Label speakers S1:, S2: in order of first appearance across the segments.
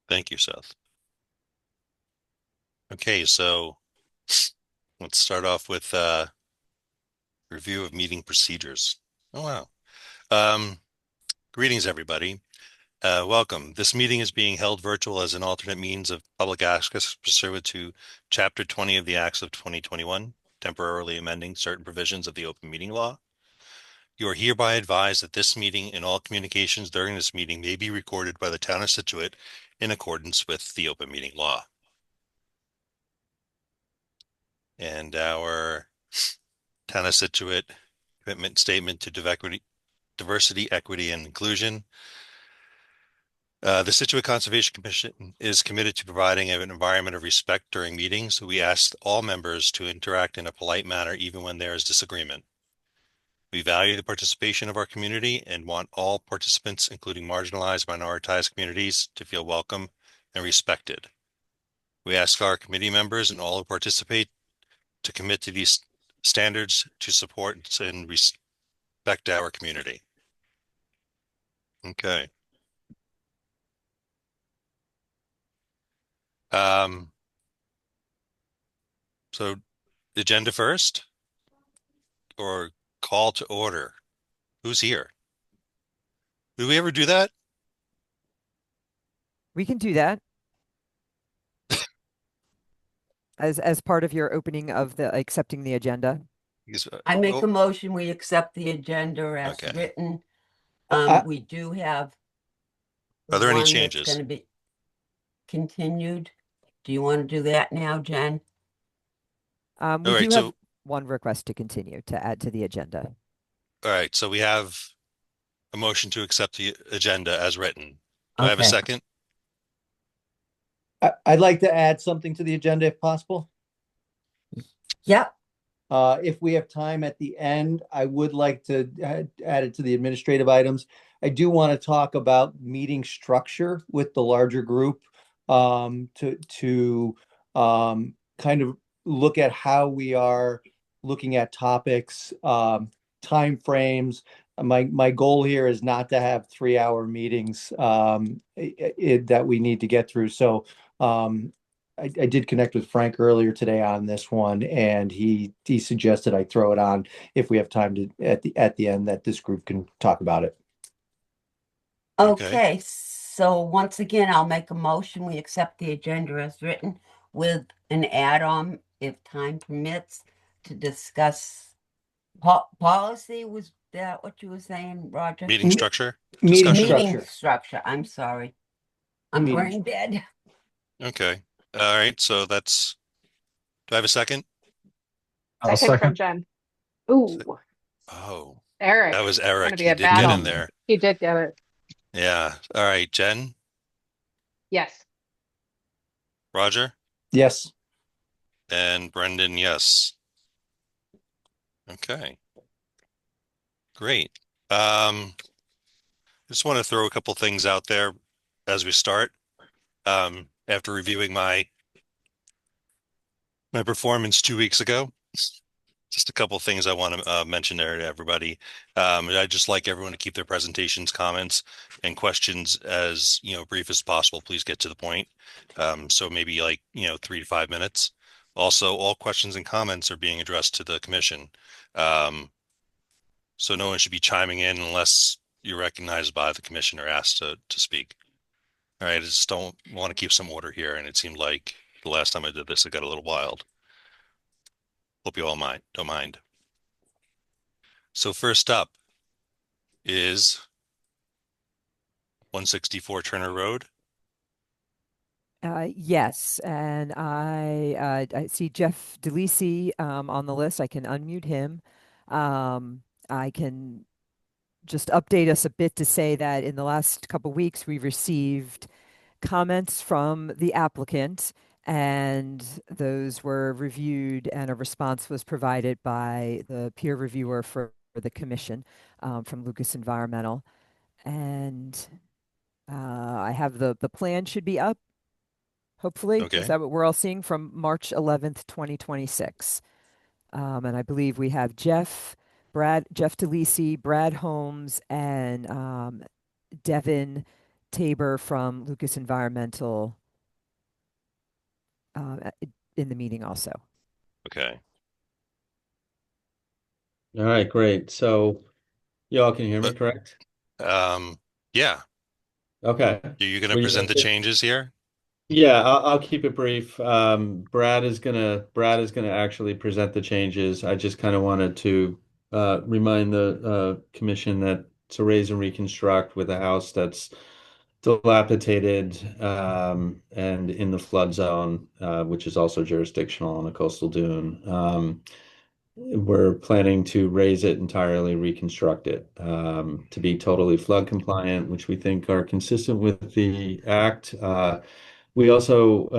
S1: Thank you, Seth. Okay, so let's start off with review of meeting procedures. Oh, wow. Um, Greetings, everybody. Welcome. This meeting is being held virtual as an alternate means of public access pursuant to Chapter 20 of the Acts of 2021, temporarily amending certain provisions of the open meeting law. You are hereby advised that this meeting and all communications during this meeting may be recorded by the town of Scituate in accordance with the open meeting law. And our town of Scituate commitment statement to diversity, equity, and inclusion. The Scituate Conservation Commission is committed to providing an environment of respect during meetings. We ask all members to interact in a polite manner, even when there is disagreement. We value the participation of our community and want all participants, including marginalized, minoritized communities, to feel welcome and respected. We ask our committee members and all who participate to commit to these standards to support and respect our community. Okay. Um, so agenda first or call to order? Who's here? Did we ever do that?
S2: We can do that as part of your opening of the accepting the agenda.
S1: Because,
S3: I make
S1: oh,
S3: a motion, we accept the agenda as
S1: okay.
S3: written.
S4: I,
S3: We do have
S1: Are there any
S3: one that's
S1: changes?
S3: going to be continued. Do you want to do that now, Jen?
S2: We
S1: All right,
S2: do
S1: so
S2: have one request to continue to add to the agenda.
S1: we have a motion to accept the agenda as written. Do I have a
S3: Okay.
S1: second?
S4: I'd like to add something to the agenda if possible.
S3: Yep.
S4: If we have time at the end, I would like to add it to the administrative items. I do want to talk about meeting structure with the larger group, to kind of look at how we are looking at topics, time frames. My goal here is not to have 3-hour meetings that we need to get through. So I did connect with Frank earlier today on this one, and he suggested I throw it on if we have time to at the end that this group can talk about it.
S1: Okay.
S3: Okay. So once again, I'll make a motion. We accept the agenda as written with an add-on, if time permits, to discuss policy. Was that what you were saying, Roger?
S1: Meeting structure
S4: Meeting
S1: discussion?
S3: Meeting
S4: structure.
S3: structure. I'm sorry. I'm
S4: Meeting.
S3: brain dead.
S1: Okay. All right, so that's, do I have a second?
S5: I'll second from Jen. Ooh,
S1: Oh,
S5: Eric.
S1: that was
S5: It's going to
S1: Eric.
S5: be
S1: He
S5: a
S1: did get
S5: battle.
S1: in there.
S5: He did get it.
S1: Yeah. All right, Jen,
S5: Yes.
S1: Roger,
S4: Yes.
S1: and Brendan, yes. Okay, great. I just want to throw a couple things out there as we start. After reviewing my performance 2 weeks ago, just a couple things I want to mention there to everybody. I'd just like everyone to keep their presentations, comments, and questions as brief as possible. Please get to the point. So maybe 3 to 5 minutes. Also, all questions and comments are being addressed to the commission. So no one should be chiming in unless you're recognized by the commission or asked to speak. All right, I just don't want to keep some order here, and it seemed like the last time I did this, it got a little wild. Hope you all don't mind. So first up is 164 Turner Road.
S2: Yes, and I see Jeff DeLisi on the list. I can unmute him. I can just update us a bit to say that in the last couple weeks, we've received comments from the applicant, and those were reviewed, and a response was provided by the peer reviewer for the commission from Lucas Environmental. And I have the plan should be up, hopefully. Is
S1: Okay.
S2: that what we're all seeing from March 11th, 2026? And I believe we have Jeff DeLisi, Brad Holmes, and Devin Tabor from Lucas Environmental uh, in the meeting also.
S1: Okay.
S6: All right, great. So y'all can hear me,
S1: But
S6: correct?
S1: yeah,
S6: Okay.
S1: you going to
S6: Well,
S1: present the changes here?
S6: yeah, I'll keep it brief. Brad is gonna actually present the changes. I just kind of wanted to remind the commission that to raise and reconstruct with a house that's dilapidated and in the flood zone, which is also jurisdictional on a coastal dune. We're planning to raise it entirely, reconstruct it to be totally flood compliant, which we think are consistent with the act. We also,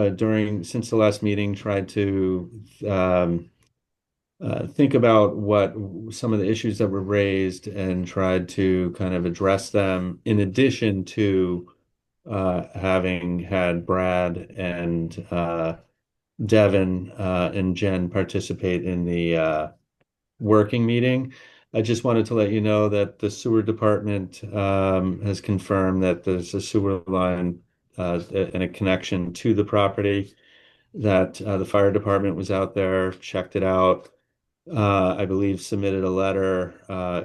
S6: since the last meeting, tried to think about what some of the issues that were raised and tried to kind of address them in addition to having had Brad and Devin and Jen participate in the working meeting. I just wanted to let you know that the sewer department has confirmed that there's a sewer line and a connection to the property, that the fire department was out there, checked it out. I believe submitted a letter.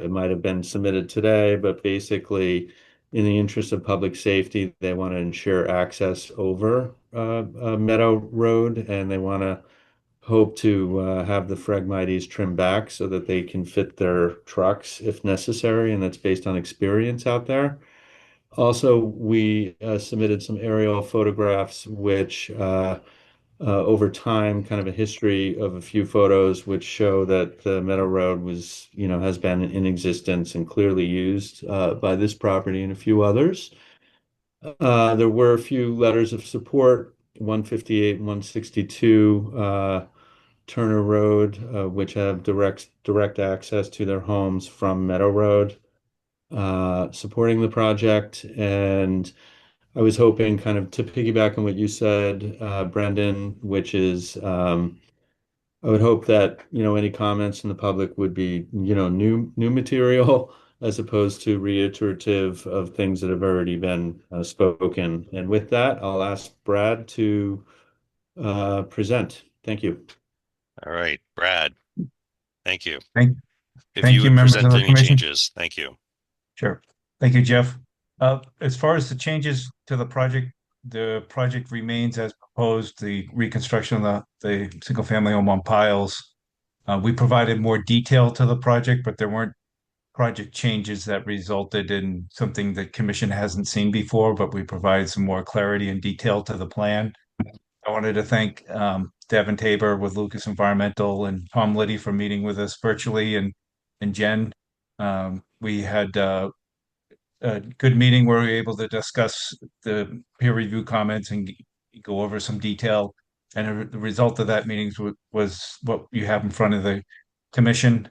S6: It might have been submitted today, but basically, in the interest of public safety, they want to ensure access over Meadow Road, and they want to hope to have the Phragmites trimmed back so that they can fit their trucks if necessary, and that's based on experience out there. Also, we submitted some aerial photographs, which over time, kind of a history of a few photos, which show that the Meadow Road has been in existence and clearly used by this property and a few others. There were a few letters of support, 158 and 162 Turner Road, which have direct access to their homes from Meadow Road, supporting the project. And I was hoping kind of to piggyback on what you said, Brendan, which is I would hope that, any comments from the public would be, new material as opposed to reiterative of things that have already been spoken. And with that, I'll ask Brad to present. Thank you.
S1: All right, Brad. Thank you.
S7: Thank,
S1: If you
S7: thank you,
S1: would
S7: members
S1: present
S7: of the
S1: any
S7: commission.
S1: changes, thank you.
S7: Sure. Thank you, Jeff. As far as the changes to the project remains as proposed, the reconstruction of the single-family home on piles. We provided more detail to the project, but there weren't project changes that resulted in something the commission hasn't seen before, but we provided some more clarity and detail to the plan. I wanted to thank Devin Tabor with Lucas Environmental and Tom Liddy for meeting with us virtually, and Jen. We had a good meeting where we were able to discuss the peer review comments and go over some detail. And the result of that meeting was what you have in front of the commission.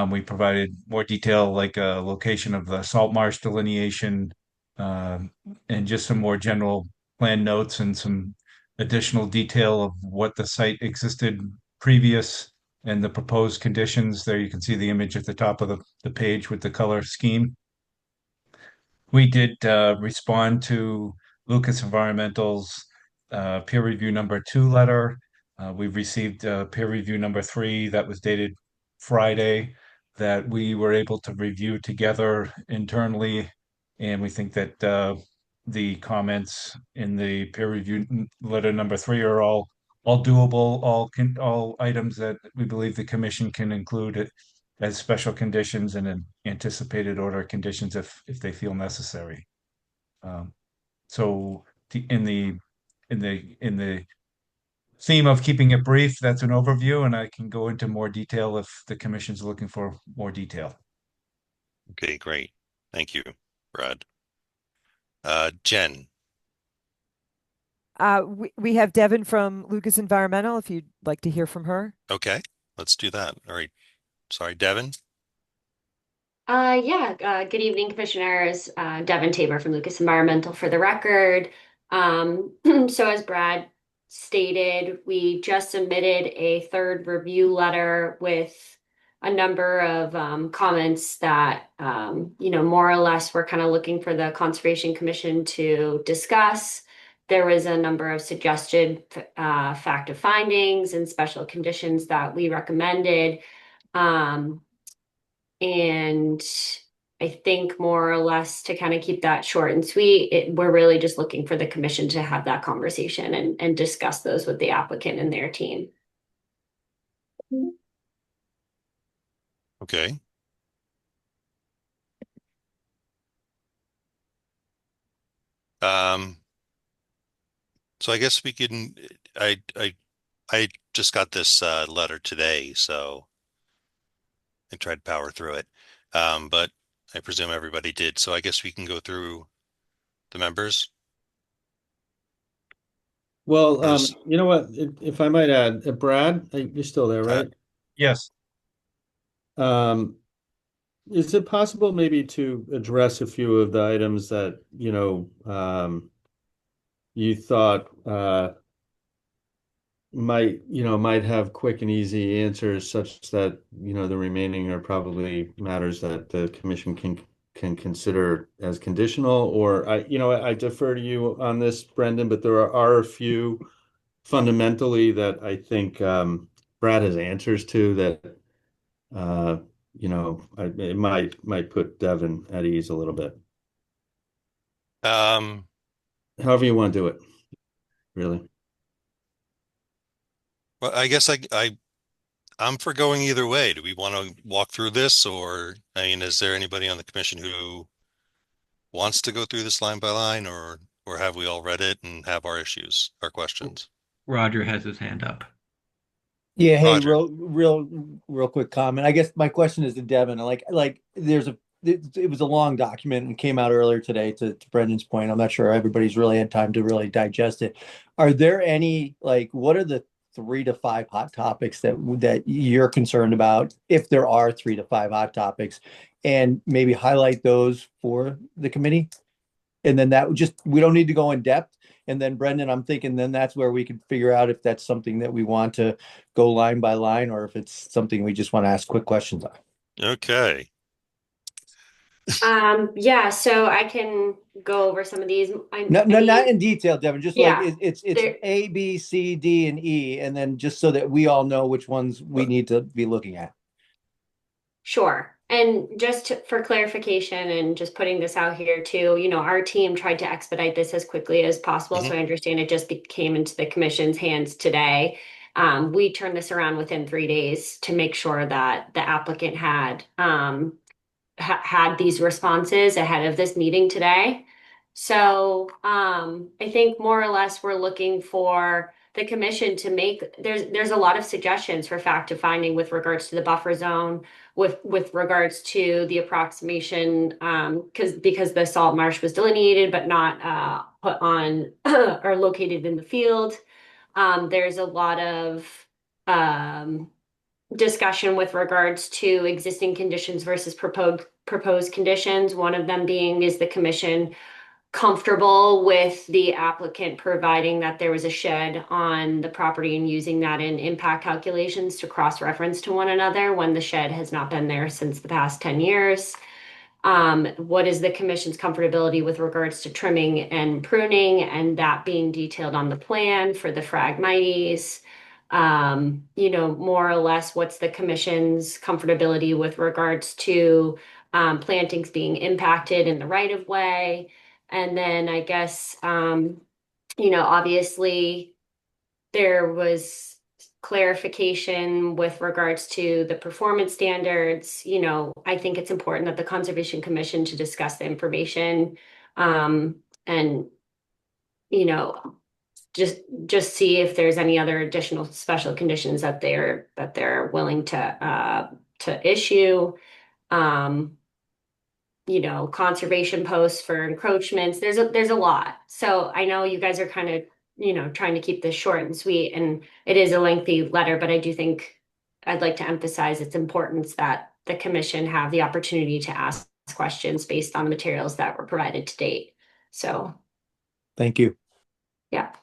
S7: We provided more detail, like a location of the salt marsh delineation, and just some more general plan notes and some additional detail of what the site existed previous and the proposed conditions. There you can see the image at the top of the page with the color scheme. We did respond to Lucas Environmental's peer review number 2 letter. We've received peer review number 3 that was dated Friday that we were able to review together internally. And we think that the comments in the peer review letter number 3 are all doable, all items that we believe the commission can include as special conditions and an anticipated order conditions if they feel necessary. Um, so in the theme of keeping it brief, that's an overview, and I can go into more detail if the commission's looking for more detail.
S1: Okay, great. Thank you, Brad. Jen.
S2: We have Devin from Lucas Environmental, if you'd like to hear from her.
S1: Okay, let's do that. All right. Sorry, Devin.
S8: Good evening, commissioners. Devin Tabor from Lucas Environmental for the record. So as Brad stated, we just submitted a third review letter with a number of comments that, more or less we're kind of looking for the Conservation Commission to discuss. There was a number of suggested fact of findings and special conditions that we recommended. And I think more or less to kind of keep that short and sweet, we're really just looking for the commission to have that conversation and discuss those with the applicant and their team.
S1: Okay. Um, so I guess we can, I just got this letter today, so I tried to power through it. But I presume everybody did. So I guess we can go through the members.
S6: Well,
S1: Or is,
S6: you know what? If I might add, Brad, you're still there,
S1: uh,
S6: right?
S7: Yes.
S6: Um, is it possible maybe to address a few of the items that, you thought might have quick and easy answers such that, the remaining are probably matters that the commission can consider as conditional, or I defer to you on this, Brendan, but there are a few fundamentally that I think Brad has answers to that uh, it might put Devin at ease a little bit.
S1: um,
S6: However you want to do it, really.
S1: well, I guess I'm for going either way. Do we want to walk through this, or, I mean, is there anybody on the commission who wants to go through this line by line, or have we all read it and have our issues, our questions?
S9: Roger has his hand up.
S4: Yeah, hey,
S1: Roger.
S4: real quick comment. I guess my question is to Devin. Like it was a long document and came out earlier today to Brendan's point. I'm not sure everybody's really had time to really digest it. Are there any, like, what are the 3 to 5 hot topics that you're concerned about, if there are 3 to 5 hot topics, and maybe highlight those for the committee? And then we don't need to go in depth. And then Brendan, I'm thinking then that's where we can figure out if that's something that we want to go line by line, or if it's something we just want to ask quick questions on.
S1: Okay.
S8: Yeah, so I can go over some of these.
S4: No,
S8: I
S4: not
S8: mean,
S4: in detail, Devin, just like
S8: yeah,
S4: it's
S8: there,
S4: A, B, C, D, and E, and then just so that we all know which ones we need to be looking at.
S8: sure. And for clarification and just putting this out here too, our team tried to expedite this as quickly as possible.
S1: Mhm.
S8: So I understand it just came into the commission's hands today. We turned this around within 3 days to make sure that the applicant had these responses ahead of this meeting today. So I think more or less we're looking for the commission to there's a lot of suggestions for fact of finding with regards to the buffer zone, with regards to the approximation, because the salt marsh was delineated but not put on or located in the field. There's a lot of um, discussion with regards to existing conditions versus proposed conditions. One of them being, is the commission comfortable with the applicant providing that there was a shed on the property and using that in impact calculations to cross-reference to one another when the shed has not been there since the past 10 years? What is the commission's comfortability with regards to trimming and pruning, and that being detailed on the plan for the Phragmites? More or less, what's the commission's comfortability with regards to plantings being impacted in the right of way? And then I guess, obviously there was clarification with regards to the performance standards. I think it's important that the Conservation Commission to discuss the information, and, you know, just see if there's any other additional special conditions that they're willing to issue. Um, Conservation posts for encroachments. There's a lot. So I know you guys are kind of, trying to keep this short and sweet, and it is a lengthy letter, but I do think I'd like to emphasize its importance that the commission have the opportunity to ask questions based on the materials that were provided to date. So,
S4: Thank you.
S8: yeah.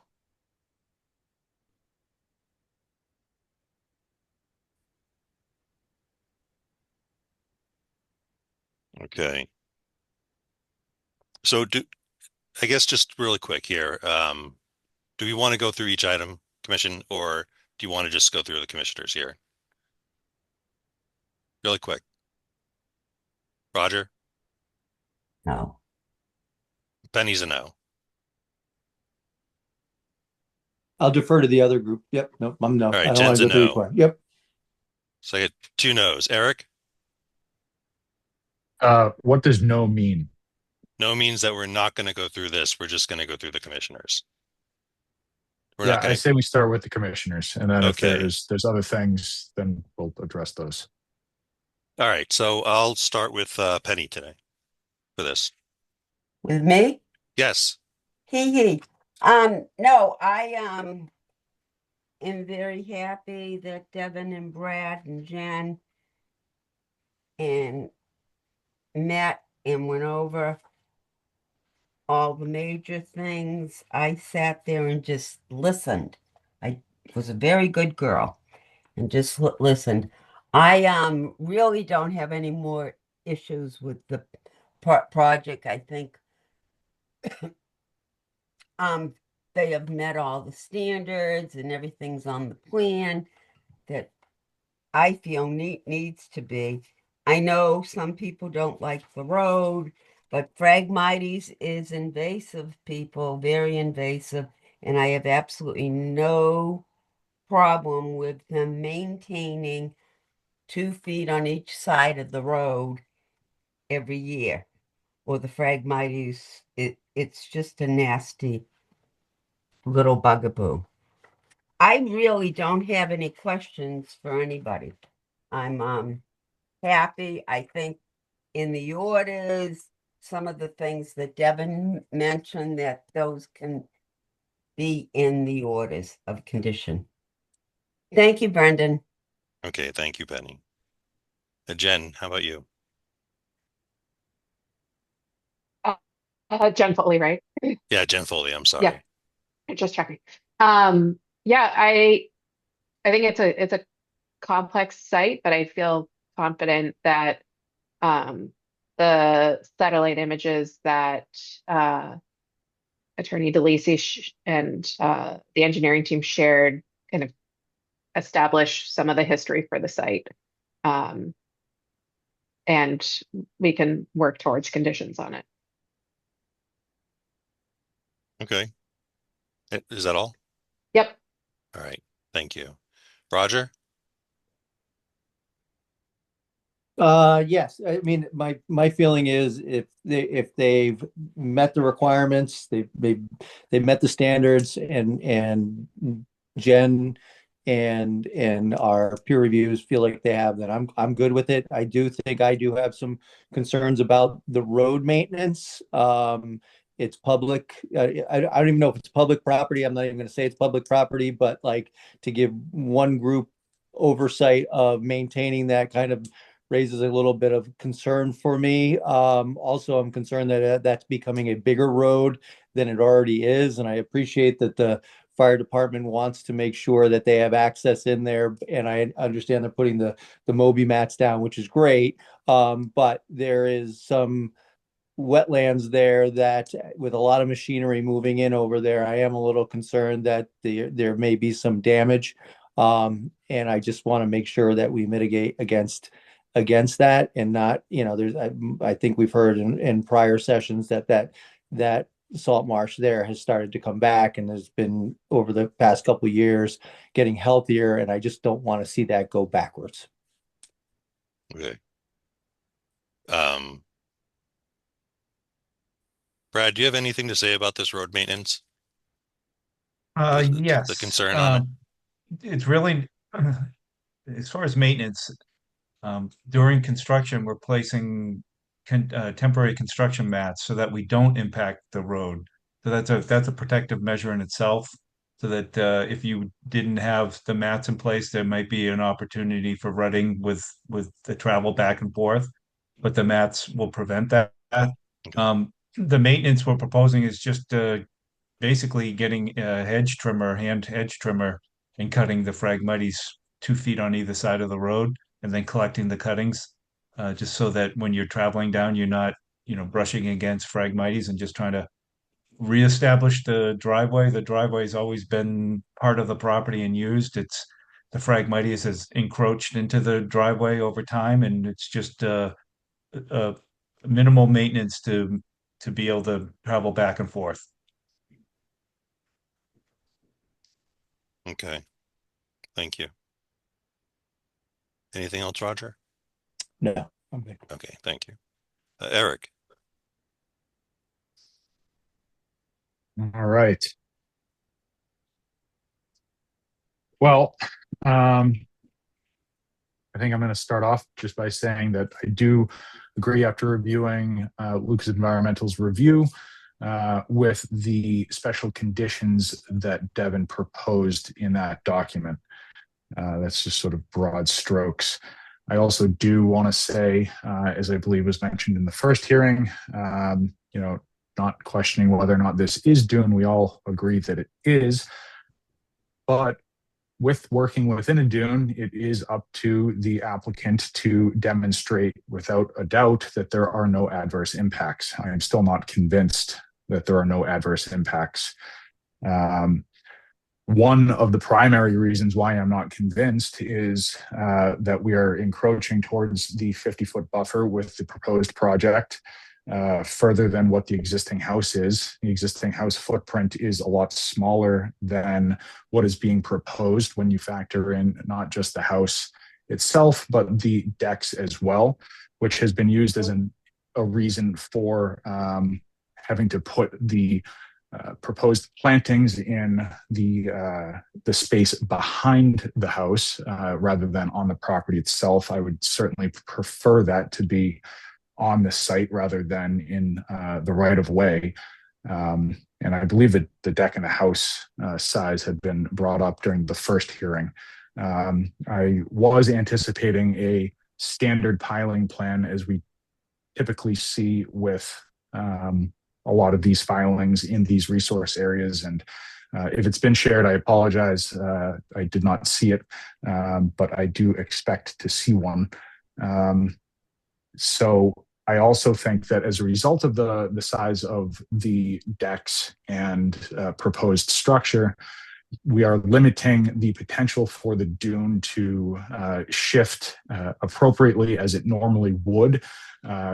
S1: Okay. So I guess just really quick here, do we want to go through each item, Commission, or do you want to just go through the commissioners here? Really quick. Roger?
S3: No.
S1: Penny's a no.
S4: I'll defer to the other group. Yep, nope, I'm no.
S1: All
S4: I
S1: right,
S4: don't want
S1: Jen's
S4: to
S1: a
S4: go through each
S1: no.
S4: one. Yep.
S1: So I get 2 no's. Eric?
S10: What does no mean?
S1: No means that we're not going to go through this. We're just going to go through the commissioners. We're
S10: Yeah,
S1: not
S10: I
S1: going to.
S10: say we start with the commissioners, and then if
S1: Okay.
S10: there's other things, then we'll address those.
S1: All right. So I'll start with Penny today for this.
S3: With me?
S1: Yes.
S3: He. No, I am very happy that Devin and Brad and Jen and met and went over all the major things. I sat there and just listened. I was a very good girl and just listened. I really don't have any more issues with the project. I think um they have met all the standards and everything's on the plan that I feel needs to be. I know some people don't like the road, but Phragmites is invasive, people, very invasive, and I have absolutely no problem with them maintaining 2 feet on each side of the road every year. Or the Phragmites, it's just a nasty little bugaboo. I really don't have any questions for anybody. I'm happy. I think in the orders, some of the things that Devin mentioned, that those can be in the orders of condition. Thank you, Brendan.
S1: Okay. Thank you, Penny. Jen, how about you?
S5: Jen Foley, right?
S1: Yeah, Jen Foley. I'm
S5: Yeah,
S1: sorry.
S5: just checking. Yeah, I think it's a complex site, but I feel confident that the satellite images that uh, Attorney DeLacy and the engineering team shared kind of establish some of the history for the site. Um, and we can work towards conditions on it.
S1: Okay. Is that all?
S5: Yep.
S1: All right. Thank you. Roger?
S4: Yes. I mean, my feeling is if they've met the requirements, they've met the standards, and Jen and our peer reviews feel like they have, then I'm good with it. I do think I do have some concerns about the road maintenance. It's public. I don't even know if it's public property. I'm not even going to say it's public property, but like to give one group oversight of maintaining that kind of raises a little bit of concern for me. Also, I'm concerned that that's becoming a bigger road than it already is, and I appreciate that the fire department wants to make sure that they have access in there, and I understand they're putting the Moby mats down, which is great. But there is some wetlands there that with a lot of machinery moving in over there, I am a little concerned that there may be some damage. And I just want to make sure that we mitigate against that and not, I think we've heard in prior sessions that salt marsh there has started to come back and has been over the past couple of years getting healthier, and I just don't want to see that go backwards.
S1: Okay. Um, Brad, do you have anything to say about this road maintenance? The
S7: Yes.
S1: concern on it?
S7: It's really, as far as maintenance, during construction, we're placing temporary construction mats so that we don't impact the road. So that's a protective measure in itself. So that if you didn't have the mats in place, there might be an opportunity for rutting with the travel back and forth, but the mats will prevent that.
S1: Okay.
S7: The maintenance we're proposing is just basically getting a hedge trimmer, hand hedge trimmer, and cutting the Phragmites 2 feet on either side of the road, and then collecting the cuttings. just so that when you're traveling down, you're not, brushing against Phragmites and just trying to reestablish the driveway. The driveway's always been part of the property and used. It's the Phragmites has encroached into the driveway over time, and it's just uh, minimal maintenance to be able to travel back and forth.
S1: Okay, thank you. Anything else, Roger?
S4: No. Okay.
S1: Okay, thank you. Eric.
S10: All right. Well, I think I'm going to start off just by saying that I do agree after reviewing Lucas Environmental's review with the special conditions that Devin proposed in that document. That's just sort of broad strokes. I also do want to say, as I believe was mentioned in the first hearing, not questioning whether or not this is dune. We all agree that it is. But with working within a dune, it is up to the applicant to demonstrate without a doubt that there are no adverse impacts. I am still not convinced that there are no adverse impacts. One of the primary reasons why I'm not convinced is that we are encroaching towards the 50-foot buffer with the proposed project further than what the existing house is. The existing house footprint is a lot smaller than what is being proposed when you factor in not just the house itself, but the decks as well, which has been used as a reason for having to put the proposed plantings in the space behind the house rather than on the property itself. I would certainly prefer that to be on the site rather than in the right of way. And I believe that the deck in the house size had been brought up during the first hearing. I was anticipating a standard piling plan as we typically see with a lot of these filings in these resource areas. And if it's been shared, I apologize. I did not see it, but I do expect to see one. So I also think that as a result of the size of the decks and proposed structure, we are limiting the potential for the dune to shift appropriately as it normally would,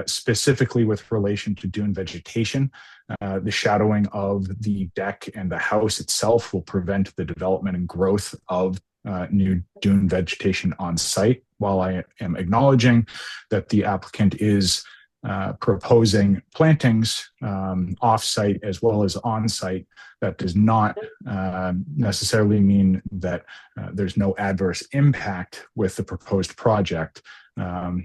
S10: specifically with relation to dune vegetation. The shadowing of the deck and the house itself will prevent the development and growth of new dune vegetation on site. While I am acknowledging that the applicant is proposing plantings off-site as well as on-site, that does not necessarily mean that there's no adverse impact with the proposed project,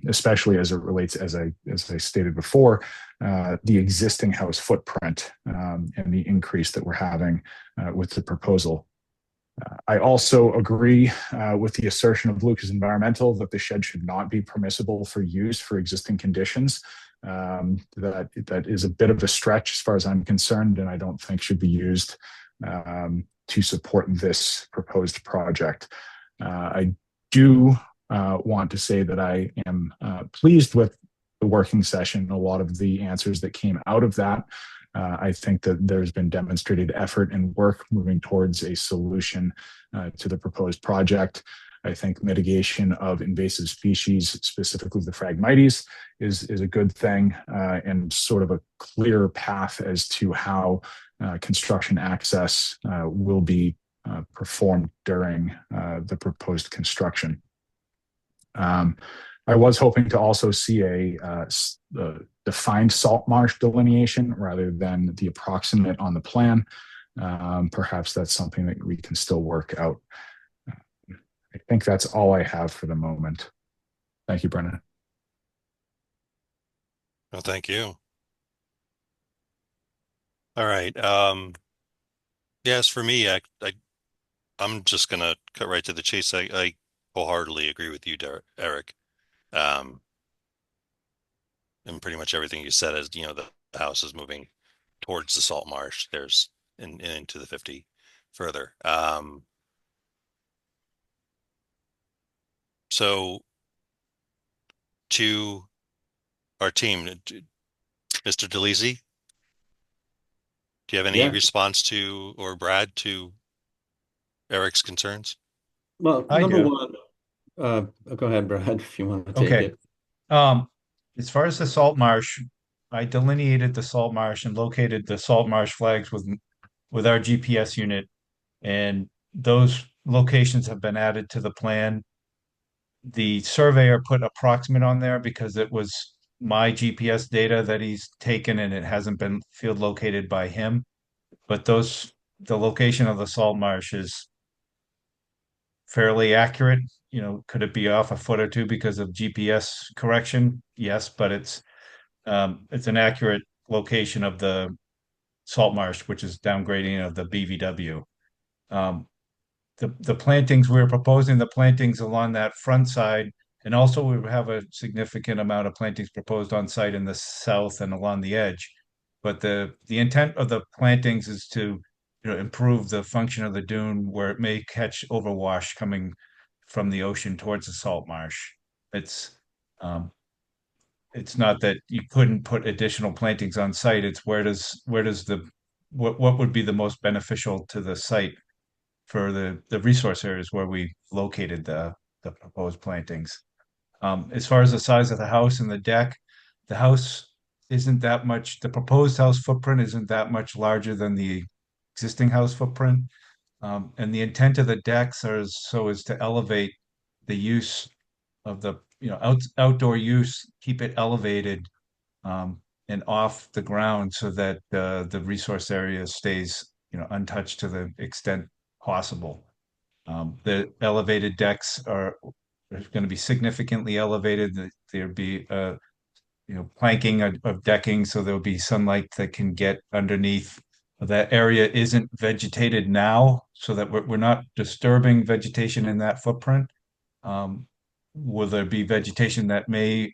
S10: especially as it relates, as I stated before, the existing house footprint and the increase that we're having with the proposal. I also agree with the assertion of Lucas Environmental that the shed should not be permissible for use for existing conditions. That is a bit of a stretch as far as I'm concerned, and I don't think should be used to support this proposed project. I do want to say that I am pleased with the working session, a lot of the answers that came out of that. I think that there's been demonstrated effort and work moving towards a solution to the proposed project. I think mitigation of invasive species, specifically the Phragmites, is a good thing and sort of a clear path as to how construction access will be performed during the proposed construction. I was hoping to also see a defined salt marsh delineation rather than the approximate on the plan. Perhaps that's something that we can still work out. I think that's all I have for the moment. Thank you, Brennan.
S1: Well, thank you. All right. Yes, for me, I'm just gonna cut right to the chase. I wholeheartedly agree with you, Eric. Um, and pretty much everything you said is, the house is moving towards the salt marsh. There's into the 50 further. So to our team. Mr. DeLisi, do you have any
S6: Yeah.
S1: response to, or Brad, to Eric's concerns?
S6: Well,
S7: I
S6: number
S7: do.
S6: one, go ahead, Brad, if you want to take
S7: Okay.
S6: it.
S7: As far as the salt marsh, I delineated the salt marsh and located the salt marsh flags with our GPS unit, and those locations have been added to the plan. The surveyor put approximate on there because it was my GPS data that he's taken and it hasn't been field located by him. But the location of the salt marsh is fairly accurate. You know, could it be off a foot or two because of GPS correction? Yes, but it's an accurate location of the salt marsh, which is downgrading of the BVW. Um, the plantings we're proposing, the plantings along that front side, and also we have a significant amount of plantings proposed on site in the south and along the edge. But the intent of the plantings is to, improve the function of the dune where it may catch overwash coming from the ocean towards the salt marsh. It's um, it's not that you couldn't put additional plantings on site. It's where does the what would be the most beneficial to the site for the resource areas where we located the proposed plantings. As far as the size of the house and the deck, the house isn't that much, the proposed house footprint isn't that much larger than the existing house footprint. And the intent of the decks are so as to elevate the use of the, outdoor use, keep it elevated and off the ground so that the resource area stays, untouched to the extent possible. The elevated decks are going to be significantly elevated. There'd be planking of decking, so there'll be sunlight that can get underneath. That area isn't vegetated now, so that we're not disturbing vegetation in that footprint. Um, will there be vegetation that may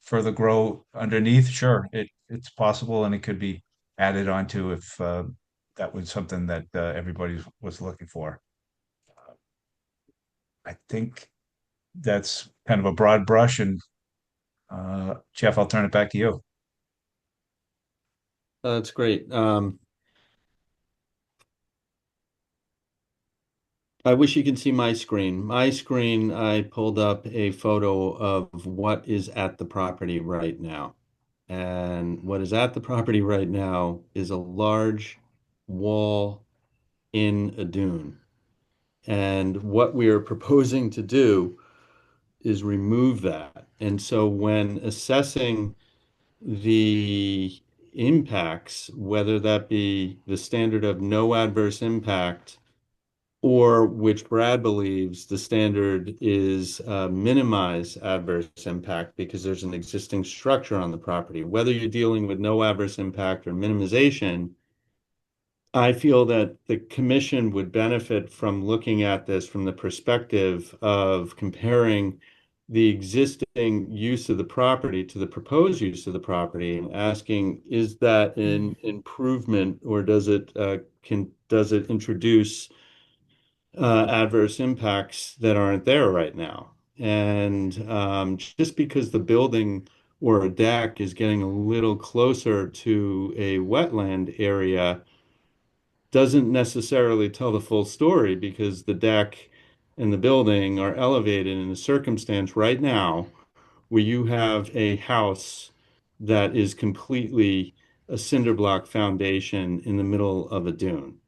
S7: further grow underneath? Sure, it's possible, and it could be added onto if that was something that everybody was looking for. I think that's kind of a broad brush, and Jeff, I'll turn it back to you.
S6: That's great. I wish you could see my screen. My screen, I pulled up a photo of what is at the property right now. And what is at the property right now is a large wall in a dune. And what we are proposing to do is remove that. And so when assessing the impacts, whether that be the standard of no adverse impact, or which Brad believes the standard is minimize adverse impact because there's an existing structure on the property. Whether you're dealing with no adverse impact or minimization, I feel that the commission would benefit from looking at this from the perspective of comparing the existing use of the property to the proposed use of the property and asking, is that an improvement or does it introduce adverse impacts that aren't there right now? And just because the building or a deck is getting a little closer to a wetland area doesn't necessarily tell the full story because the deck and the building are elevated in a circumstance right now where you have a house that is completely a cinder block foundation in the middle of a dune.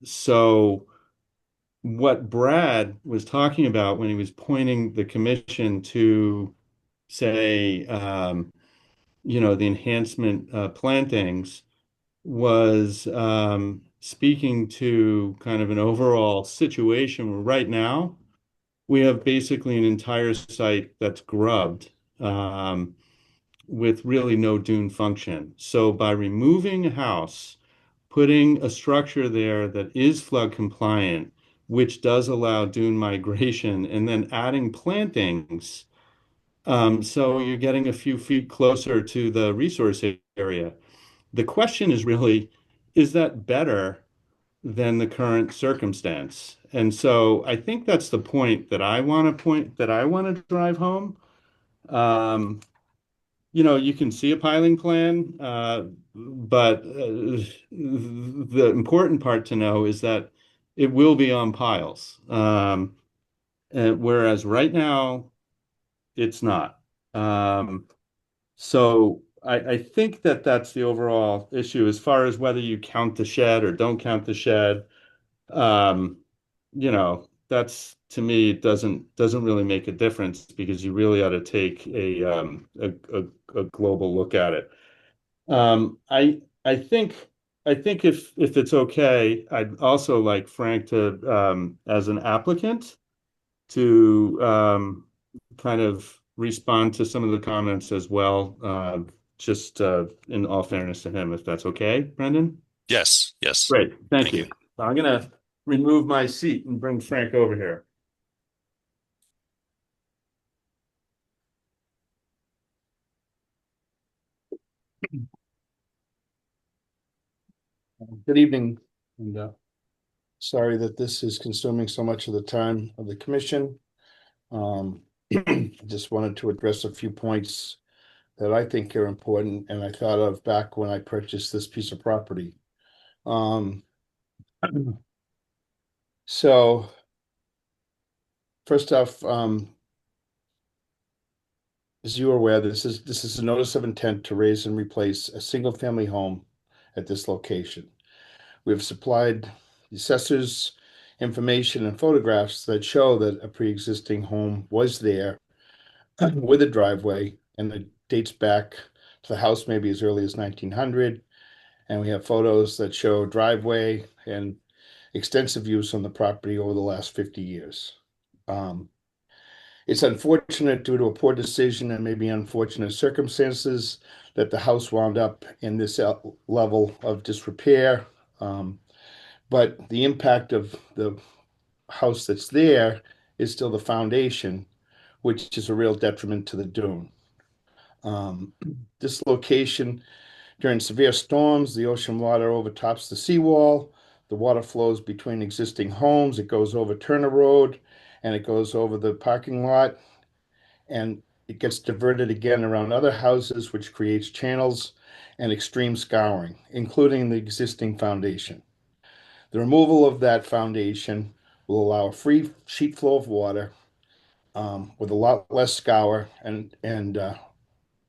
S6: So what Brad was talking about when he was pointing the commission to say, the enhancement plantings was speaking to kind of an overall situation where right now we have basically an entire site that's grubbed with really no dune function. So by removing a house, putting a structure there that is flood compliant, which does allow dune migration, and then adding plantings, so you're getting a few feet closer to the resource area. The question is really, is that better than the current circumstance? And so I think that's the point that I want to drive home. You can see a piling plan, but the important part to know is that it will be on piles. Whereas right now, it's not. So I think that that's the overall issue as far as whether you count the shed or don't count the shed. Um, that's to me it doesn't really make a difference because you really ought to take a global look at it. I think if it's okay, I'd also like Frank to as an applicant to kind of respond to some of the comments as well, just in all fairness to him, if that's okay, Brendan?
S1: Yes, yes.
S6: Great, thank
S1: Thank
S6: you.
S1: you.
S6: So I'm gonna remove my seat and bring Frank over here.
S11: Good evening, and sorry that this is consuming so much of the time of the commission. I just wanted to address a few points that I think are important and I thought of back when I purchased this piece of property. Um, so first off, as you are aware, this is a notice of intent to raise and replace a single-family home at this location. We have supplied the assessors information and photographs that show that a pre-existing home was there with a driveway, and it dates back to the house maybe as early as 1900. And we have photos that show driveway and extensive use on the property over the last 50 years. Um, it's unfortunate due to a poor decision and maybe unfortunate circumstances that the house wound up in this level of disrepair. But the impact of the house that's there is still the foundation, which is a real detriment to the dune. Um, this location, during severe storms, the ocean water overtops the seawall. The water flows between existing homes. It goes over Turner Road and it goes over the parking lot and it gets diverted again around other houses, which creates channels and extreme scouring, including the existing foundation. The removal of that foundation will allow a free sheet flow of water with a lot less scour and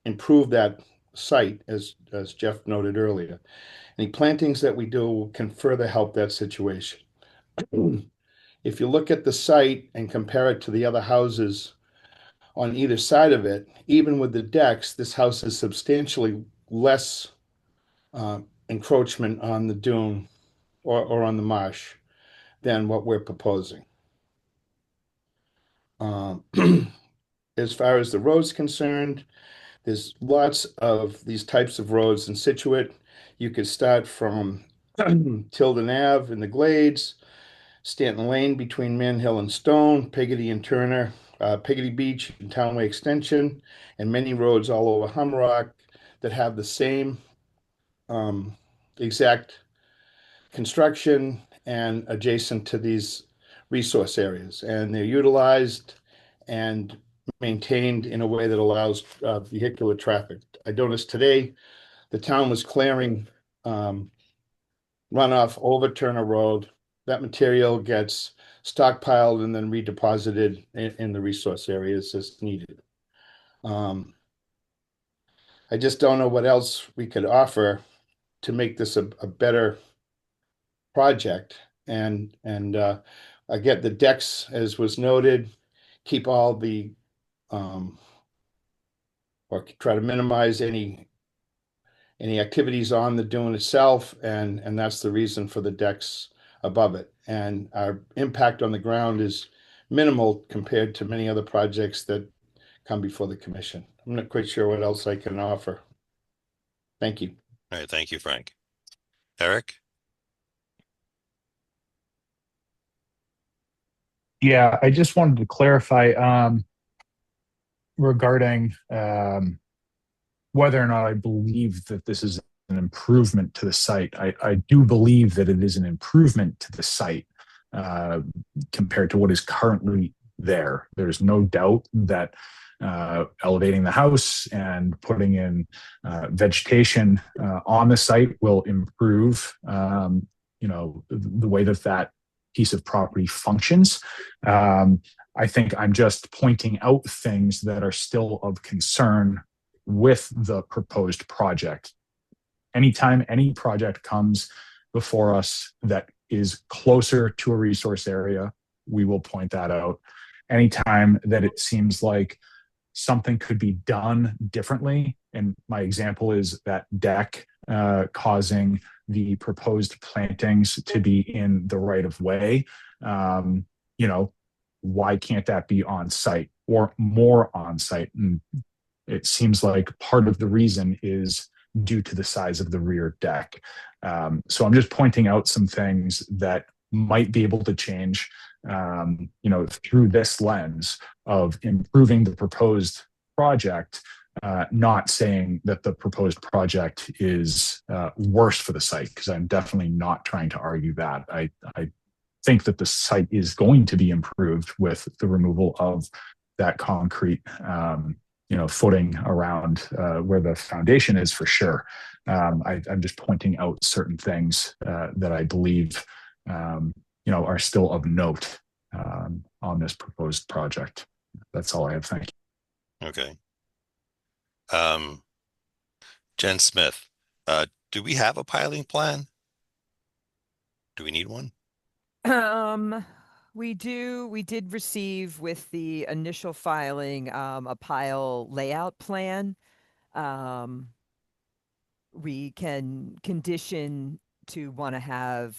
S11: improve that site, as Jeff noted earlier. Any plantings that we do can further help that situation. If you look at the site and compare it to the other houses on either side of it, even with the decks, this house is substantially less encroachment on the dune or on the marsh than what we're proposing. Um, as far as the road's concerned, there's lots of these types of roads in Scituate. You could start from Tilden Ave in the Glades, Stanton Lane between Man Hill and Stone, Peggotty and Turner, Peggotty Beach and Townway Extension, and many roads all over Humrock that have the same exact construction and adjacent to these resource areas. And they're utilized and maintained in a way that allows vehicular traffic. I noticed today the town was clearing runoff over Turner Road. That material gets stockpiled and then redeposited in the resource areas as needed. I just don't know what else we could offer to make this a better project. And I get the decks, as was noted, keep all the or try to minimize any activities on the dune itself, and that's the reason for the decks above it. And our impact on the ground is minimal compared to many other projects that come before the commission. I'm not quite sure what else I can offer. Thank you.
S1: All right, thank you, Frank. Eric?
S10: Yeah, I just wanted to clarify regarding whether or not I believe that this is an improvement to the site. I do believe that it is an improvement to the site compared to what is currently there. There's no doubt that elevating the house and putting in vegetation on the site will improve, the way that piece of property functions. I think I'm just pointing out things that are still of concern with the proposed project. Anytime any project comes before us that is closer to a resource area, we will point that out. Anytime that it seems like something could be done differently, and my example is that deck causing the proposed plantings to be in the right of way, why can't that be on site or more on site? And it seems like part of the reason is due to the size of the rear deck. So I'm just pointing out some things that might be able to change, through this lens of improving the proposed project, not saying that the proposed project is worse for the site, because I'm definitely not trying to argue that. I think that the site is going to be improved with the removal of that concrete footing around where the foundation is, for sure. I'm just pointing out certain things that I believe are still of note on this proposed project. That's all I have. Thank you.
S1: Okay. Jen Smith, do we have a piling plan? Do we need one?
S2: We did receive with the initial filing a pile layout plan. We can condition to want to have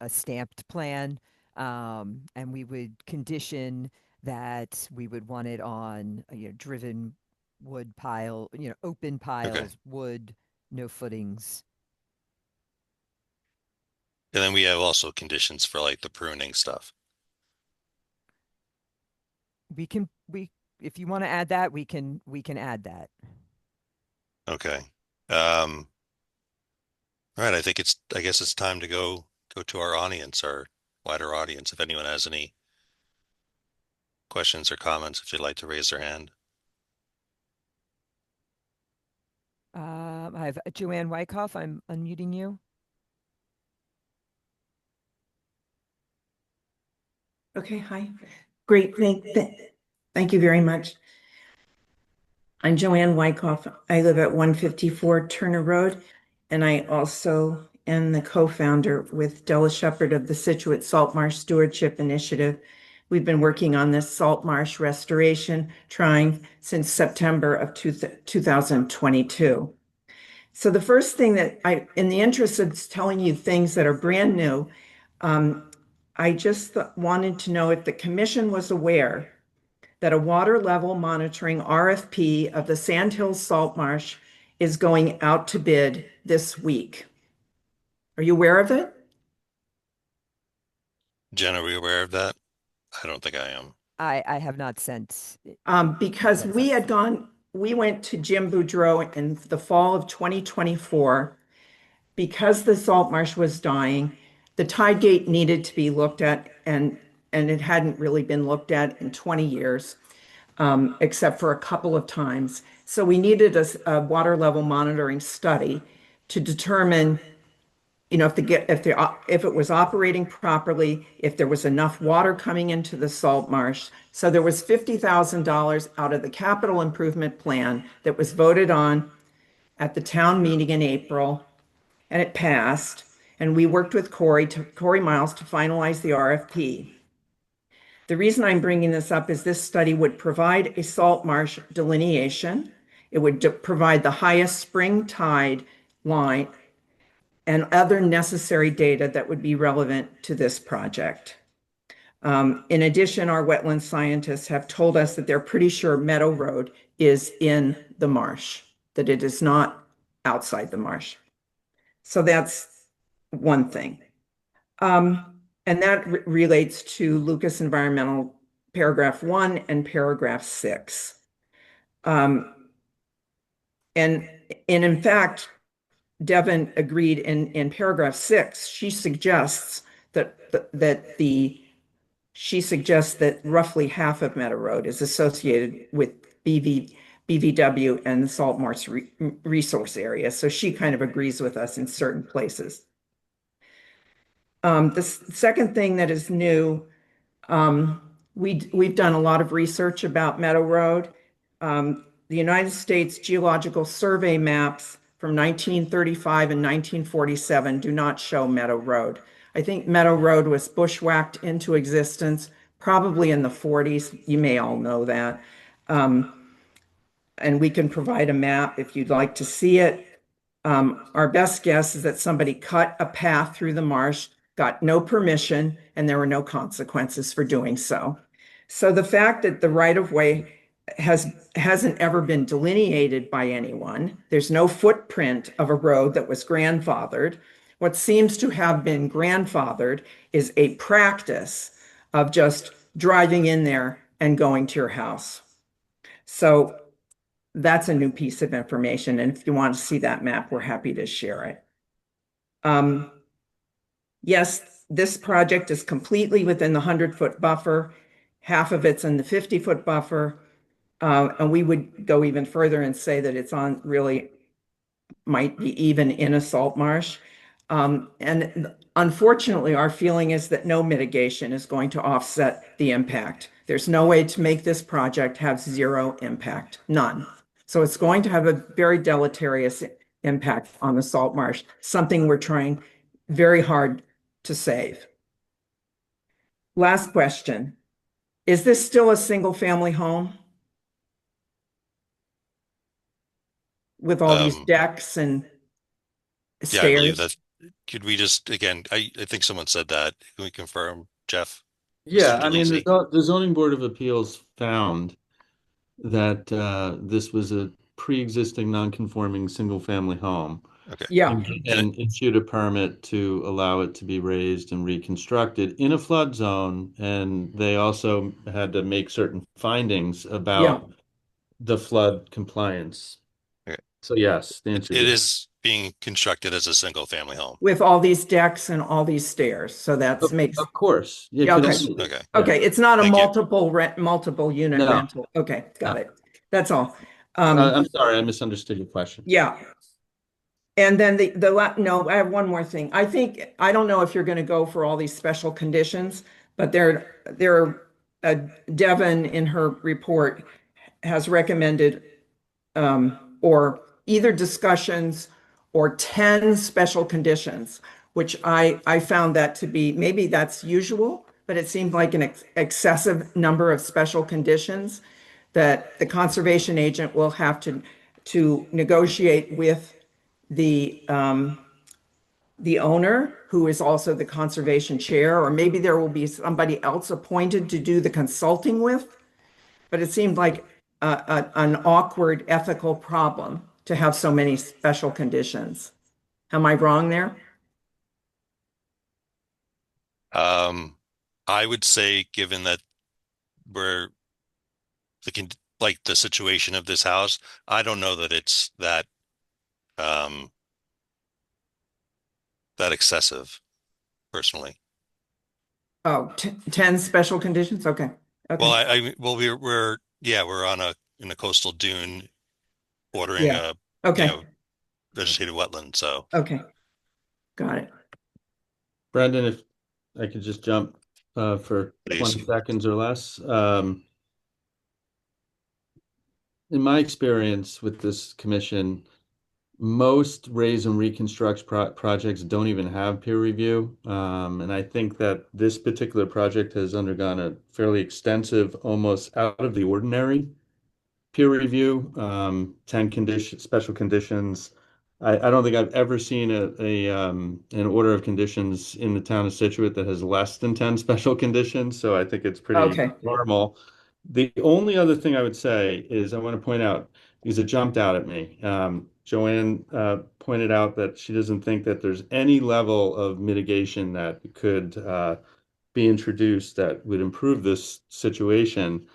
S2: a stamped plan, and we would condition that we would want it on driven wood pile, open
S1: Okay.
S2: piles, wood, no footings.
S1: And then we have also conditions for like the pruning stuff.
S2: We if you want to add that, we can add that.
S1: Okay. All right. I guess it's time to go to our audience, our wider audience. If anyone has any questions or comments, if they'd like to raise their hand.
S2: I have Joanne Wyckoff. I'm unmuting you.
S12: Okay, hi. Great, thank you very much. I'm Joanne Wyckoff. I live at 154 Turner Road, and I also am the co-founder with Della Shepherd of the Scituate Salt Marsh Stewardship Initiative. We've been working on this salt marsh restoration, trying since September of 2022. So the first thing that in the interest of telling you things that are brand new, I just wanted to know if the commission was aware that a water level monitoring RFP of the Sandhills Salt Marsh is going out to bid this week. Are you aware of it?
S1: Jen, are we aware of that? I don't think I am.
S2: I have not sent.
S12: Because we went to Jim Boudreau in the fall of 2024 because the salt marsh was dying. The tide gate needed to be looked at, and it hadn't really been looked at in 20 years, except for a couple of times. So we needed a water level monitoring study to determine, if it was operating properly, if there was enough water coming into the salt marsh. So there was $50,000 out of the capital improvement plan that was voted on at the town meeting in April, and it passed. And we worked with Corey Miles to finalize the RFP. The reason I'm bringing this up is this study would provide a salt marsh delineation. It would provide the highest spring tide line and other necessary data that would be relevant to this project. In addition, our wetland scientists have told us that they're pretty sure Meadow Road is in the marsh, that it is not outside the marsh. So that's one thing. And that relates to Lucas Environmental paragraph 1 and paragraph 6. And in fact, Devin agreed in paragraph 6. She suggests that the she suggests that roughly half of Meadow Road is associated with BVW and the Salt Marsh resource area. So she kind of agrees with us in certain places. The second thing that is new, we've done a lot of research about Meadow Road. The United States Geological Survey maps from 1935 and 1947 do not show Meadow Road. I think Meadow Road was bushwhacked into existence probably in the 40s. You may all know that. And we can provide a map if you'd like to see it. Our best guess is that somebody cut a path through the marsh, got no permission, and there were no consequences for doing so. So the fact that the right-of-way hasn't ever been delineated by anyone, there's no footprint of a road that was grandfathered. What seems to have been grandfathered is a practice of just driving in there and going to your house. So that's a new piece of information. And if you want to see that map, we're happy to share it. Yes, this project is completely within the 100-foot buffer. Half of it's in the 50-foot buffer. And we would go even further and say that it's on really might be even in a salt marsh. And unfortunately, our feeling is that no mitigation is going to offset the impact. There's no way to make this project have zero impact, none. So it's going to have a very deleterious impact on the salt marsh, something we're trying very hard to save. Last question. Is this still a single family home? With all these decks and
S1: Yeah, I believe
S12: stairs?
S1: that. Could we just, again, I think someone said that. Can we confirm, Jeff?
S6: Yeah,
S1: Mr.
S6: I mean,
S1: DeLisi?
S6: the zoning board of appeals found that this was a pre-existing non-conforming single-family home
S1: Okay.
S12: Yeah.
S1: And
S6: and issued a permit to allow it to be raised and reconstructed in a flood zone. And they also had to make certain findings
S12: Yeah.
S6: about the flood compliance.
S1: okay.
S6: So yes, the answer is
S1: It
S6: yes.
S1: is being constructed as a single family home.
S12: With all these decks and all these stairs. So that makes,
S6: Of course, it
S12: yeah,
S6: could
S12: okay.
S6: only be.
S1: Okay.
S6: Yeah.
S12: Okay, it's not a
S1: Thank you.
S12: multiple unit
S6: No,
S12: rental. Okay, got
S6: no.
S12: it. That's all.
S6: I'm sorry, I misunderstood your question.
S12: Yeah. And then no, I have one more thing. I don't know if you're going to go for all these special conditions, but Devon in her report has recommended or either discussions or 10 special conditions, which I found that to be, maybe that's usual, but it seemed like an excessive number of special conditions that the conservation agent will have to negotiate with the owner, who is also the conservation chair, or maybe there will be somebody else appointed to do the consulting with. But it seemed like an awkward ethical problem to have so many special conditions. Am I wrong there?
S1: I would say, given that we're like the situation of this house, I don't know that it's um that excessive, personally.
S12: Oh, 10 special conditions? Okay.
S1: Well,
S12: Okay.
S1: well, we're on in a coastal dune bordering
S12: Yeah.
S1: a,
S12: Okay.
S1: vegetated wetland. So
S12: Okay. Got it.
S6: Brendan, if I could just jump for
S1: please.
S6: 20 seconds or less. In my experience with this commission, most raise and reconstruct projects don't even have peer review. And I think that this particular project has undergone a fairly extensive, almost out of the ordinary peer review, 10 special conditions. I don't think I've ever seen an order of conditions in the town of Scituate that has less than 10 special conditions. So I think it's pretty
S12: Okay.
S6: normal. The only other thing I would say is I want to point out, because it jumped out at me. Joanne pointed out that she doesn't think that there's any level of mitigation that could be introduced that would improve this situation.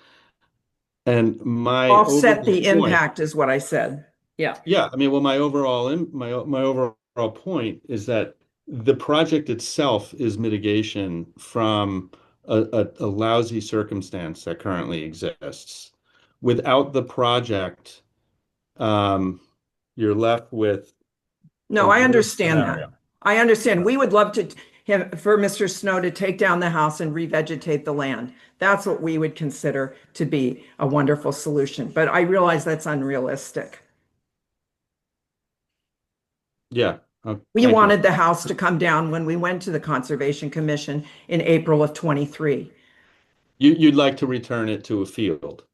S6: And my
S12: Offset
S6: overall
S12: the
S6: point,
S12: impact is what I said. Yeah.
S6: yeah, I mean, well, my overall point is that the project itself is mitigation from a lousy circumstance that currently exists. Without the project, you're left with a
S12: No, I
S6: worse
S12: understand that.
S6: scenario.
S12: I understand. We would love for Mr. Snow to take down the house and revegetate the land. That's what we would consider to be a wonderful solution. But I realize that's unrealistic.
S6: Yeah.
S12: We
S6: Thank you.
S12: wanted the house to come down when we went to the Conservation Commission in April of 23
S6: You'd like to return it to a field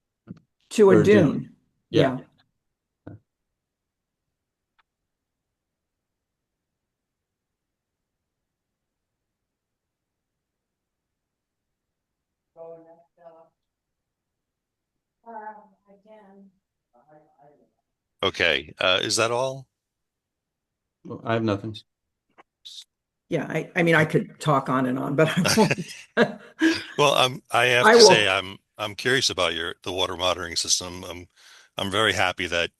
S12: to a
S6: or a dune.
S12: dune.
S6: Yeah.
S12: Yeah.
S1: Okay, is that all?
S6: Well, I have nothing.
S12: Yeah, I mean, I could talk on and on, but I won't.
S1: Well, I have
S12: I
S1: to say
S12: will.
S1: I'm curious about the water monitoring system. I'm very happy that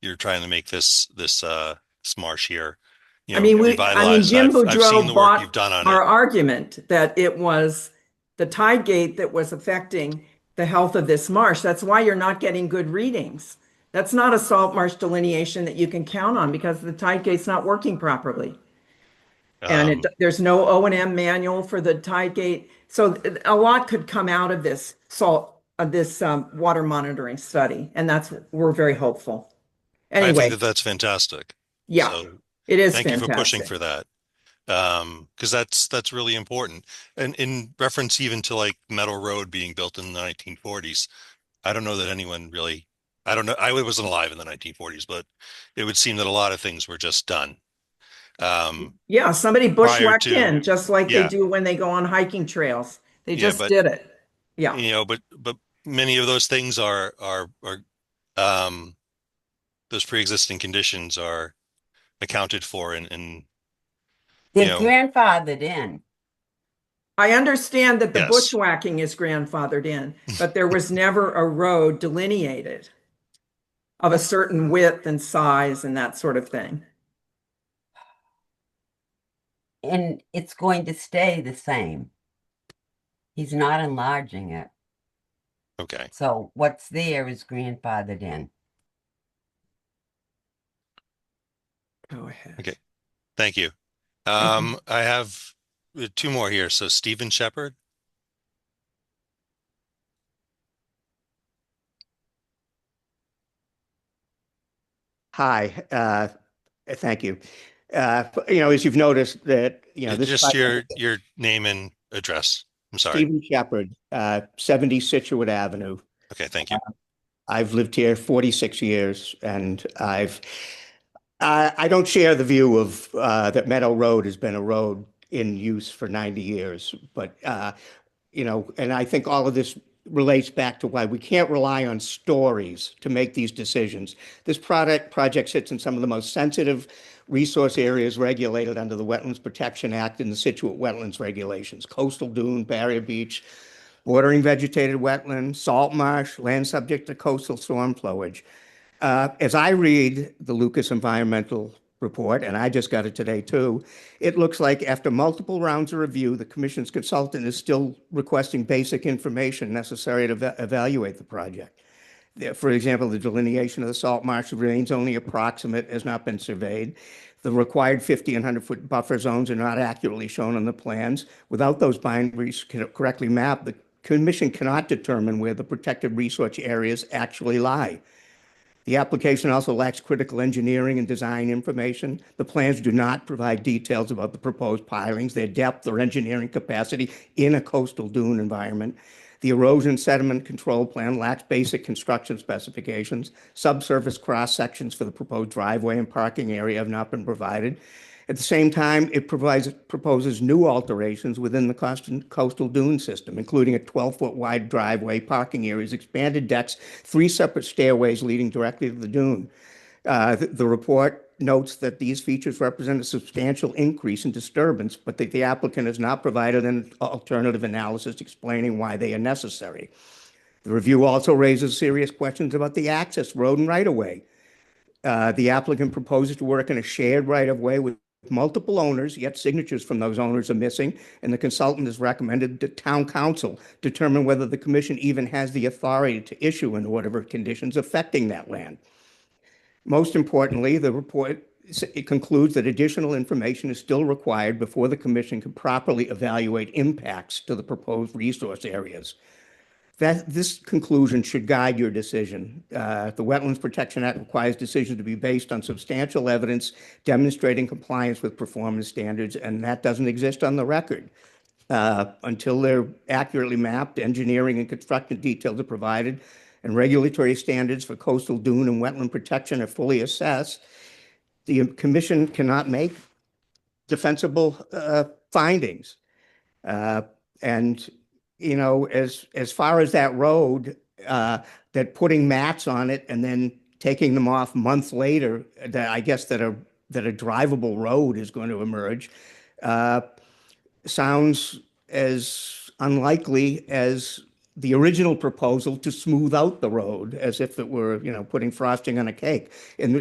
S1: you're trying to make this marsh here,
S12: I mean,
S1: revitalized.
S12: Jim
S1: I've seen
S12: Boudreau
S1: the work you've
S12: bought
S1: done on
S12: our
S1: it.
S12: argument that it was the tide gate that was affecting the health of this marsh. That's why you're not getting good readings. That's not a salt marsh delineation that you can count on because the tide gate's not working properly. And
S1: Um,
S12: there's no O&M manual for the tide gate. So a lot could come out of this water monitoring study. And we're very hopeful.
S1: I think
S12: Anyway,
S1: that that's fantastic.
S12: yeah,
S1: So
S12: it is
S1: thank you for pushing
S12: fantastic.
S1: for that. Because that's really important. And in reference even to like Meadow Road being built in the 1940s, I don't know that anyone really, I don't know, I wasn't alive in the 1940s, but it would seem that a lot of things were just done
S12: Yeah, somebody
S1: prior
S12: bushwhacked
S1: to,
S12: in just like they
S1: yeah,
S12: do when they go on hiking trails. They
S1: yeah,
S12: just
S1: but
S12: did it. Yeah.
S1: but many of those things are um, those pre-existing conditions are accounted for in you
S3: They're
S1: know,
S3: grandfathered in.
S12: I understand that the
S1: yes.
S12: bushwhacking is grandfathered in, but there was never a road delineated of a certain width and size and that sort of thing.
S3: And it's going to stay the same. He's not enlarging it.
S1: Okay.
S3: So what's there is grandfathered in.
S12: Go ahead.
S1: Okay. Thank you.
S12: Thank you.
S1: I have two more here. So Stephen Shepard.
S13: Hi, thank you. As you've noticed that, this
S1: Just
S13: project,
S1: your name and address. I'm sorry.
S13: Stephen Shepard, 70 Scituate Avenue.
S1: Okay, thank you.
S13: I've lived here 46 years, and I don't share the view of that Meadow Road has been a road in use for 90 years, but and I think all of this relates back to why we can't rely on stories to make these decisions. This project sits in some of the most sensitive resource areas regulated under the Wetlands Protection Act and the Scituate Wetlands Regulations: coastal dune, barrier beach, bordering vegetated wetland, salt marsh, land subject to coastal storm flowage. As I read the Lucas Environmental Report, and I just got it today too, it looks like after multiple rounds of review, the commission's consultant is still requesting basic information necessary to evaluate the project. For example, the delineation of the salt marsh remains only approximate, has not been surveyed. The required 50 and 100-foot buffer zones are not accurately shown on the plans. Without those boundaries correctly mapped, the commission cannot determine where the protected resource areas actually lie. The application also lacks critical engineering and design information. The plans do not provide details about the proposed pilings, their depth or engineering capacity in a coastal dune environment. The erosion sediment control plan lacks basic construction specifications. Subsurface cross sections for the proposed driveway and parking area have not been provided. At the same time, it proposes new alterations within the coastal dune system, including a 12-foot wide driveway, parking areas, expanded decks, 3 separate stairways leading directly to the dune. The report notes that these features represent a substantial increase in disturbance, but that the applicant has not provided an alternative analysis explaining why they are necessary. The review also raises serious questions about the access road and right-of-way. The applicant proposes to work in a shared right-of-way with multiple owners, yet signatures from those owners are missing, and the consultant has recommended that town council determine whether the commission even has the authority to issue an order of conditions affecting that land. Most importantly, the report it concludes that additional information is still required before the commission can properly evaluate impacts to the proposed resource areas. This conclusion should guide your decision. The Wetlands Protection Act requires decisions to be based on substantial evidence demonstrating compliance with performance standards, and that doesn't exist on the record. Until they're accurately mapped, engineering and construction details are provided, and regulatory standards for coastal dune and wetland protection are fully assessed, the commission cannot make defensible findings. And you know, as far as that road, that putting mats on it and then taking them off months later, that I guess that a drivable road is going to emerge, sounds as unlikely as the original proposal to smooth out the road, as if it were, you know, putting frosting on a cake. In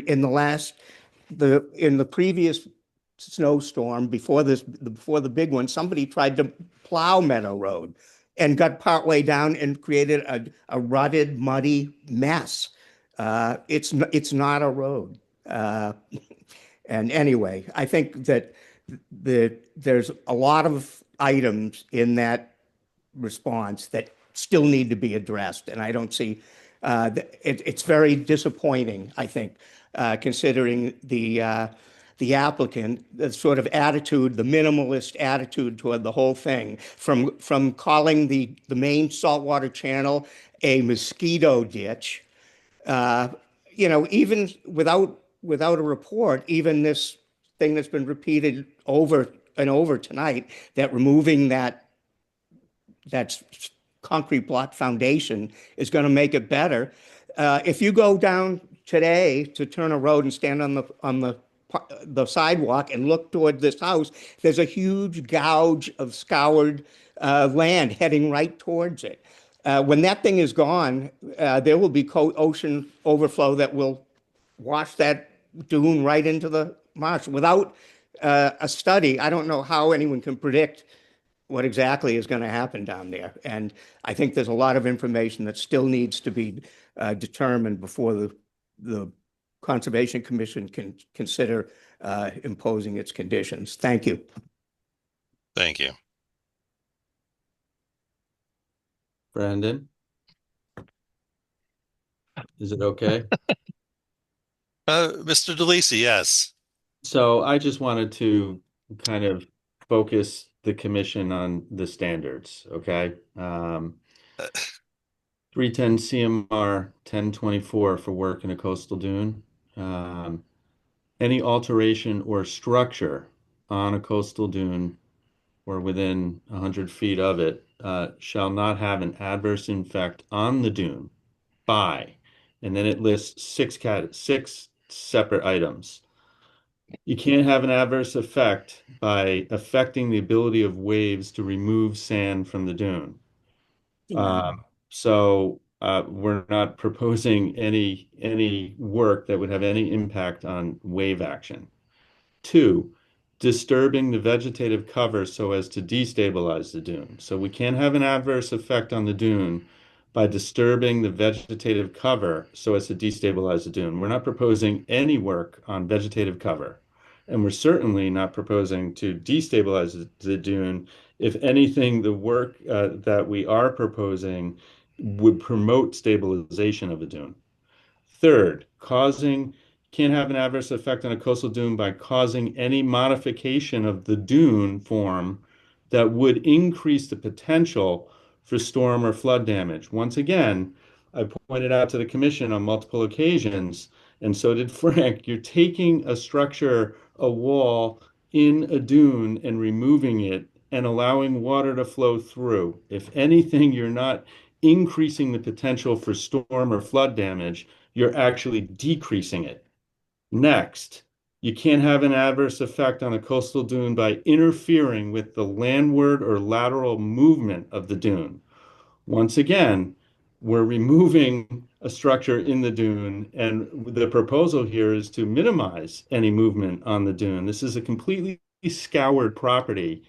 S13: the previous snowstorm before the big one, somebody tried to plow Meadow Road and got partway down and created a rutted, muddy mess. It's not a road. And anyway, I think that there's a lot of items in that response that still need to be addressed, and I don't see. It's very disappointing, I think, considering the applicant, the sort of attitude, the minimalist attitude toward the whole thing, from calling the main saltwater channel a mosquito ditch. You know, even without a report, even this thing that's been repeated over and over tonight, that removing that concrete block foundation is going to make it better. If you go down today to turn a road and stand on the sidewalk and look toward this house, there's a huge gouge of scoured land heading right towards it. When that thing is gone, there will be ocean overflow that will wash that dune right into the marsh. Without a study, I don't know how anyone can predict what exactly is going to happen down there. And I think there's a lot of information that still needs to be determined before the Conservation Commission can consider imposing its conditions. Thank you.
S1: Thank you.
S6: Brandon, is it okay?
S1: Mr. DeLisi, yes.
S6: So I just wanted to kind of focus the commission on the standards, okay? 310 CMR 1024 for work in a coastal dune. Any alteration or structure on a coastal dune or within 100 feet of it shall not have an adverse effect on the dune by, and then it lists six separate items. You can't have an adverse effect by affecting the ability of waves to remove sand from the dune. So we're not proposing any work that would have any impact on wave action. 2, disturbing the vegetative cover so as to destabilize the dune. So we can't have an adverse effect on the dune by disturbing the vegetative cover so as to destabilize the dune. We're not proposing any work on vegetative cover, and we're certainly not proposing to destabilize the dune. If anything, the work that we are proposing would promote stabilization of the dune. 3rd, can't have an adverse effect on a coastal dune by causing any modification of the dune form that would increase the potential for storm or flood damage. Once again, I pointed out to the commission on multiple occasions, and so did Frank, you're taking a structure, a wall in a dune and removing it and allowing water to flow through. If anything, you're not increasing the potential for storm or flood damage, you're actually decreasing it. Next, you can't have an adverse effect on a coastal dune by interfering with the landward or lateral movement of the dune. Once again, we're removing a structure in the dune, and the proposal here is to minimize any movement on the dune. This is a completely scoured property.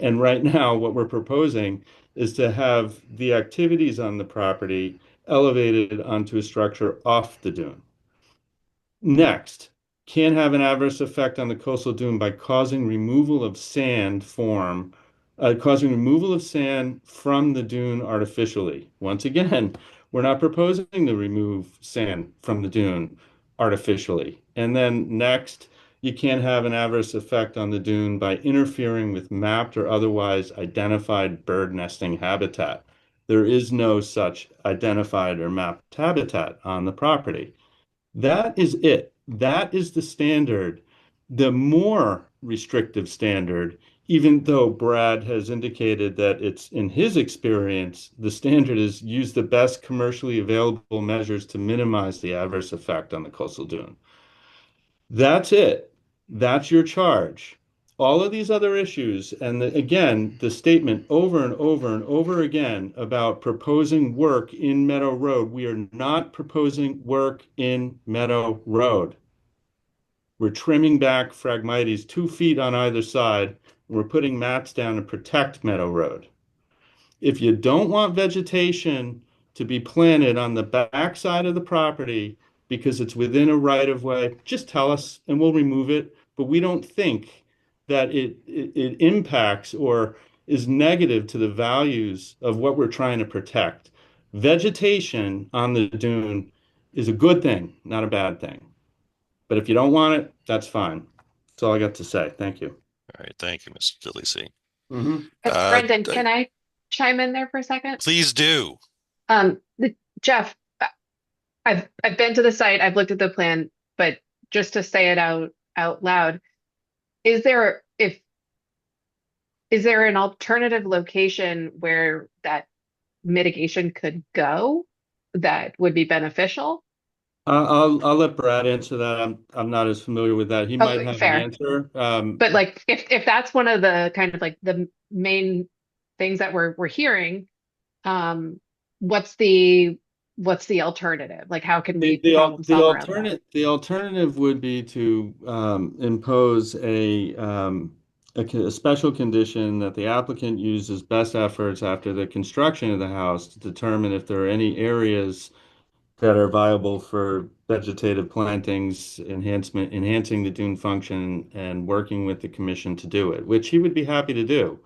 S6: And right now, what we're proposing is to have the activities on the property elevated onto a structure off the dune. Next, can have an adverse effect on the coastal dune by causing removal of sand causing removal of sand from the dune artificially. Once again, we're not proposing to remove sand from the dune artificially. And then next, you can have an adverse effect on the dune by interfering with mapped or otherwise identified bird nesting habitat. There is no such identified or mapped habitat on the property. That is it. That is the standard, the more restrictive standard, even though Brad has indicated that it's in his experience, the standard is use the best commercially available measures to minimize the adverse effect on the coastal dune. That's it. That's your charge. All of these other issues, and again, the statement over and over and over again about proposing work in Meadow Road. We are not proposing work in Meadow Road. We're trimming back Phragmites 2 feet on either side, and we're putting mats down to protect Meadow Road. If you don't want vegetation to be planted on the back side of the property because it's within a right of way, just tell us and we'll remove it. But we don't think that it impacts or is negative to the values of what we're trying to protect. Vegetation on the dune is a good thing, not a bad thing. But if you don't want it, that's fine. That's all I got to say. Thank you.
S1: All right, thank you, Mr. DeLisi.
S5: Brendan, can I chime in there for a second?
S1: Please do.
S5: Jeff, I've been to the site, I've looked at the plan, but just to say it out loud, is there an alternative location where that mitigation could go that would be beneficial?
S6: I'll let Brad answer that. I'm not as familiar with that. He might
S5: Okay,
S6: have an
S5: fair.
S6: answer.
S5: But like if that's one of the kind of like the main things that we're hearing, what's the alternative? Like how can we problem solve around that?
S6: The alternative would be to impose a special condition that the applicant uses best efforts after the construction of the house to determine if there are any areas that are viable for vegetative plantings, enhancing the dune function, and working with the commission to do it, which he would be happy to do.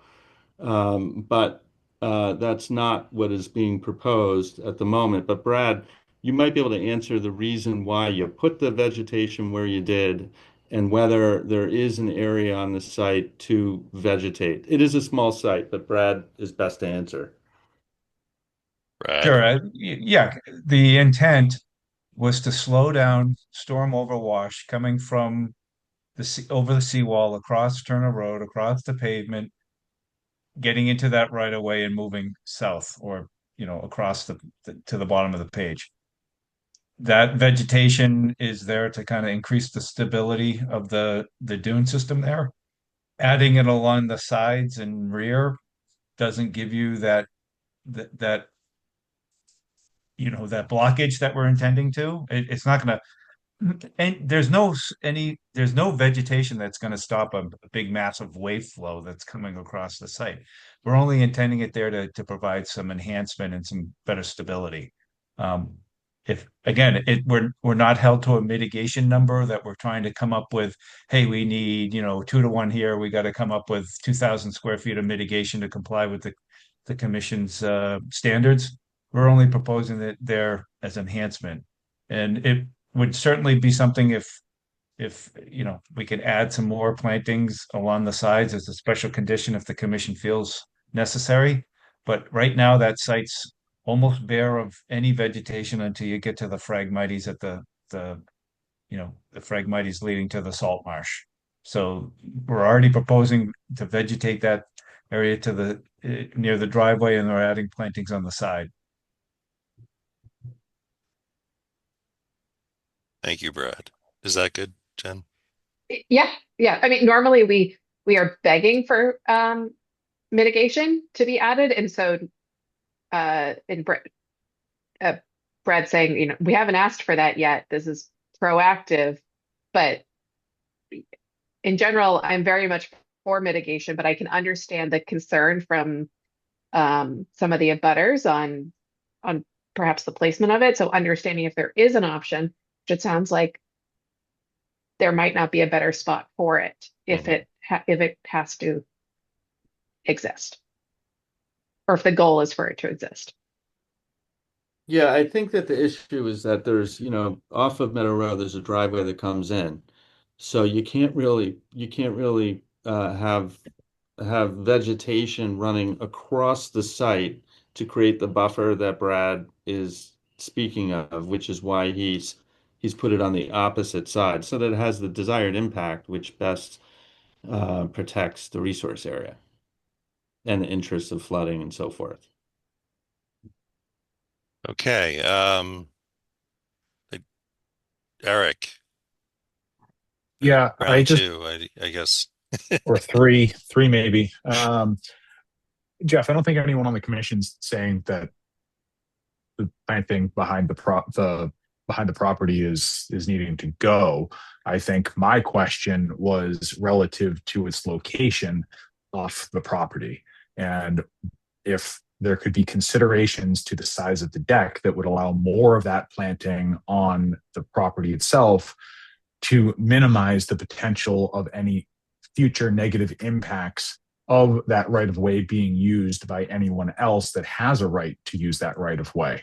S6: But that's not what is being proposed at the moment. But Brad, you might be able to answer the reason why you put the vegetation where you did and whether there is an area on the site to vegetate. It is a small site, but Brad is best to answer.
S1: Brad.
S7: Sure. Yeah, the intent was to slow down storm overwash coming from over the seawall, across Turner Road, across the pavement, getting into that right of way and moving south or, across to the bottom of the page. That vegetation is there to kind of increase the stability of the dune system there. Adding it along the sides and rear doesn't give you that that blockage that we're intending to. It's not going to. And there's no vegetation that's going to stop a big massive wave flow that's coming across the site. We're only intending it there to provide some enhancement and some better stability. If again, we're not held to a mitigation number that we're trying to come up with. Hey, we need 2 to 1 here. We got to come up with 2,000 square feet of mitigation to comply with the commission's standards. We're only proposing it there as enhancement, and it would certainly be something if we could add some more plantings along the sides as a special condition if the commission feels necessary. But right now that site's almost bare of any vegetation until you get to the Phragmites at the Phragmites leading to the salt marsh. So we're already proposing to vegetate that area to the near the driveway, and we're adding plantings on the side.
S1: Thank you, Brad. Is that good, Jen?
S5: Yeah, yeah. I mean, normally we are begging for mitigation to be added, and so in Brad saying, we haven't asked for that yet. This is proactive, but in general, I'm very much for mitigation, but I can understand the concern from some of the abutters on perhaps the placement of it. So understanding if there is an option, which it sounds like there might not be a better spot for it if
S1: Mhm.
S5: if it has to exist, or if the goal is for it to exist.
S6: Yeah, I think that the issue is that there's, off of Meadow Road, there's a driveway that comes in. So you can't really have vegetation running across the site to create the buffer that Brad is speaking of, which is why he's put it on the opposite side so that it has the desired impact, which best protects the resource area and the interests of flooding and so forth.
S1: Okay. Eric,
S10: Yeah, I
S1: round
S10: just
S1: two, I guess.
S10: or three maybe. Jeff, I don't think anyone on the commission's saying that the planting behind the property is needing to go. I think my question was relative to its location off the property, and if there could be considerations to the size of the deck that would allow more of that planting on the property itself to minimize the potential of any future negative impacts of that right of way being used by anyone else that has a right to use that right of way.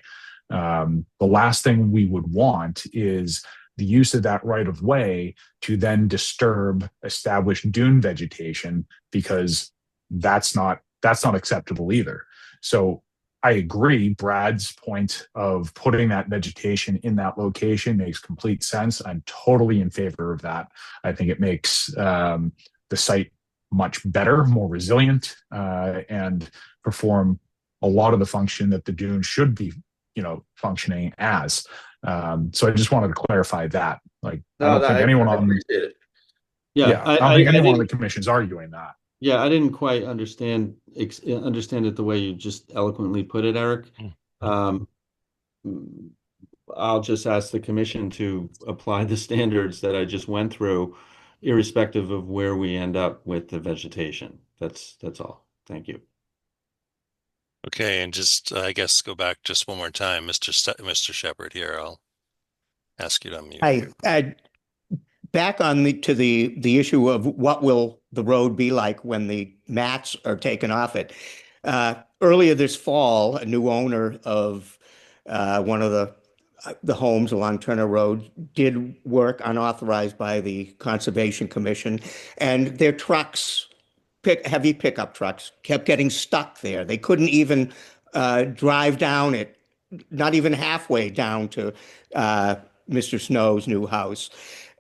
S10: The last thing we would want is the use of that right of way to then disturb established dune vegetation, because that's not acceptable either. So I agree. Brad's point of putting that vegetation in that location makes complete sense. I'm totally in favor of that. I think it makes the site much better, more resilient, and perform a lot of the function that the dune should be, functioning as. So I just wanted to clarify that. Like, I
S6: No,
S10: don't think anyone
S6: I
S10: on,
S6: appreciate it. Yeah,
S10: yeah,
S6: I,
S10: I don't
S6: I,
S10: think
S6: I
S10: anyone on the
S6: didn't.
S10: commission's arguing that.
S6: Yeah, I didn't quite understand it the way you just eloquently put it, Eric. Um, I'll just ask the commission to apply the standards that I just went through, irrespective of where we end up with the vegetation. That's all. Thank you.
S1: Okay, and just I guess go back just one more time, Mr. Shepherd here. I'll ask you to unmute.
S13: I back on the issue of what will the road be like when the mats are taken off it. Earlier this fall, a new owner of one of the homes along Turner Road did work unauthorized by the Conservation Commission, and their trucks, heavy pickup trucks, kept getting stuck there. They couldn't even drive down it, not even halfway down to Mr. Snow's new house.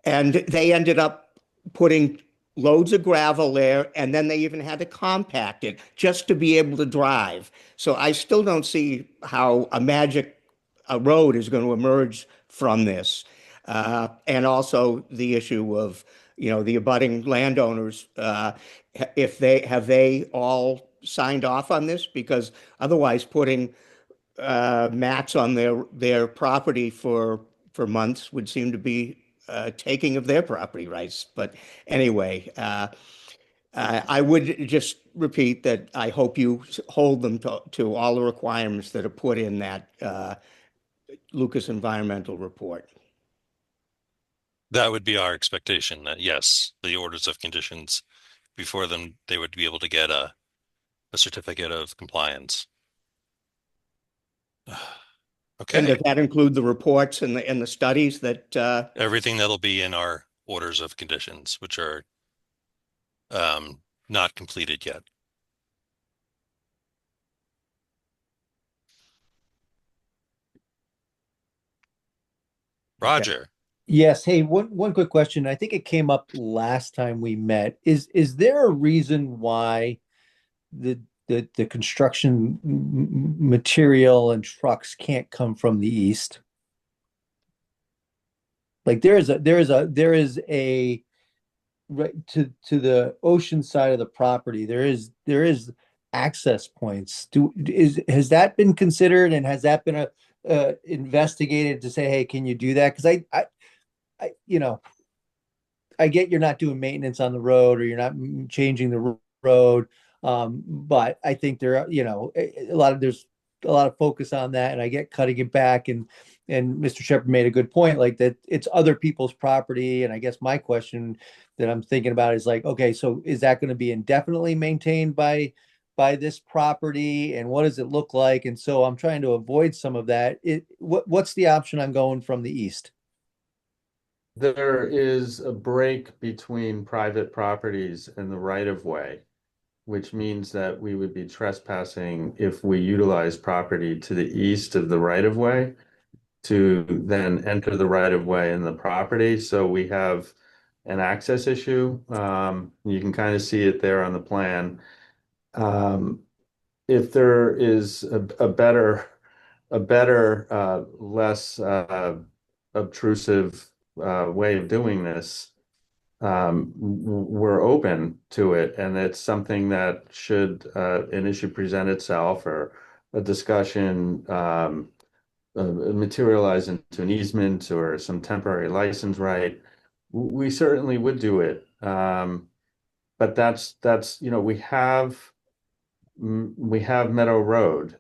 S13: And they ended up putting loads of gravel there, and then they even had to compact it just to be able to drive. So I still don't see how a road is going to emerge from this. And also the issue of, the abutting landowners, if they all signed off on this? Because otherwise putting mats on their property for months would seem to be taking of their property rights. But anyway, I would just repeat that I hope you hold them to all the requirements that are put in that Lucas Environmental Report.
S1: That would be our expectation that yes, the orders of conditions before them, they would be able to get a certificate of compliance.
S13: And does
S1: Okay,
S13: that include the reports and the studies that
S1: everything that'll be in our orders of conditions, which are not completed yet. Roger.
S4: Yes. Hey, one quick question. I think it came up last time we met. Is there a reason why the the construction material and trucks can't come from the east? Like there is a right to the ocean side of the property. There is access points. Has that been considered, and has that been investigated to say, hey, can you do that? Because I get you're not doing maintenance on the road or you're not changing the road. But I think there's a lot of focus on that, and I get cutting it back. And Mr. Shepherd made a good point, like that it's other people's property. And I guess my question that I'm thinking about is like, okay, so is that going to be indefinitely maintained by this property, and what does it look like? And so I'm trying to avoid some of that. What's the option on going from the east?
S6: There is a break between private properties and the right of way, which means that we would be trespassing if we utilize property to the east of the right of way to then enter the right of way in the property. So we have an access issue. You can kind of see it there on the plan. Um, if there is a better, less obtrusive way of doing this, we're open to it, and it's something that should an issue present itself or a discussion materialize into an easement or some temporary license right, we certainly would do it. But that's we have Meadow Road.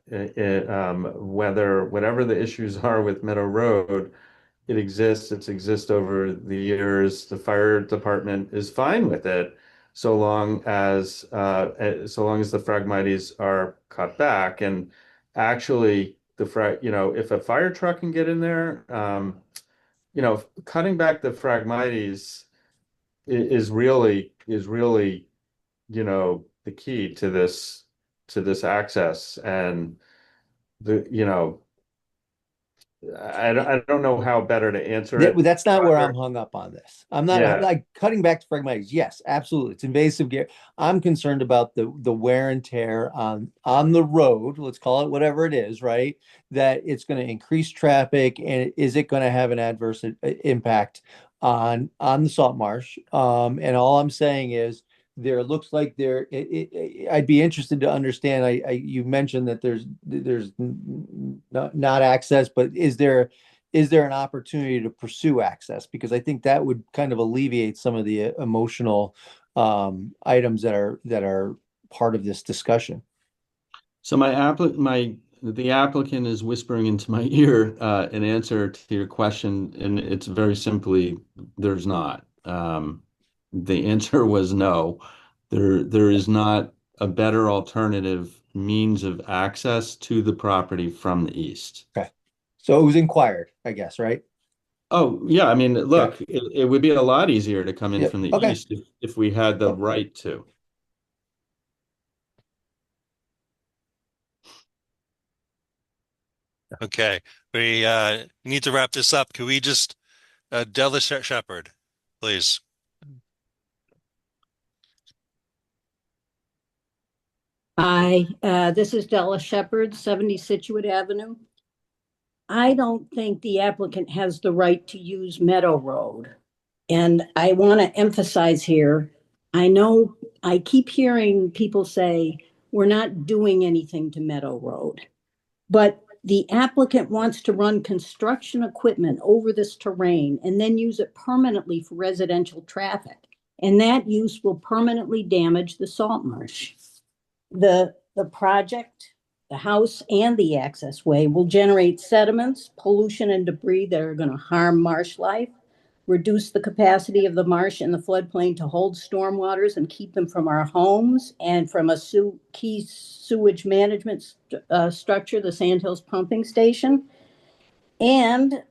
S6: Whatever the issues are with Meadow Road, it exists. It's exists over the years. The fire department is fine with it, so long as the Phragmites are cut back. And actually, if a fire truck can get in there, cutting back the Phragmites is really the key to this access. And the you know I don't know how better to answer it,
S4: That's not where I'm
S6: Roger.
S4: hung up on this. I'm not
S6: Yeah.
S4: like cutting back to Phragmites. Yes, absolutely. It's invasive gear. I'm concerned about the wear and tear on the road. Let's call it whatever it is, right? That it's going to increase traffic, and is it going to have an adverse impact on the salt marsh? And all I'm saying is there looks like I'd be interested to understand. You mentioned that there's not access, but is there an opportunity to pursue access? Because I think that would kind of alleviate some of the emotional items that are part of this discussion.
S6: So the applicant is whispering into my ear an answer to your question, and it's very simply there's not. The answer was no. There is not a better alternative means of access to the property from the east.
S4: Okay. So it was inquired, I guess, right?
S6: Oh, yeah. I mean,
S4: Okay.
S6: look, it would be a lot easier to come in
S4: Yep.
S6: from the
S4: Okay.
S6: east if we had the right to.
S1: Okay, we need to wrap this up. Can we just Della Shepherd, please?
S14: Hi, this is Della Shepherd, 70 Scituate Avenue. I don't think the applicant has the right to use Meadow Road. And I want to emphasize here, I know I keep hearing people say, we're not doing anything to Meadow Road. But the applicant wants to run construction equipment over this terrain and then use it permanently for residential traffic. And that use will permanently damage the salt marsh. The project, the house and the access way will generate sediments, pollution and debris that are going to harm marsh life, reduce the capacity of the marsh and the floodplain to hold stormwaters and keep them from our homes and from a key sewage management structure, the Sandhills pumping station. And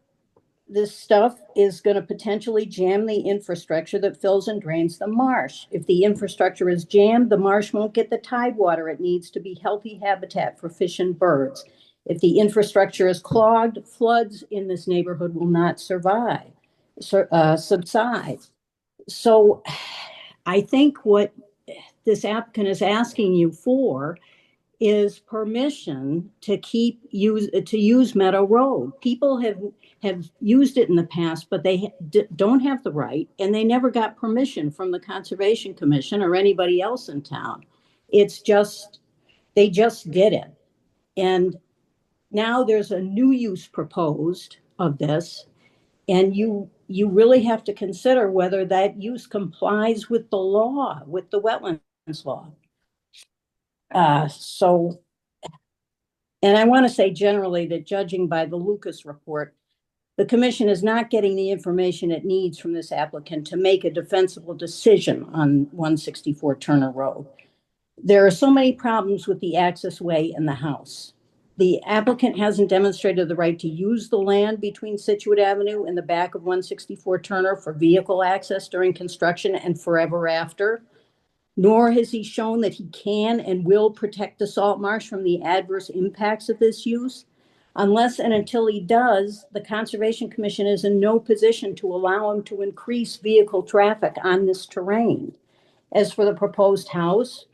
S14: this stuff is going to potentially jam the infrastructure that fills and drains the marsh. If the infrastructure is jammed, the marsh won't get the tide water it needs to be healthy habitat for fish and birds. If the infrastructure is clogged, floods in this neighborhood will not subside. So I think what this applicant is asking you for is permission to use Meadow Road. People have used it in the past, but they don't have the right, and they never got permission from the Conservation Commission or anybody else in town. It's just they just did it. And now there's a new use proposed of this, and you really have to consider whether that use complies with the law, with the wetlands law. So, and I want to say generally that judging by the Lucas report, the commission is not getting the information it needs from this applicant to make a defensible decision on 164 Turner Road. There are so many problems with the access way and the house. The applicant hasn't demonstrated the right to use the land between Scituate Avenue and the back of 164 Turner for vehicle access during construction and forever after, nor has he shown that he can and will protect the salt marsh from the adverse impacts of this use. Unless and until he does, the Conservation Commission is in no position to allow him to increase vehicle traffic on this terrain. As for the proposed house,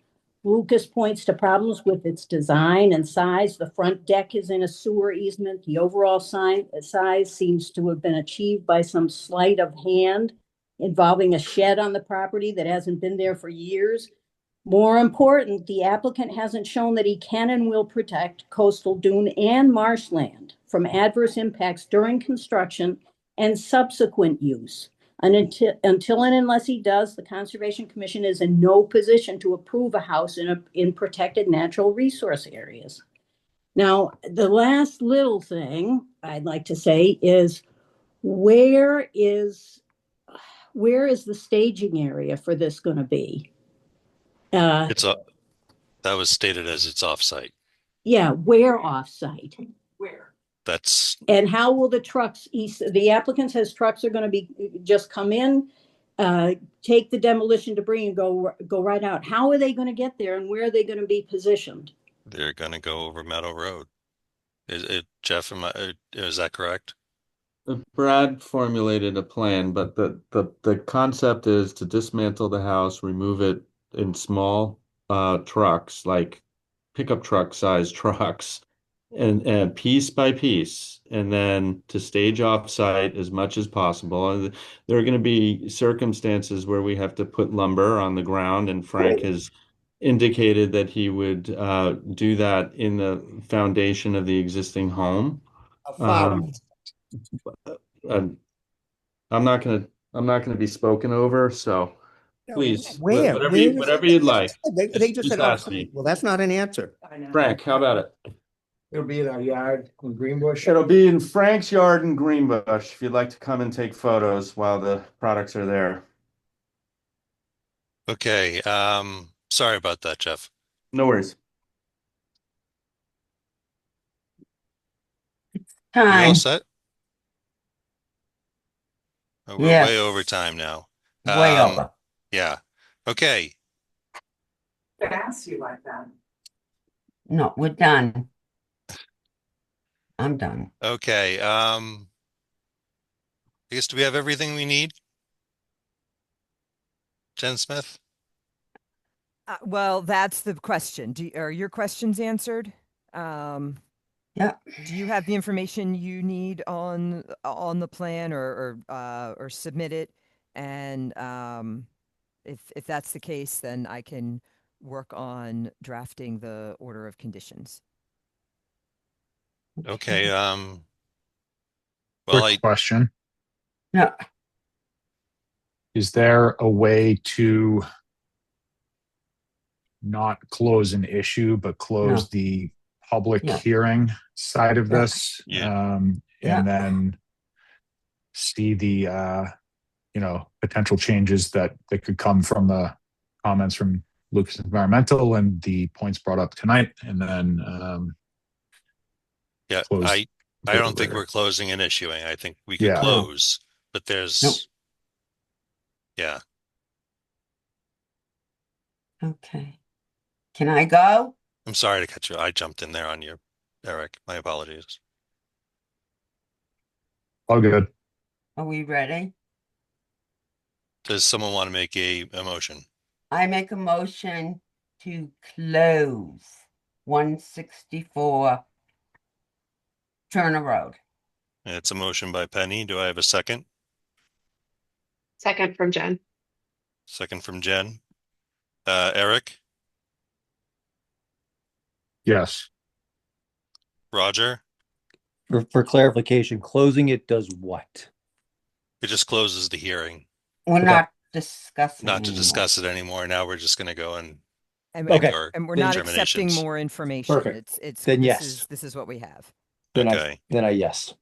S14: Lucas points to problems with its design and size. The front deck is in a sewer easement. The overall size seems to have been achieved by some sleight of hand involving a shed on the property that hasn't been there for years. More important, the applicant hasn't shown that he can and will protect coastal dune and marshland from adverse impacts during construction and subsequent use. And until and unless he does, the Conservation Commission is in no position to approve a house in protected natural resource areas. Now, the last little thing I'd like to say is where is the staging area for this going to be?
S1: It's a that was stated as it's offsite.
S14: Yeah, where offsite?
S12: Where?
S1: That's
S14: And how will the trucks, the applicant says trucks are going to be, just come in, take the demolition debris and go right out. How are they going to get there and where are they going to be positioned?
S1: they're going to go over Meadow Road. Jeff? Is that correct?
S6: Brad formulated a plan, but the concept is to dismantle the house, remove it in small trucks, like pickup truck size trucks, and piece by piece, and then to stage off site as much as possible. And there are going to be circumstances where we have to put lumber on the ground, and Frank has indicated that he would do that in the foundation of the existing home. Um, I'm I'm not gonna be spoken over, so please,
S13: Where?
S6: whatever you'd like.
S13: They just
S6: Just
S13: said,
S6: ask me.
S13: well, that's not an answer.
S6: Frank, how about it?
S10: It'll be in our yard in Greenbush.
S6: It'll be in Frank's yard in Greenbush if you'd like to come and take photos while the products are there.
S1: Okay. Sorry about that, Jeff.
S6: No worries.
S1: We all
S3: Time.
S1: set? Oh, we're
S3: Yes.
S1: way over time now.
S3: Way over.
S1: Yeah. Okay.
S12: Could ask you like that.
S3: No, we're done. I'm done.
S1: Okay. I guess, do we have everything we need? Jen Smith?
S2: Well, that's the question. Are your questions answered?
S3: Yeah.
S2: Do you have the information you need on the plan or submit it? And if that's the case, then I can work on drafting the order of conditions.
S1: Okay. Well,
S10: Quick question.
S3: Yeah.
S10: Is there a way to not close an issue, but close the public hearing side of this? And then see the, potential changes that could come from the comments from Lucas Environmental and the points brought up tonight, and then close
S1: I don't think we're closing and issuing. I think we could close, but there's
S3: Okay. Can I go?
S1: I'm sorry to cut you. I jumped in there on you, Eric. My apologies.
S10: All good.
S3: Are we ready?
S1: Does someone want to make a motion?
S3: I make a motion to close 164 Turner Road.
S1: It's a motion by Penny. Do I have a second?
S5: Second from Jen.
S1: Second from Jen. Eric?
S10: Yes.
S1: Roger?
S4: For clarification, closing it does what?
S1: It just closes the hearing,
S3: We're
S4: Okay.
S3: not discussing
S1: not to
S3: anymore.
S1: discuss it anymore. Now we're just going to go and
S2: And,
S1: make
S4: Okay.
S1: our
S2: and we're not accepting
S1: determinations.
S2: more information.
S4: Perfect.
S2: It's
S4: Then
S2: this
S4: yes.
S2: is this is what we have.
S1: Okay.
S4: Then I yes.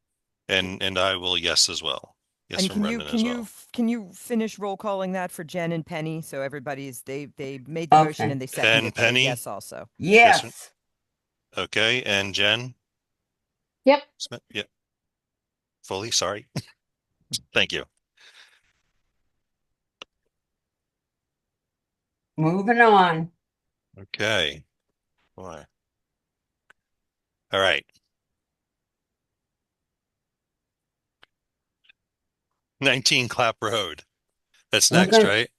S1: And I will yes as well. Yes,
S2: And
S1: from Brendan as well.
S2: can you finish roll calling that for Jen and Penny? So everybody's they made the motion
S3: Okay.
S2: and they seconded it.
S1: Penny?
S2: Yes, also.
S3: Yes.
S1: Okay, and Jen
S5: Yep.
S1: Smith? Yeah. Foley, sorry. Thank you.
S3: Moving on.
S1: Okay. Boy. All right. 19 Clap Road. That's
S3: We're
S1: next,
S3: gonna,
S1: right?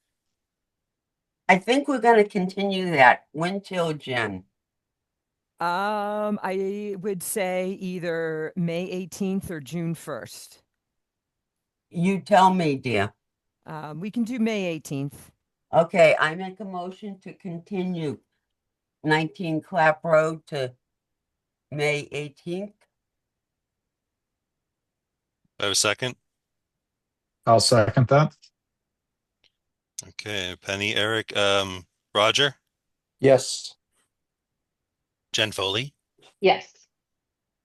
S3: I think we're going to continue that. When till, Jen?
S2: I would say either May 18th or June 1st.
S3: You tell me, dear.
S2: We can do May 18th.
S3: Okay, I make a motion to continue 19 Clap Road to May 18th.
S1: I have a second.
S10: I'll second that.
S1: Okay, Penny, Eric, Roger,
S4: Yes.
S1: Jen Foley,
S5: Yes.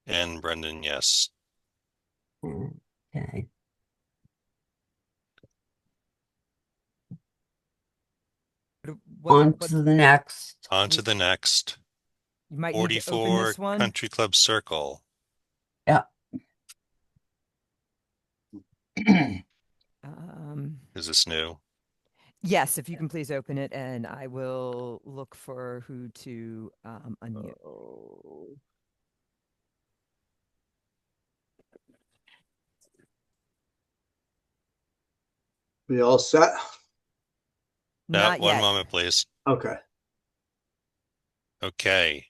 S1: and Brendan, yes.
S3: Okay. On to the next.
S1: On to the next.
S2: You might need to open
S1: 44
S2: this one.
S1: Country Club Circle.
S3: Yeah.
S1: Is this new?
S2: Yes, if you can please open it, and I will look for who to unmute.
S15: We all set?
S2: Not
S1: one
S2: yet.
S1: moment, please.
S15: Okay.
S1: Okay.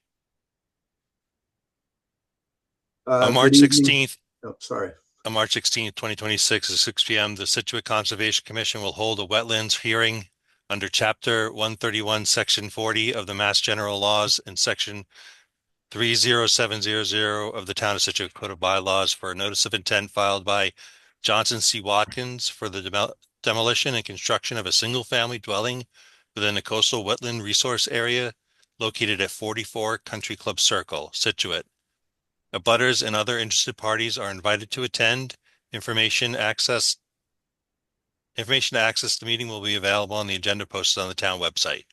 S15: Good
S1: On March
S15: evening.
S1: 16th,
S15: Oh, sorry.
S1: on March 16th, 2026 at 6 p.m., the Scituate Conservation Commission will hold a wetlands hearing under Chapter 131, Section 40 of the Mass General Laws and Section 30700 of the Town of Scituate Code of Bylaws for a notice of intent filed by Johnson C. Watkins for the demolition and construction of a single-family dwelling within a coastal wetland resource area located at 44 Country Club Circle, Scituate. Abutters and other interested parties are invited to attend. Information to access the meeting will be available on the agenda posted on the town website.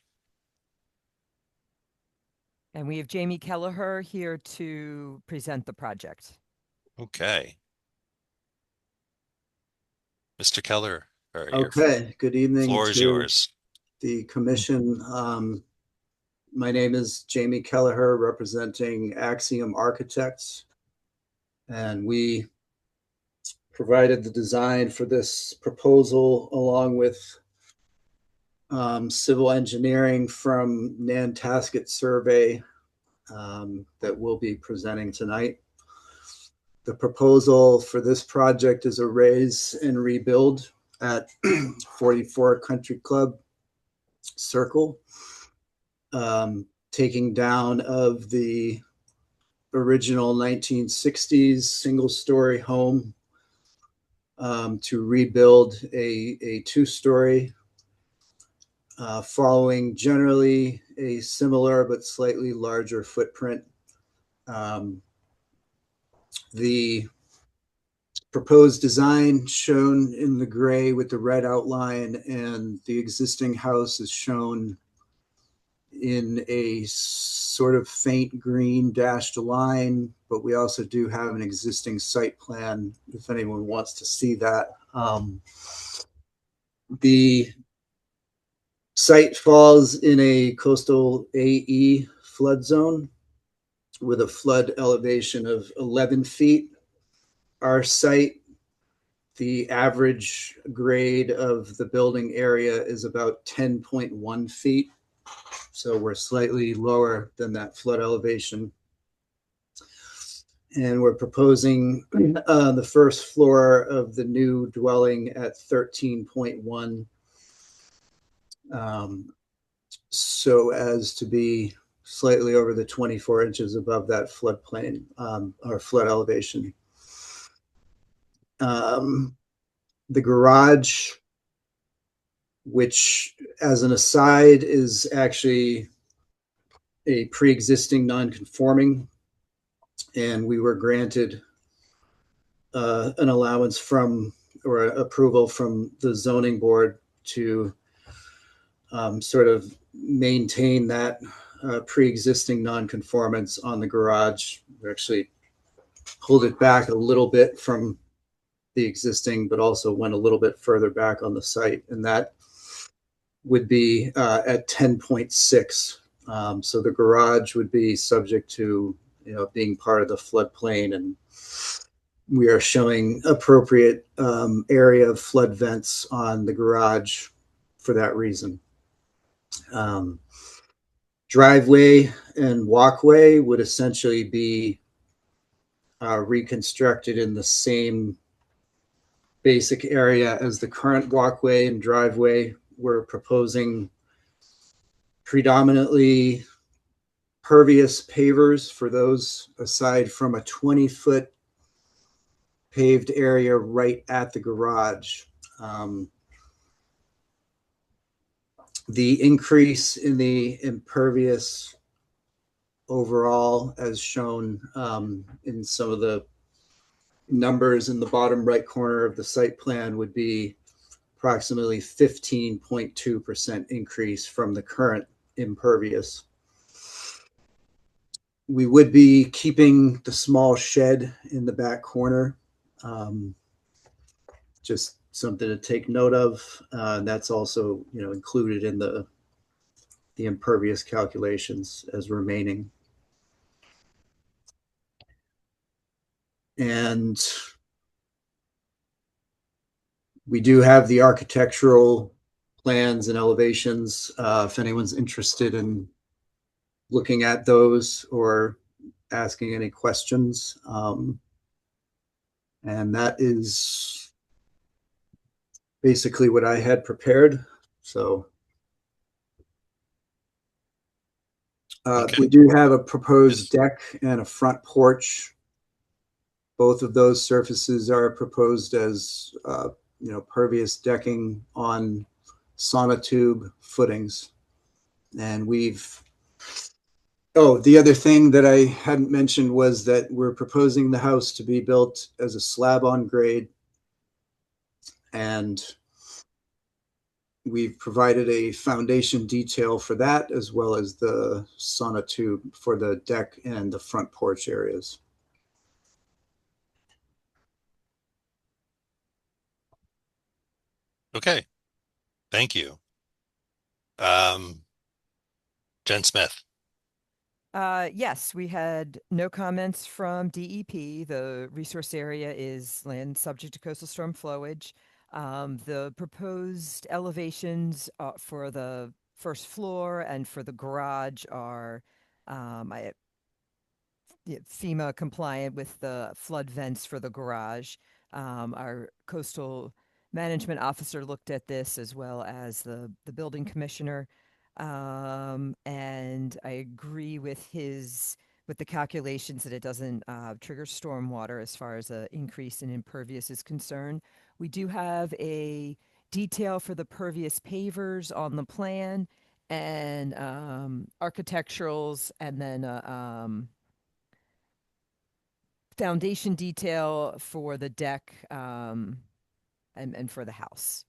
S2: And we have Jamie Kelleher here to present the project.
S1: Okay. Mr. Keller.
S15: Okay. Good evening.
S1: Floor is yours.
S15: The commission. My name is Jamie Kelleher, representing Axiom Architects, and we provided the design for this proposal along with civil engineering from Nantasket Survey that we'll be presenting tonight. The proposal for this project is a raise and rebuild at 44 Country Club Circle, taking down of the original 1960s single-story home to rebuild a two-story, following generally a similar but slightly larger footprint. The proposed design shown in the gray with the red outline, and the existing house is shown in a sort of faint green dashed line, but we also do have an existing site plan if anyone wants to see that. The site falls in a coastal AE flood zone with a flood elevation of 11 feet. Our site, the average grade of the building area is about 10.1 feet. So we're slightly lower than that flood elevation. And we're proposing the first floor of the new dwelling at 13.1, so as to be slightly over the 24 inches above that floodplain or flood elevation. The garage, which as an aside is actually a pre-existing non-conforming, and we were granted an allowance from or approval from the zoning board to sort of maintain that pre-existing non-conformance on the garage. We actually pulled it back a little bit from the existing, but also went a little bit further back on the site, and that would be at 10.6. So the garage would be subject to, being part of the floodplain, and we are showing appropriate area of flood vents on the garage for that reason. Driveway and walkway would essentially be reconstructed in the same basic area as the current walkway and driveway. We're proposing predominantly pervious pavers for those, aside from a 20-foot paved area right at the garage. The increase in the impervious overall, as shown in some of the numbers in the bottom right corner of the site plan, would be approximately 15.2% increase from the current impervious. We would be keeping the small shed in the back corner. Just something to take note of. That's also, included in the impervious calculations as remaining. And we do have the architectural plans and elevations if anyone's interested in looking at those or asking any questions. And that is basically what I had prepared. So
S1: Okay.
S15: we do have a proposed deck and a front porch. Both of those surfaces are proposed as pervious decking on sonotube footings. And the other thing that I hadn't mentioned was that we're proposing the house to be built as a slab on grade. And we've provided a foundation detail for that, as well as the sonotube for the deck and the front porch areas.
S1: Okay. Thank you. Jen Smith.
S2: Yes, we had no comments from DEP. The resource area is land subject to coastal storm flowage. The proposed elevations for the first floor and for the garage are FEMA compliant with the flood vents for the garage. Our coastal management officer looked at this, as well as the building commissioner. And I agree with the calculations that it doesn't trigger stormwater as far as an increase in impervious is concerned. We do have a detail for the pervious pavers on the plan, and architecturals, and then foundation detail for the deck and for the house.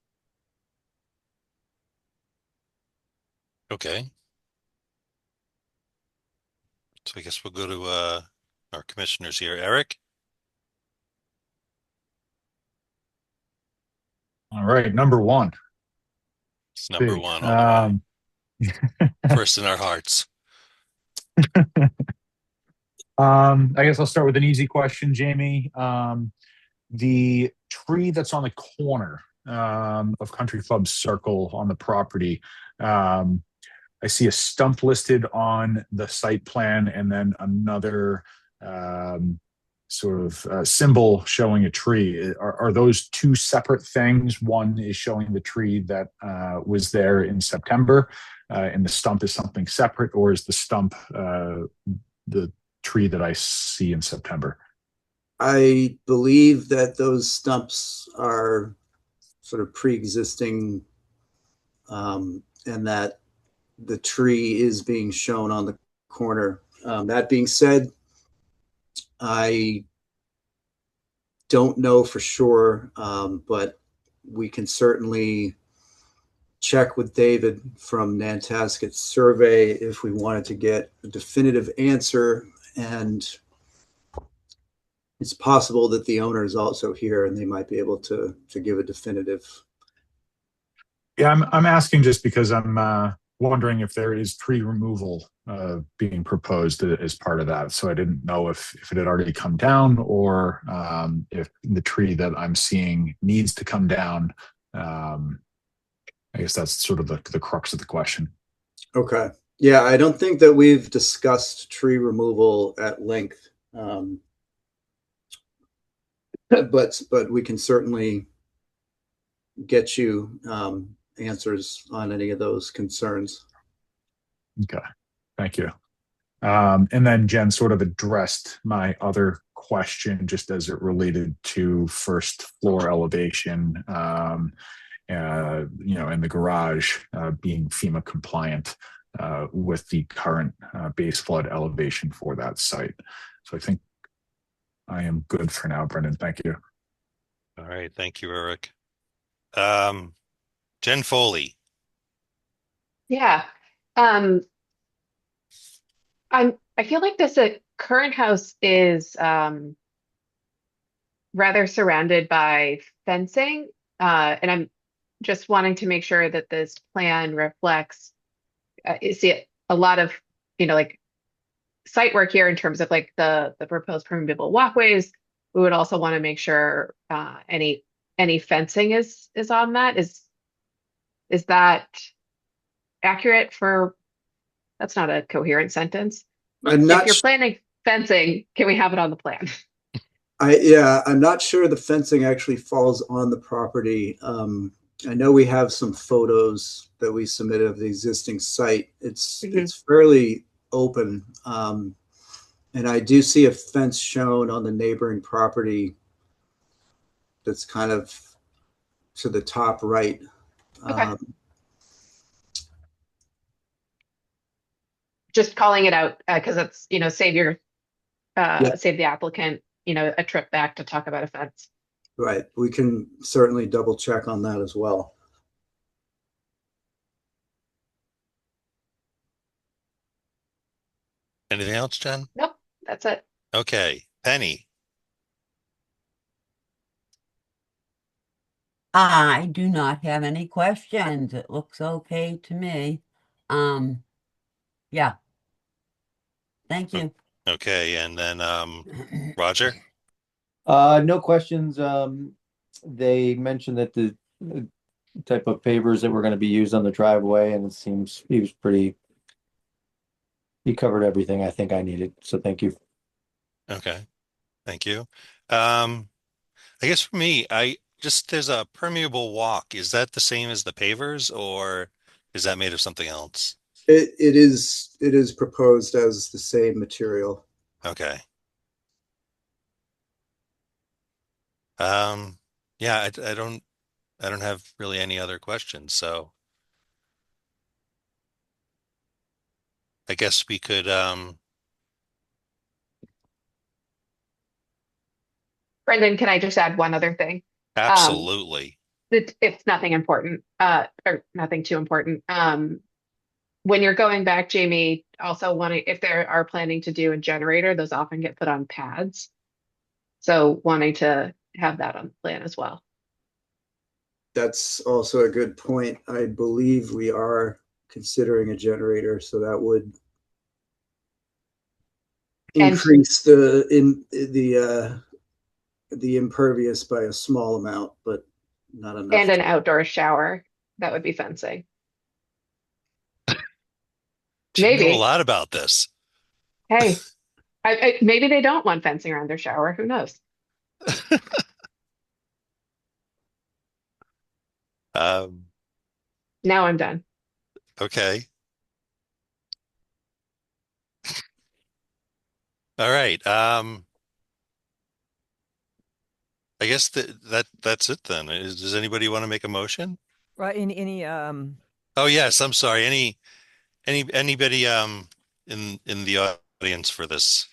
S1: Okay. So I guess we'll go to our commissioners here. Eric?
S10: All right, number one.
S1: It's number
S10: Big.
S1: one all the way. First in our hearts.
S10: I guess I'll start with an easy question, Jamie. The tree that's on the corner of Country Club Circle on the property, I see a stump listed on the site plan, and then another sort of symbol showing a tree. Are those two separate things? One is showing the tree that was there in September, and the stump is something separate, or is the stump the tree that I see in September?
S15: I believe that those stumps are sort of pre-existing, and that the tree is being shown on the corner. That being said, I don't know for sure, but we can certainly check with David from Nantasket Survey if we wanted to get a definitive answer. And it's possible that the owner is also here and they might be able to give a definitive.
S10: Yeah, I'm asking just because I'm wondering if there is tree removal being proposed as part of that. So I didn't know if it had already come down, or if the tree that I'm seeing needs to come down. I guess that's sort of the crux of the question.
S15: Okay. Yeah, I don't think that we've discussed tree removal at length. But we can certainly get you answers on any of those concerns.
S10: Okay, thank you. And then Jen sort of addressed my other question just as it related to first floor elevation, and the garage being FEMA compliant with the current base flood elevation for that site. So I think I am good for now, Brendan. Thank you.
S1: All right. Thank you, Eric. Jen Foley.
S5: Yeah. I feel like this current house is rather surrounded by fencing, and I'm just wanting to make sure that this plan reflects you see a lot of like site work here in terms of like the proposed permeable walkways. We would also want to make sure any fencing is on that. Is that accurate for that's not a coherent sentence.
S15: I'm
S5: If
S15: not
S5: you're planning fencing, can we have it on the plan?
S15: I'm not sure the fencing actually falls on the property. I know we have some photos that we submitted of the existing site. It's fairly open. And I do see a fence shown on the neighboring property that's kind of to the top right.
S5: Okay. Just calling it out because it's save the applicant a trip back to talk about a fence.
S15: Right. We can certainly double check on that as well.
S1: Anything else, Jen?
S5: Nope, that's it.
S1: Okay. Penny.
S3: I do not have any questions. It looks okay to me. Yeah. Thank you.
S1: Okay. And then Roger.
S4: No questions. They mentioned that the type of pavers that were going to be used on the driveway, and it seems he covered everything I think I needed. So thank you.
S1: Okay. Thank you. I guess for me, there's a permeable walk. Is that the same as the pavers, or is that made of something else?
S15: It is proposed as the same material.
S1: Okay. Yeah, I don't have really any other questions, so I guess we could
S5: Brendan, can I just add one other thing?
S1: absolutely.
S5: It's nothing important, or nothing too important. When you're going back, Jamie, also wanting if they are planning to do a generator, those often get put on pads. So wanting to have that on the plan as well.
S15: That's also a good point. I believe we are considering a generator, so that would increase the impervious by a small amount, but not enough.
S5: And an outdoor shower, that would be fencing.
S1: You know a
S5: Maybe.
S1: lot about this.
S5: Hey, maybe they don't want fencing around their shower. Who knows?
S1: Um,
S5: Now I'm done.
S1: okay. All right. I guess that's it then. Does anybody want to make a motion?
S2: Right, any
S1: Oh yes, I'm sorry. Anybody in the audience for this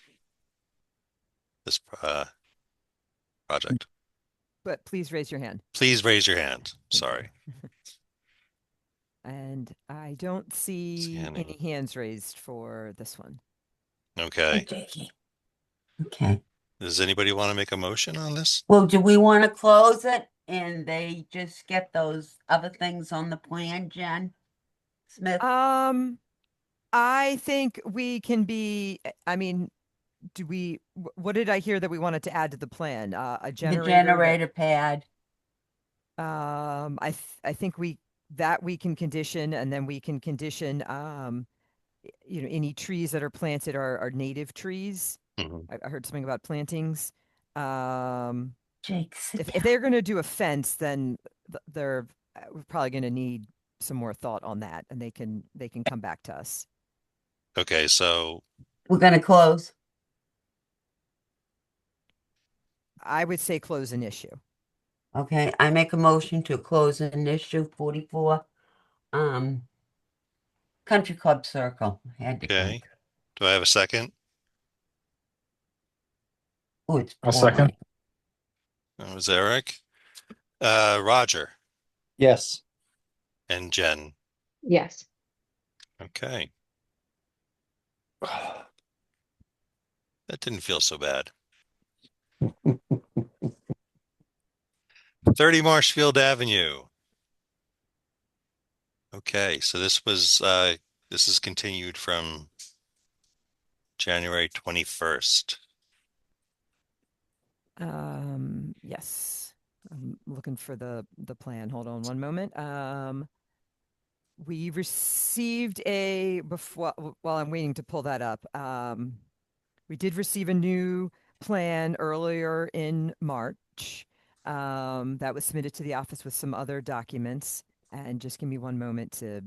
S1: project?
S2: but please raise your hand.
S1: Please raise your hand.
S2: Thank you.
S1: Sorry.
S2: And I don't see any
S1: Scanning.
S2: hands raised for this one.
S1: Okay.
S3: Jakey. Okay.
S1: Does anybody want to make a motion on this?
S3: Well, do we want to close it and they just get those other things on the plan, Jen Smith?
S2: I think we can be, I mean, what did I hear that we wanted to add to the plan? A
S3: The
S2: generator
S3: generator pad.
S2: I think we can condition, and then we can condition, any trees that are planted are native trees.
S1: Mhm.
S2: I heard something about plantings. Um,
S3: Jake, sit
S2: if
S3: down.
S2: they're going to do a fence, then they're we're probably going to need some more thought on that, and they can come back to us.
S1: Okay, so
S3: We're going to close.
S2: I would say close an issue.
S3: Okay, I make a motion to close an issue 44. Country Club Circle. Had to
S1: okay.
S3: think.
S1: Do I have a second?
S3: Oh, it's
S10: I'll second.
S3: pouring.
S1: That was Eric. Roger
S4: Yes.
S1: and Jen.
S5: Yes.
S1: Okay. That didn't feel so bad. 30 Marshfield Avenue. Okay, so this is continued from January 21st.
S2: Yes. I'm looking for the plan. Hold on one moment. We received before while I'm waiting to pull that up. We did receive a new plan earlier in March. That was submitted to the office with some other documents. And just give me one moment to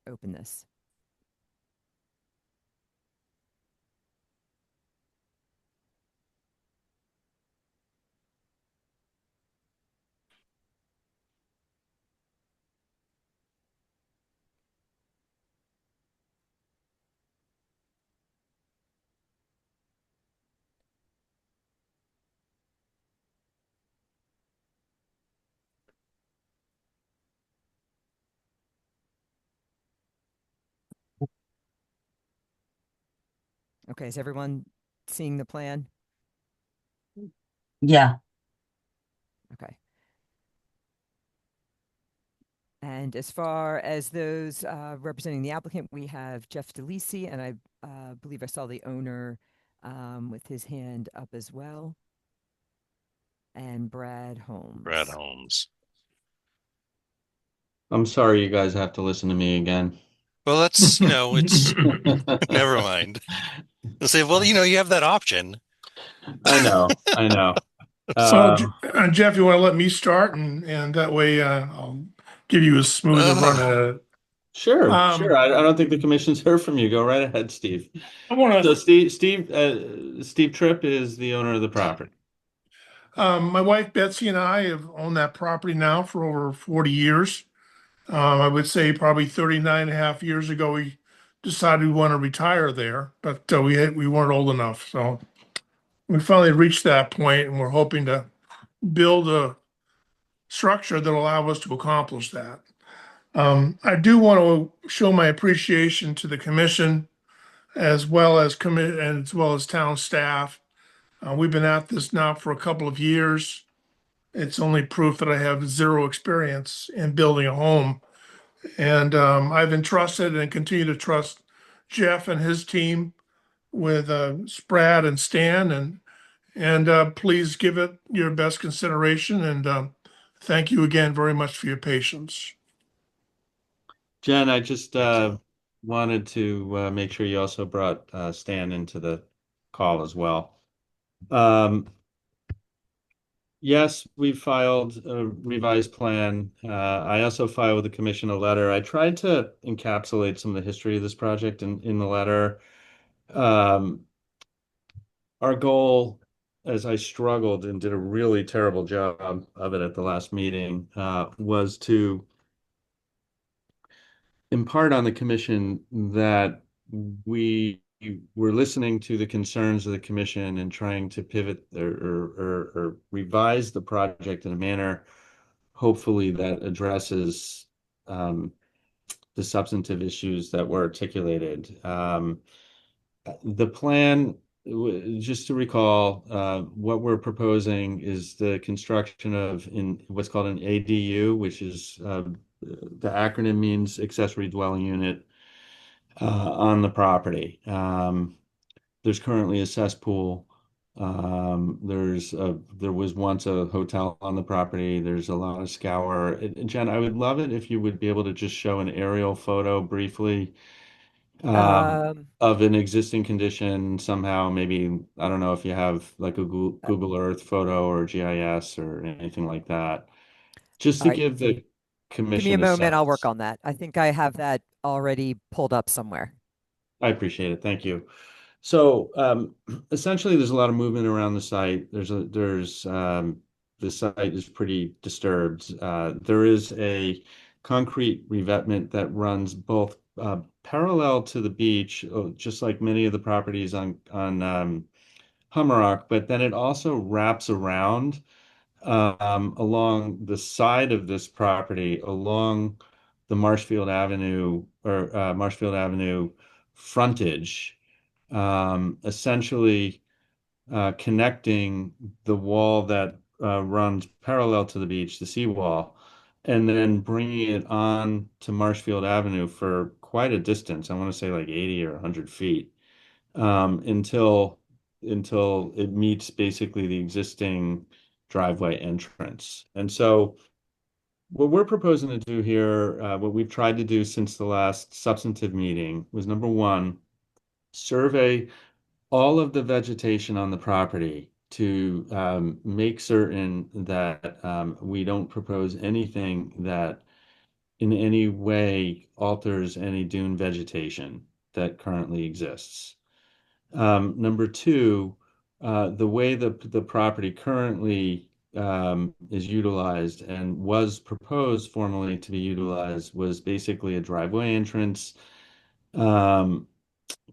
S2: open this. Okay, is everyone seeing the plan?
S3: Yeah.
S2: Okay. And as far as those representing the applicant, we have Jeff DeLisi, and I believe I saw the owner with his hand up as well, and Brad
S1: Brad
S2: Holmes.
S1: Holmes.
S6: I'm sorry you guys have to listen to me again.
S1: Well, it's never mind. They'll say, well, you have that option.
S6: I know, I know.
S16: So, Jeff, you want to let me start, and that way I'll give you a smoother run at it.
S6: Sure. I don't think the commission's heard from you. Go right ahead, Steve.
S16: I want
S6: So
S16: to.
S6: Steve Tripp is the owner of the property.
S16: My wife Betsy and I have owned that property now for over 40 years. I would say probably 39 and a half years ago, we decided we want to retire there, but we weren't old enough. So we finally reached that point, and we're hoping to build a structure that will allow us to accomplish that. I do want to show my appreciation to the commission as well as town staff. We've been at this now for a couple of years. It's only proof that I have zero experience in building a home. And I've entrusted and continue to trust Jeff and his team with Sprad and Stan. And please give it your best consideration. And thank you again very much for your patience.
S6: Jen, I just wanted to make sure you also brought Stan into the call as well. Yes, we filed a revised plan. I also filed with the commission a letter. I tried to encapsulate some of the history of this project in the letter. Um, our goal, as I struggled and did a really terrible job of it at the last meeting, was to impart on the commission that we were listening to the concerns of the commission and trying to pivot or revise the project in a manner, hopefully, that addresses the substantive issues that were articulated. The plan, just to recall, what we're proposing is the construction of in what's called an ADU, which is the acronym means accessory dwelling unit on the property. There's currently a cesspool. There was once a hotel on the property. There's a lot of scour. Jen, I would love it if you would be able to just show an aerial photo briefly
S2: Um,
S6: of an existing condition somehow. Maybe, I don't know if you have like a Google Earth photo or GIS or anything like that, just to
S2: I
S6: give the
S2: Give me a
S6: commission a
S2: moment. I'll work
S6: sense.
S2: on that. I think I have that already pulled up somewhere.
S6: I appreciate it. Thank you. So essentially, there's a lot of movement around the site. The site is pretty disturbed. There is a concrete revetment that runs both parallel to the beach, just like many of the properties on Hummerock, but then it also wraps around along the side of this property, along the Marshfield Avenue frontage, essentially connecting the wall that runs parallel to the beach, the seawall, and then bringing it on to Marshfield Avenue for quite a distance. I want to say like 80 or 100 feet until it meets basically the existing driveway entrance. And so what we're proposing to do here, what we've tried to do since the last substantive meeting was number one, survey all of the vegetation on the property to make certain that we don't propose anything that in any way alters any dune vegetation that currently exists. Number two, the way the property currently is utilized and was proposed formally to be utilized was basically a driveway entrance um,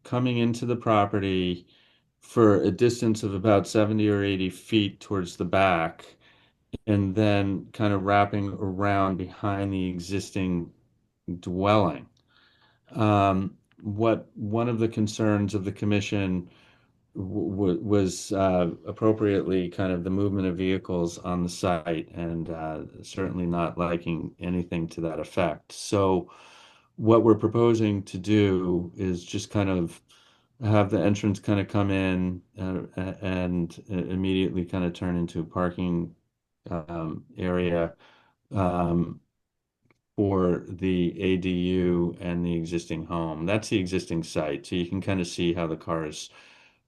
S6: coming into the property for a distance of about 70 or 80 feet towards the back, and then kind of wrapping around behind the existing dwelling. What one of the concerns of the commission was appropriately kind of the movement of vehicles on the site, and certainly not liking anything to that effect. So what we're proposing to do is just kind of have the entrance kind of come in and immediately kind of turn into a parking area um, for the ADU and the existing home. That's the existing site. So you can kind of see how the cars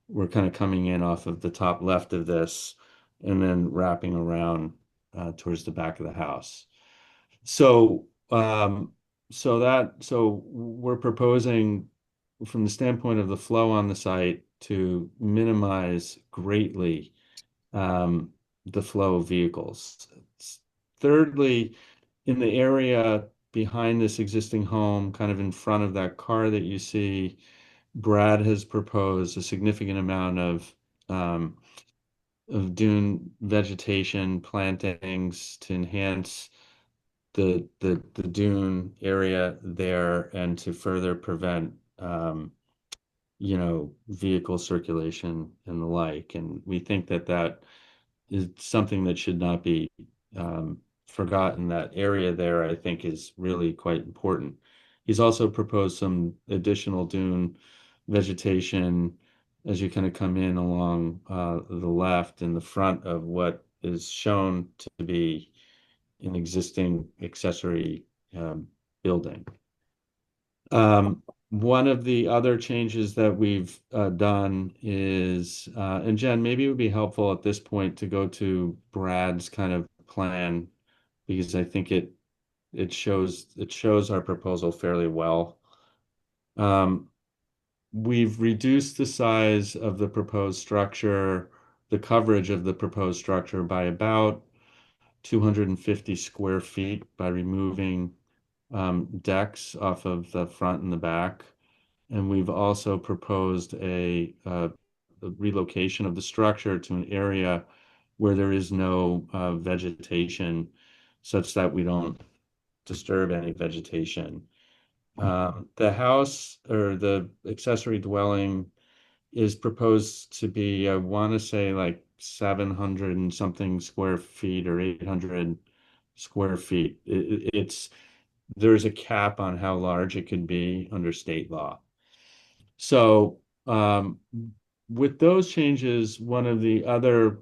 S6: were kind of coming in off of the top left of this and then wrapping around towards the back of the house. So, so we're proposing from the standpoint of the flow on the site to minimize greatly the flow of vehicles. Thirdly, in the area behind this existing home, kind of in front of that car that you see, Brad has proposed a significant amount of dune vegetation plantings to enhance the dune area there and to further prevent vehicle circulation and the like. And we think that that is something that should not be forgotten. That area there, I think, is really quite important. He's also proposed some additional dune vegetation as you kind of come in along the left in the front of what is shown to be an existing accessory building. One of the other changes that we've done is, and Jen, maybe it would be helpful at this point to go to Brad's kind of plan because I think it shows our proposal fairly well. Um, we've reduced the size of the proposed structure, the coverage of the proposed structure by about 250 square feet by removing decks off of the front and the back. And we've also proposed a relocation of the structure to an area where there is no vegetation, such that we don't disturb any vegetation. The house or the accessory dwelling is proposed to be, I want to say, like 700 and something square feet or 800 square feet. There's a cap on how large it can be under state law. So, with those changes, one of the other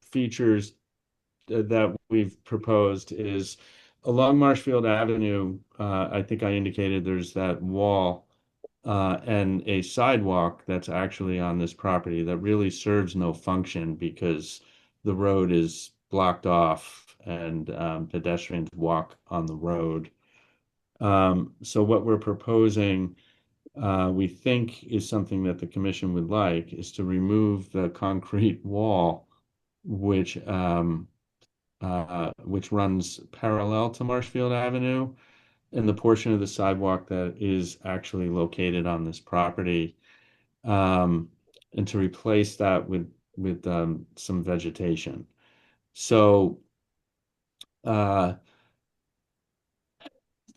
S6: features that we've proposed is along Marshfield Avenue. I think I indicated there's that wall and a sidewalk that's actually on this property that really serves no function because the road is blocked off and pedestrians walk on the road. So what we're proposing, we think is something that the commission would like, is to remove the concrete wall, which which runs parallel to Marshfield Avenue, and the portion of the sidewalk that is actually located on this property, and to replace that with some vegetation. So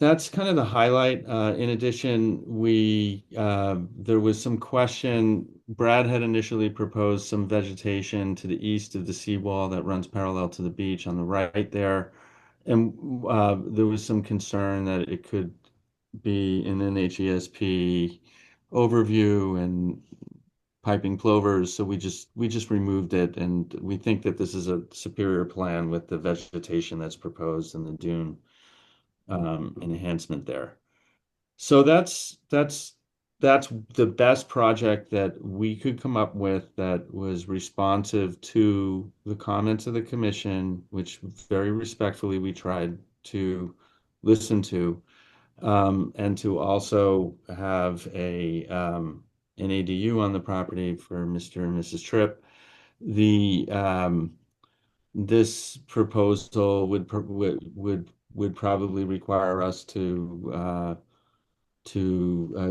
S6: that's kind of the highlight. In addition, there was some question. Brad had initially proposed some vegetation to the east of the seawall that runs parallel to the beach on the right there. And there was some concern that it could be in an HESP overview and piping plovers. So we just removed it, and we think that this is a superior plan with the vegetation that's proposed and the dune enhancement there. So that's the best project that we could come up with that was responsive to the comments of the commission, which very respectfully we tried to listen to, and to also have an ADU on the property for Mr. and Mrs. Tripp. The This proposal would probably require us to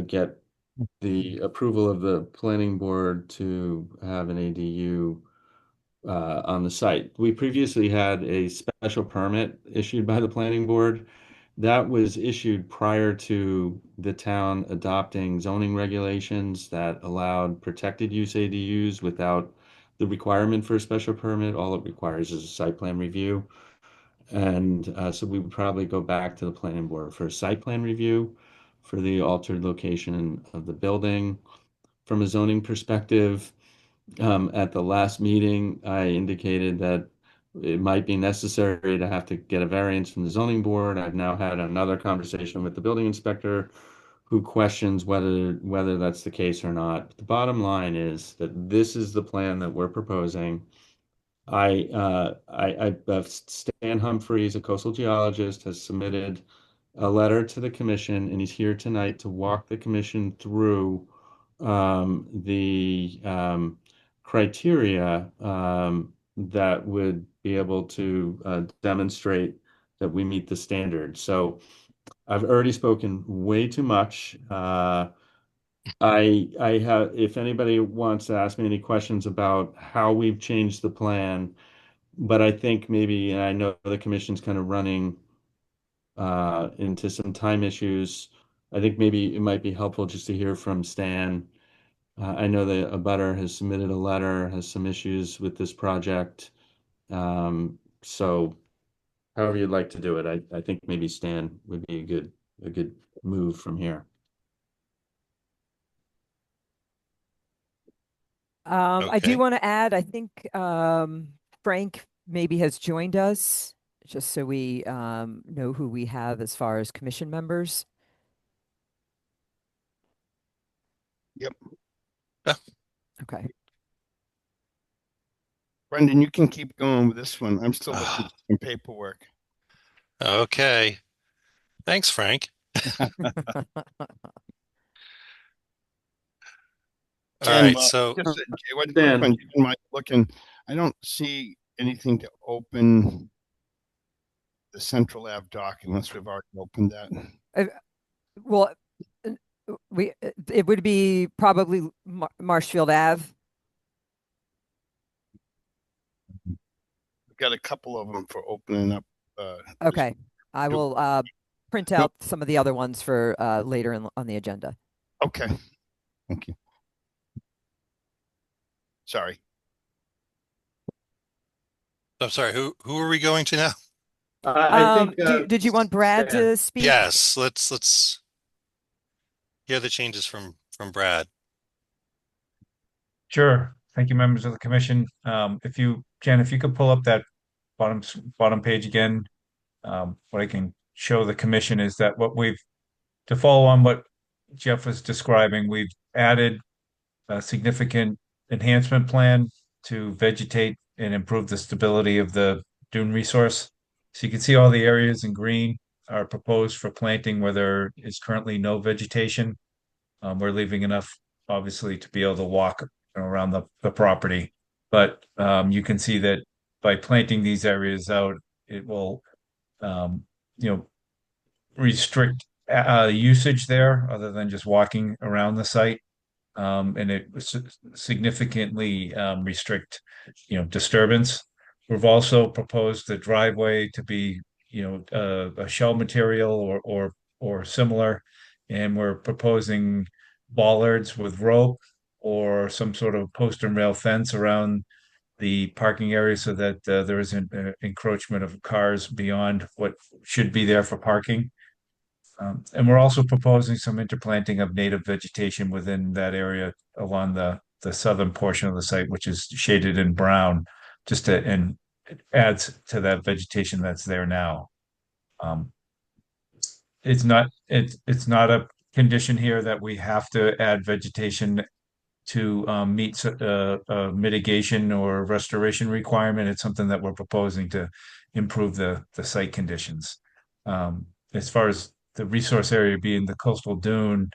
S6: get the approval of the planning board to have an ADU on the site. We previously had a special permit issued by the planning board. That was issued prior to the town adopting zoning regulations that allowed protected use ADUs without the requirement for a special permit. All it requires is a site plan review. And so we would probably go back to the planning board for a site plan review for the altered location of the building. From a zoning perspective, at the last meeting, I indicated that it might be necessary to have to get a variance from the zoning board. I've now had another conversation with the building inspector who questions whether that's the case or not. But the bottom line is that this is the plan that we're proposing. Stan Humphreys, a coastal geologist, has submitted a letter to the commission, and he's here tonight to walk the commission through the criteria that would be able to demonstrate that we meet the standard. So I've already spoken way too much. I have, if anybody wants to ask me any questions about how we've changed the plan, but I think maybe, and I know the commission's kind of running into some time issues. I think maybe it might be helpful just to hear from Stan. I know that a butter has submitted a letter, has some issues with this project. So however you'd like to do it, I think maybe Stan would be a good move from here.
S2: I do
S1: Okay.
S2: want to add, I think Frank maybe has joined us, just so we know who we have as far as commission members.
S11: Yep.
S2: Okay.
S11: Brendan, you can keep going with this one. I'm still looking at some paperwork.
S1: Okay. Thanks, Frank. All right, so
S11: just one quick
S6: Dan.
S11: one. You can mind looking. I don't see anything to open the Central Ave dock unless we've already opened that.
S2: Well, it would be probably Marshfield Ave.
S11: We've got a couple of them for opening up.
S2: Okay, I will print
S11: Nope.
S2: out some of the other ones for later on the agenda.
S11: Okay, thank you. Sorry.
S1: I'm sorry, who are we going to now?
S6: I think
S2: Did you want Brad
S6: Stan.
S2: to speak?
S1: Yes, let's hear the changes from Brad.
S7: Sure. Thank you, members of the commission. If you, Jen, if you could pull up that bottom page again, what I can show the commission is that to follow on what Jeff was describing, we've added a significant enhancement plan to vegetate and improve the stability of the dune resource. So you can see all the areas in green are proposed for planting where there is currently no vegetation. We're leaving enough, obviously, to be able to walk around the property. But you can see that by planting these areas out, it will, um, you know, restrict usage there other than just walking around the site. And it significantly restrict, disturbance. We've also proposed the driveway to be, a shell material or similar, and we're proposing bollards with rope or some sort of post and rail fence around the parking area so that there isn't encroachment of cars beyond what should be there for parking. And we're also proposing some interplanting of native vegetation within that area along the southern portion of the site, which is shaded in brown, and it adds to that vegetation that's there now. Um, it's not a condition here that we have to add vegetation to meet a mitigation or restoration requirement. It's something that we're proposing to improve the site conditions. As far as the resource area being the coastal dune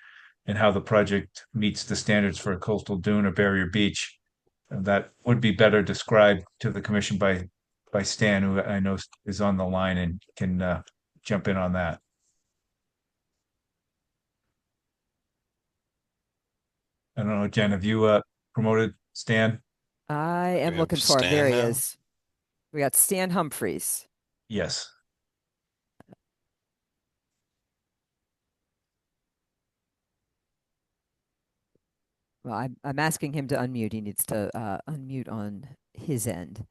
S7: and how the project meets the standards for a coastal dune or barrier beach, that would be better described to the commission by Stan, who I know is on the line and can jump in on that. I don't know, Jen, have you promoted Stan?
S2: I am
S1: We have
S2: looking for him. There
S1: Stan
S2: he
S1: now.
S2: is. We got Stan Humphreys.
S7: Yes.
S2: Well, I'm asking him to unmute. He needs to unmute on his end.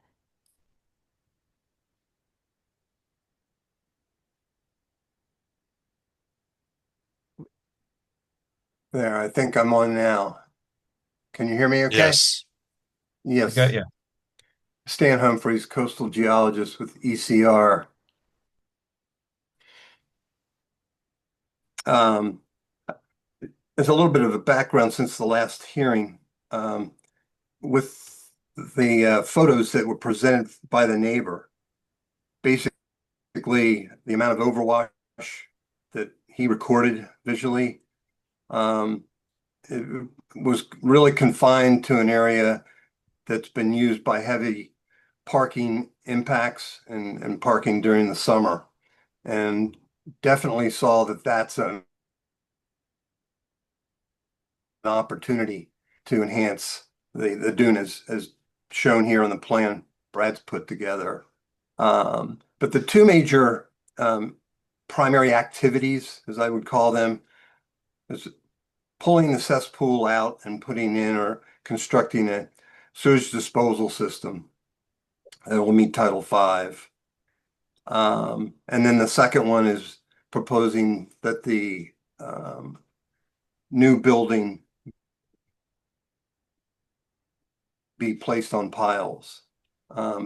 S17: There, I think I'm on now. Can you hear me okay?
S1: Yes.
S17: Yes.
S7: Got you.
S17: Stan Humphreys, coastal geologist with ECR. There's a little bit of a background since the last hearing. With the photos that were presented by the neighbor, basically the amount of overwash that he recorded visually, it was really confined to an area that's been used by heavy parking impacts and parking during the summer. And definitely saw that that's an opportunity to enhance the dune as shown here on the plan Brad's put together. But the two major primary activities, as I would call them, is pulling the cesspool out and putting in or constructing a sewage disposal system that will meet Title V. And then the second one is proposing that the new building be placed on piles.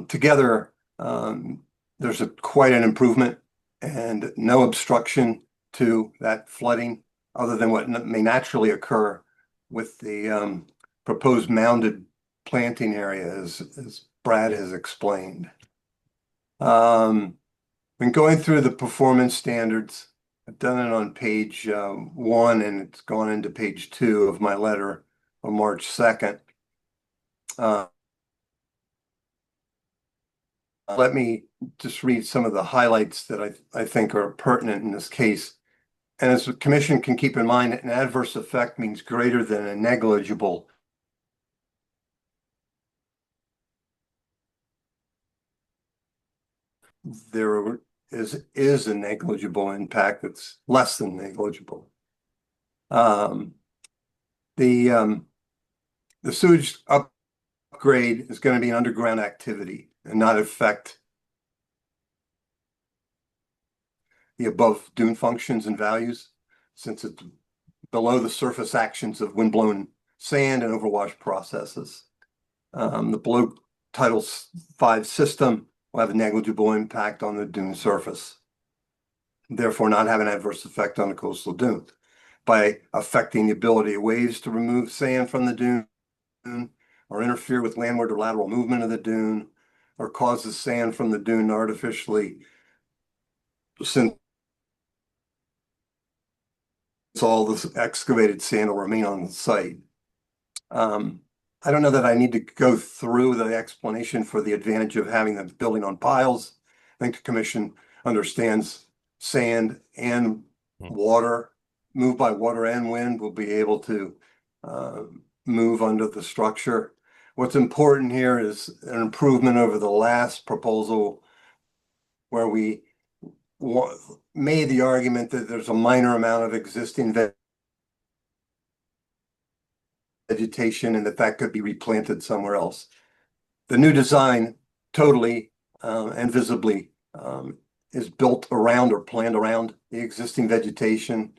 S17: Together, there's quite an improvement and no obstruction to that flooding other than what may naturally occur with the proposed mounded planting area, as Brad has explained. Been going through the performance standards. I've done it on page 1 and it's gone into page 2 of my letter. on March 2nd. Let me just read some of the highlights that I think are pertinent in this case. And as the commission can keep in mind, an adverse effect means greater than a negligible. There is a negligible impact that's less than negligible. The sewage upgrade is going to be an underground activity and not affect the above dune functions and values, since it's below the surface actions of windblown sand and overwash processes. The below Title V system will have a negligible impact on the dune surface, therefore not have an adverse effect on the coastal dune. By affecting the ability of waves to remove sand from the dune, or interfere with landward or lateral movement of the dune, or cause the sand from the dune to artificially, since all this excavated sand will remain on the site. I don't know that I need to go through the explanation for the advantage of having the building on piles. I think the commission understands sand and water, moved by water and wind, will be able to move under the structure. What's important here is an improvement over the last proposal where we made the argument that there's a minor amount of existing vegetation and that could be replanted somewhere else. The new design totally and visibly is built around or planned around the existing vegetation.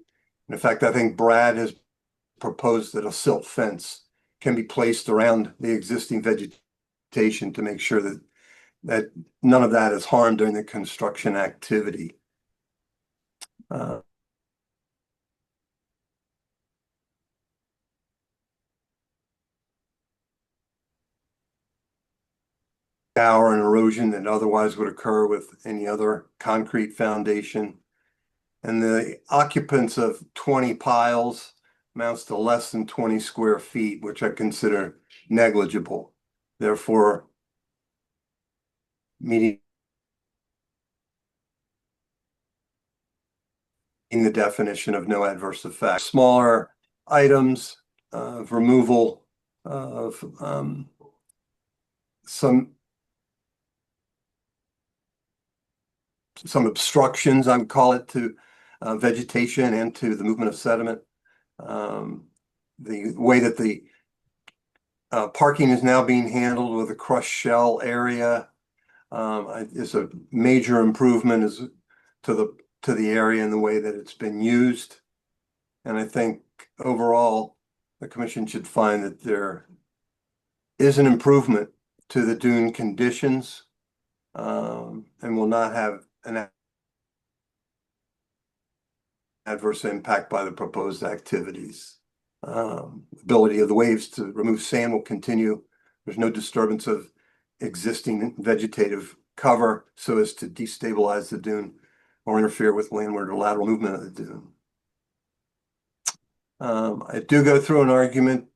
S17: In fact, I think Brad has proposed that a silt fence can be placed around the existing vegetation to make sure that none of that is harmed during the construction activity. Scour and erosion that otherwise would occur with any other concrete foundation. And the occupants of 20 piles amounts to less than 20 square feet, which I consider negligible. Therefore, meeting the definition of no adverse effect. Smaller items of removal of some obstructions, I would call it, to vegetation and to the movement of sediment. The way that the parking is now being handled with a crushed shell area is a major improvement to the area and the way that it's been used. And I think overall, the commission should find that there is an improvement to the dune conditions and will not have an adverse impact by the proposed activities. Ability of the waves to remove sand will continue. There's no disturbance of existing vegetative cover so as to destabilize the dune or interfere with landward or lateral movement of the dune. I do go through an argument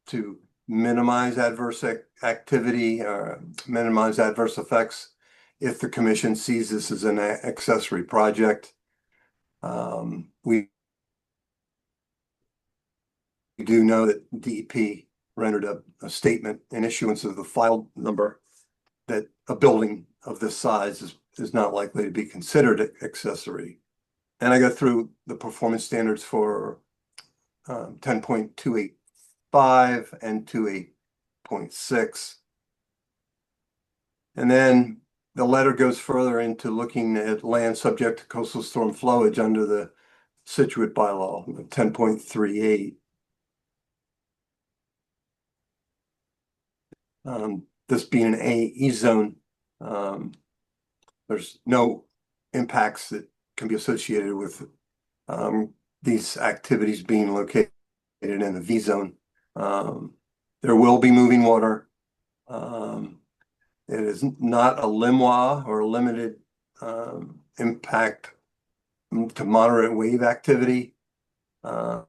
S17: to minimize adverse activity or minimize adverse effects if the commission sees this as an accessory project. We do know that DEP rendered a statement in issuance of the file number that a building of this size is not likely to be considered accessory. And I go through the performance standards for 10.285 and 2.8.6. And then the letter goes further into looking at land subject to coastal storm flowage under the Scituate bylaw, 10.38. This being an AE zone, there's no impacts that can be associated with these activities being located in the V zone. There will be moving water. It is not a LIMWA or limited impact to moderate wave activity. So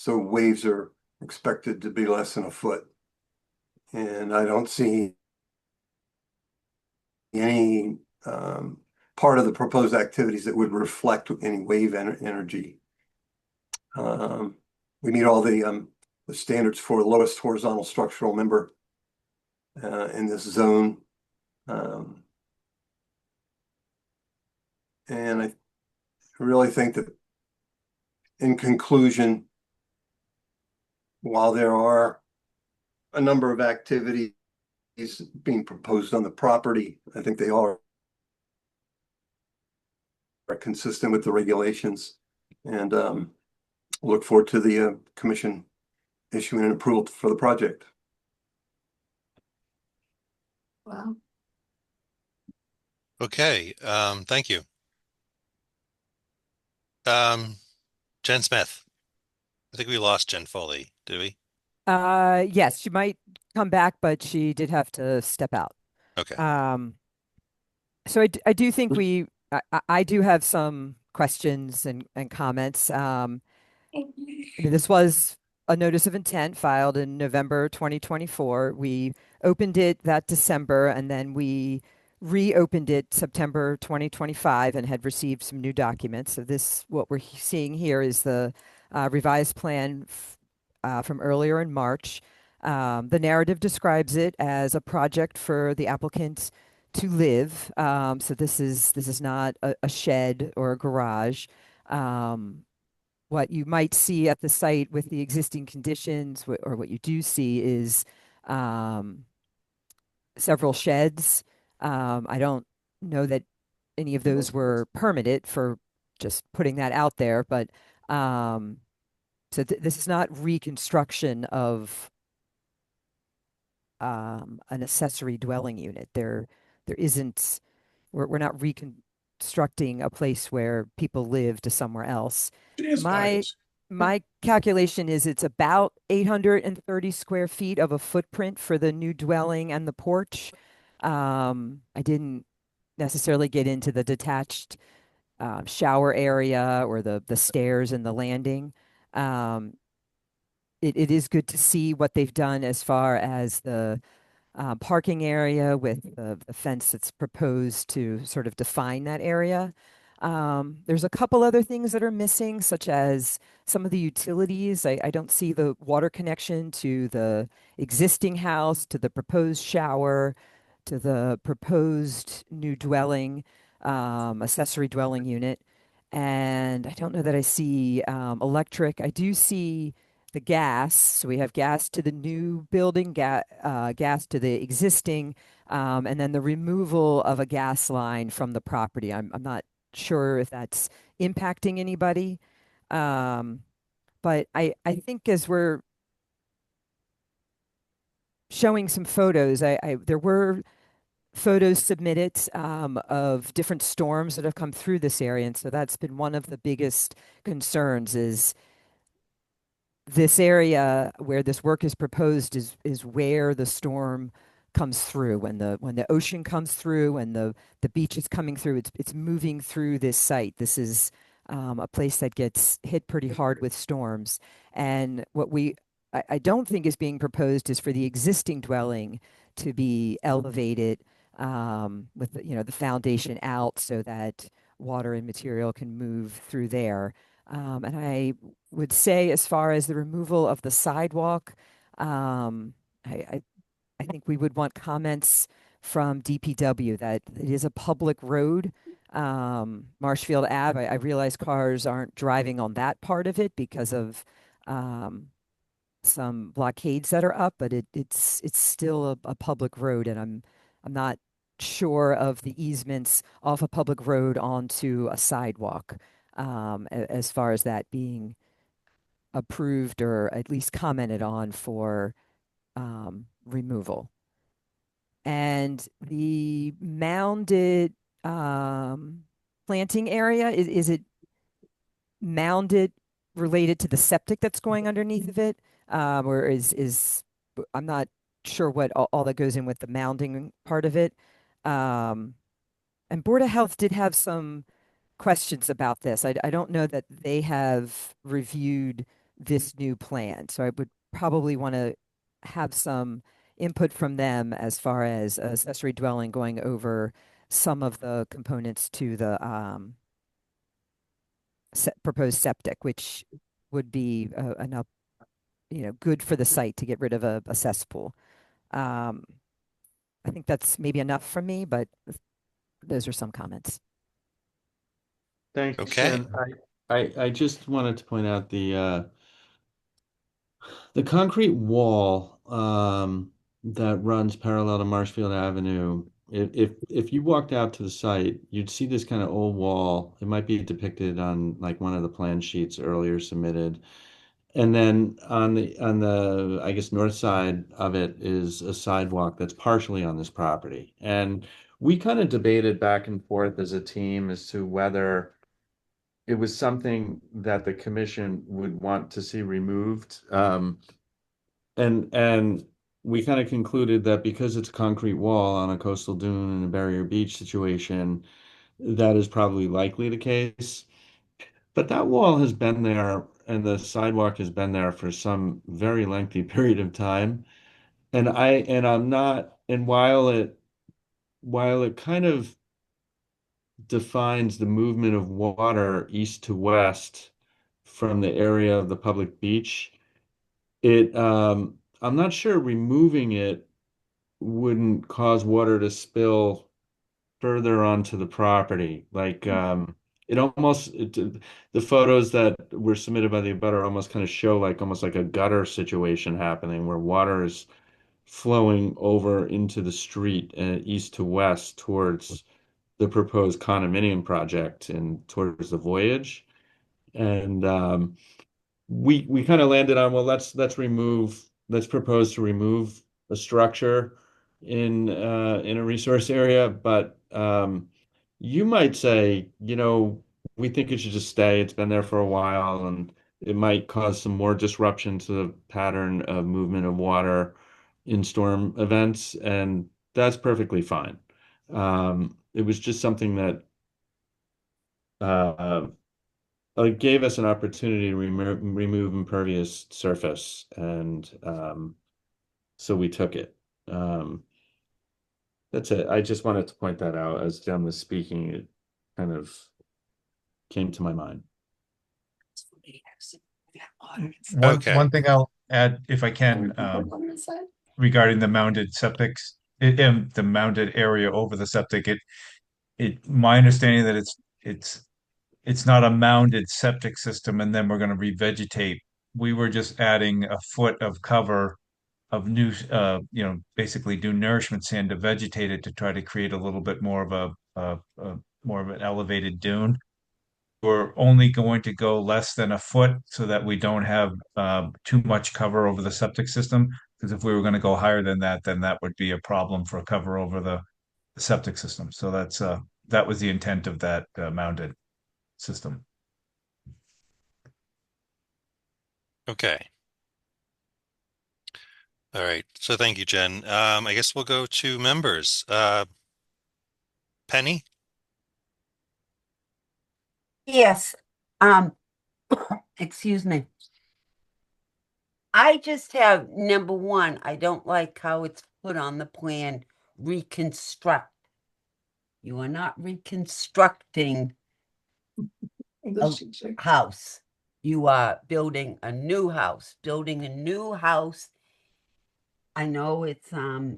S17: waves are expected to be less than a foot. And I don't see any part of the proposed activities that would reflect any wave energy. We meet all the standards for lowest horizontal structural member in this zone. And I really think that in conclusion, while there are a number of activities being proposed on the property, I think they all are consistent with the regulations, and look forward to the commission issuing an approval for the project.
S5: Wow.
S1: Okay, thank you. Jen Smith. I think we lost Jen Foley, did we?
S2: Yes, she might come back, but she did have to step out.
S1: Okay.
S2: So I do think I do have some questions and comments. I mean, this was a notice of intent filed in November 2024. We opened it that December, and then we reopened it September 2025 and had received some new documents. So this, what we're seeing here is the revised plan from earlier in March. The narrative describes it as a project for the applicant to live. So this is not a shed or a garage. What you might see at the site with the existing conditions, or what you do see, is several sheds. I don't know that any of those were permitted, for just putting that out there, but so this is not reconstruction of an accessory dwelling unit. There isn't. We're not reconstructing a place where people live to somewhere else. My calculation is it's about 830 square feet of a footprint for the new dwelling and the porch. I didn't necessarily get into the detached shower area or the stairs and the landing. It is good to see what they've done as far as the parking area with the fence that's proposed to sort of define that area. There's a couple other things that are missing, such as some of the utilities. I don't see the water connection to the existing house, to the proposed shower, to the proposed new dwelling, accessory dwelling unit. And I don't know that I see electric. I do see the gas. So we have gas to the new building, gas to the existing, and then the removal of a gas line from the property. I'm not sure if that's impacting anybody. But I think as we're showing some photos, there were photos submitted of different storms that have come through this area. And so that's been one of the biggest concerns, is this area where this work is proposed is where the storm comes through. When the ocean comes through and the beach is coming through, it's moving through this site. This is a place that gets hit pretty hard with storms. And what I don't think is being proposed is for the existing dwelling to be elevated with the foundation out, so that water and material can move through there. And I would say, as far as the removal of the sidewalk, I think we would want comments from DPW that it is a public road. Marshfield Ave, I realize cars aren't driving on that part of it because of some blockades that are up, but it's still a public road, and I'm not sure of the easements off a public road onto a sidewalk, as far as that being approved or at least commented on for removal. And the mounded planting area, is it mounded related to the septic that's going underneath of it? Or I'm not sure what all that goes in with the mounding part of it. And Board of Health did have some questions about this. I don't know that they have reviewed this new plan. So I would probably want to have some input from them as far as accessory dwelling going over some of the components to the proposed septic, which would be enough, good for the site to get rid of a cesspool. Um, I think that's maybe enough from me, but those are some comments.
S6: Thanks,
S1: Okay.
S6: Jen. I just wanted to point out the concrete wall that runs parallel to Marshfield Avenue. If you walked out to the site, you'd see this kind of old wall. It might be depicted on like one of the plan sheets earlier submitted. And then on the I guess north side of it is a sidewalk that's partially on this property. And we kind of debated back and forth as a team as to whether it was something that the commission would want to see removed. And we kind of concluded that because it's a concrete wall on a coastal dune and a barrier beach situation, that is probably likely the case. But that wall has been there and the sidewalk has been there for some very lengthy period of time. I'm not, and while it kind of defines the movement of water east to west from the area of the public beach, I'm not sure removing it wouldn't cause water to spill further onto the property. Like the photos that were submitted by the abutter almost kind of show like almost like a gutter situation happening where water is flowing over into the street east to west towards the proposed condominium project and towards the voyage. And we kind of landed on, well, let's propose to remove a structure in a resource area, but you might say, we think it should just stay. It's been there for a while, and it might cause some more disruption to the pattern of movement of water in storm events, and that's perfectly fine. It was just something that uh, it gave us an opportunity to remove impervious surface, and so we took it. Um, that's it. I just wanted to point that out as Jen was speaking. It kind of came to my mind.
S7: One thing I'll add, if I can, regarding the mounted septics, the mounted area over the septic. My understanding that it's not a mounded septic system, and then we're going to revegetate. We were just adding a foot of cover of new, basically do nourishment sand to vegetate it to try to create a little bit more of a more of an elevated dune. We're only going to go less than a foot so that we don't have too much cover over the septic system. Because if we were going to go higher than that, then that would be a problem for cover over the septic system. So that was the intent of that mounted system.
S1: Okay. All right. So thank you, Jen. I guess we'll go to members. Penny?
S3: Yes. Um, excuse me. I just have number one, I don't like how it's put on the plan, reconstruct. You are not reconstructing a house. You are building a new house. Building a new house. I know it's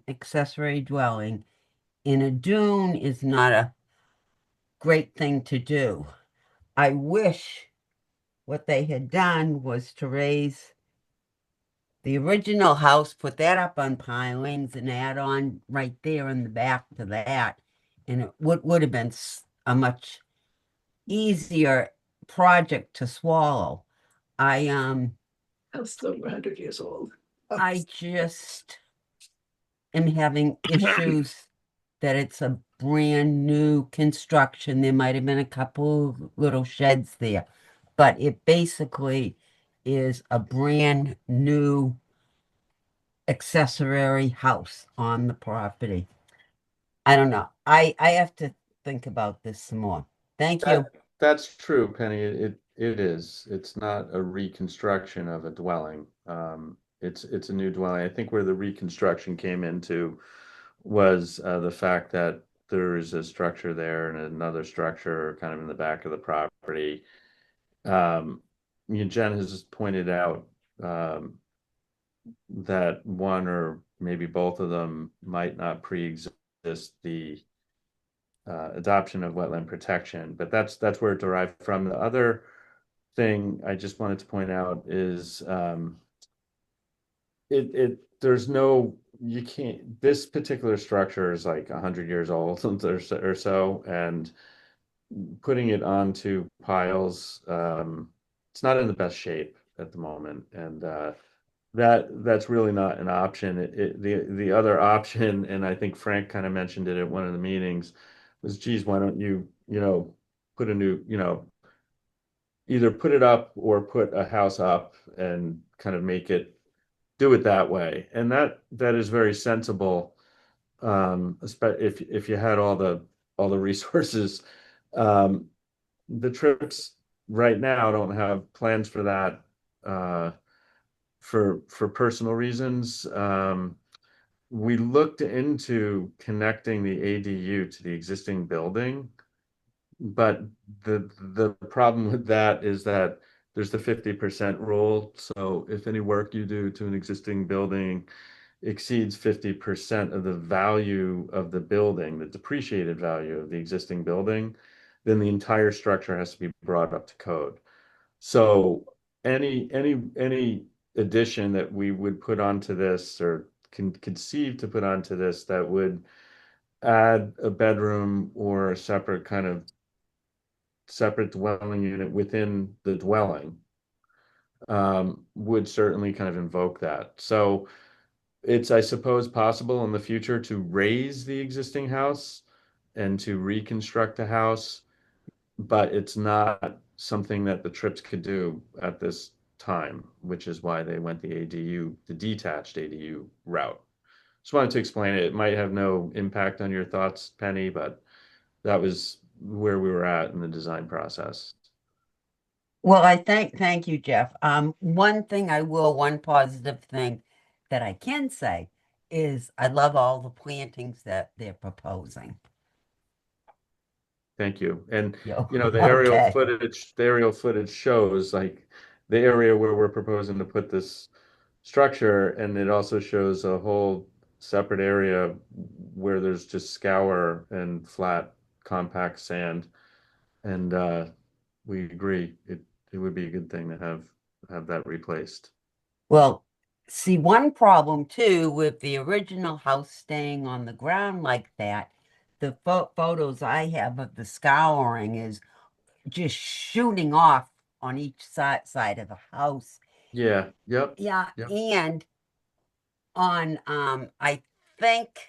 S3: accessory dwelling in a dune is not a great thing to do. I wish what they had done was to raise the original house, put that up on pilings and add on right there in the back to that. And it would have been a much easier project to swallow.
S15: That's over 100 years old.
S3: I just am having issues that it's a brand new construction. There might have been a couple little sheds there, but it basically is a brand new accessory house on the property. I don't know. I have to think about this some more. Thank you.
S6: That's true, Penny. It is. It's not a reconstruction of a dwelling. it's a new dwelling. I think where the reconstruction came into was the fact that there is a structure there and another structure kind of in the back of the property. Jen has just pointed out that one or maybe both of them might not pre-exist the adoption of wetland protection, but that's where it derived from. The other thing I just wanted to point out is there's no, you can't, this particular structure is like 100 years old or so, and putting it onto piles, it's not in the best shape at the moment, and that's really not an option. The other option, and I think Frank kind of mentioned it at one of the meetings, was, geez, why don't you put a new, either put it up or put a house up and kind of do it that way, and that is very sensible. If you had all the resources. The trips right now don't have plans for that for personal reasons. We looked into connecting the ADU to the existing building, but the problem with that is that there's the 50% rule. So if any work you do to an existing building exceeds 50% of the value of the building, the depreciated value of the existing building, then the entire structure has to be brought up to code. So any addition that we would put onto this or can conceive to put onto this that would add a bedroom or a separate dwelling unit within the dwelling would certainly kind of invoke that. So it's, I suppose, possible in the future to raise the existing house and to reconstruct a house, but it's not something that the trips could do at this time, which is why they went the detached ADU route. Just wanted to explain it. It might have no impact on your thoughts, Penny, but that was where we were at in the design process.
S3: Well, thank you, Jeff. One positive thing that I can say is I love all the plantings that they're proposing.
S6: Thank you. And
S3: Yo,
S6: the
S3: okay.
S6: aerial footage shows like the area where we're proposing to put this structure, and it also shows a whole separate area where there's just scour and flat compact sand. And we agree it would be a good thing to have that replaced.
S3: Well, see, one problem too with the original house staying on the ground like that, the photos I have of the scouring is just shooting off on each side of the house.
S6: Yeah, yep.
S3: Yeah,
S6: Yep.
S3: and on I think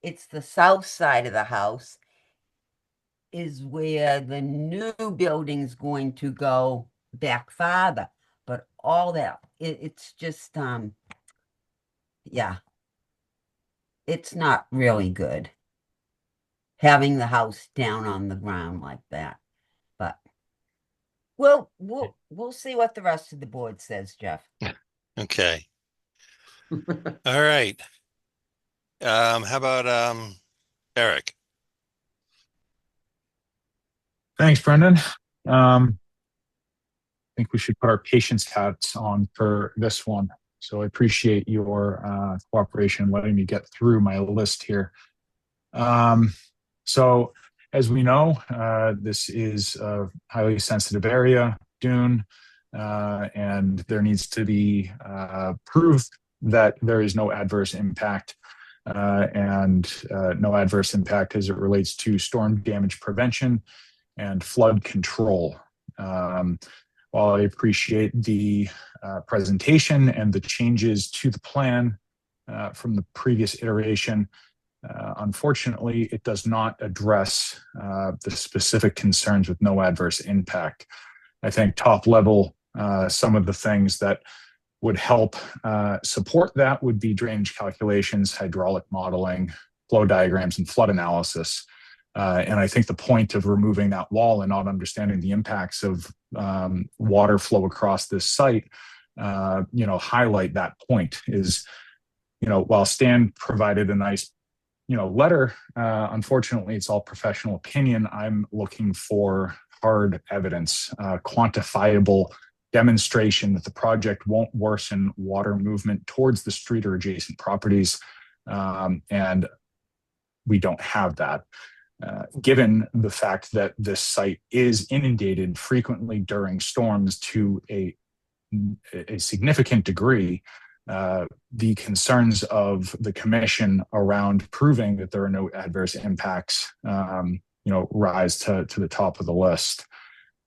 S3: it's the south side of the house is where the new building's going to go back farther. But all that it's just yeah, it's not really good having the house down on the ground like that. But we'll see what the rest of the board says, Jeff.
S1: Okay. All right. How about Eric?
S10: Thanks, Brendan. I think we should put our patience hats on for this one. So I appreciate your cooperation, letting me get through my list here. So as we know, this is a highly sensitive area, dune, and there needs to be proof that there is no adverse impact and no adverse impact as it relates to storm damage prevention and flood control. While I appreciate the presentation and the changes to the plan from the previous iteration, unfortunately, it does not address the specific concerns with no adverse impact. I think top level, some of the things that would help support that would be drainage calculations, hydraulic modeling, flow diagrams, and flood analysis. And I think the point of removing that wall and not understanding the impacts of water flow across this site highlight that point is, while Stan provided a nice, letter, unfortunately, it's all professional opinion. I'm looking for hard evidence, quantifiable demonstration that the project won't worsen water movement towards the street or adjacent properties. And we don't have that. Given the fact that this site is inundated frequently during storms to a significant degree, the concerns of the commission around proving that there are no adverse impacts, rise to the top of the list.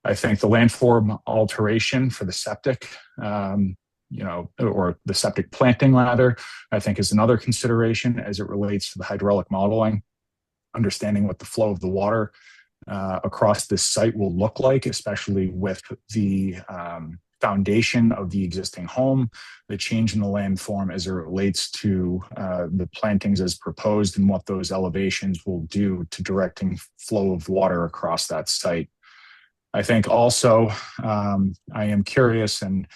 S10: I think the landform alteration for the septic, or the septic planting rather, I think is another consideration as it relates to the hydraulic modeling, understanding what the flow of the water across this site will look like, especially with the foundation of the existing home, the change in the landform as it relates to the plantings as proposed, and what those elevations will do to directing flow of water across that site. I think also I am curious, and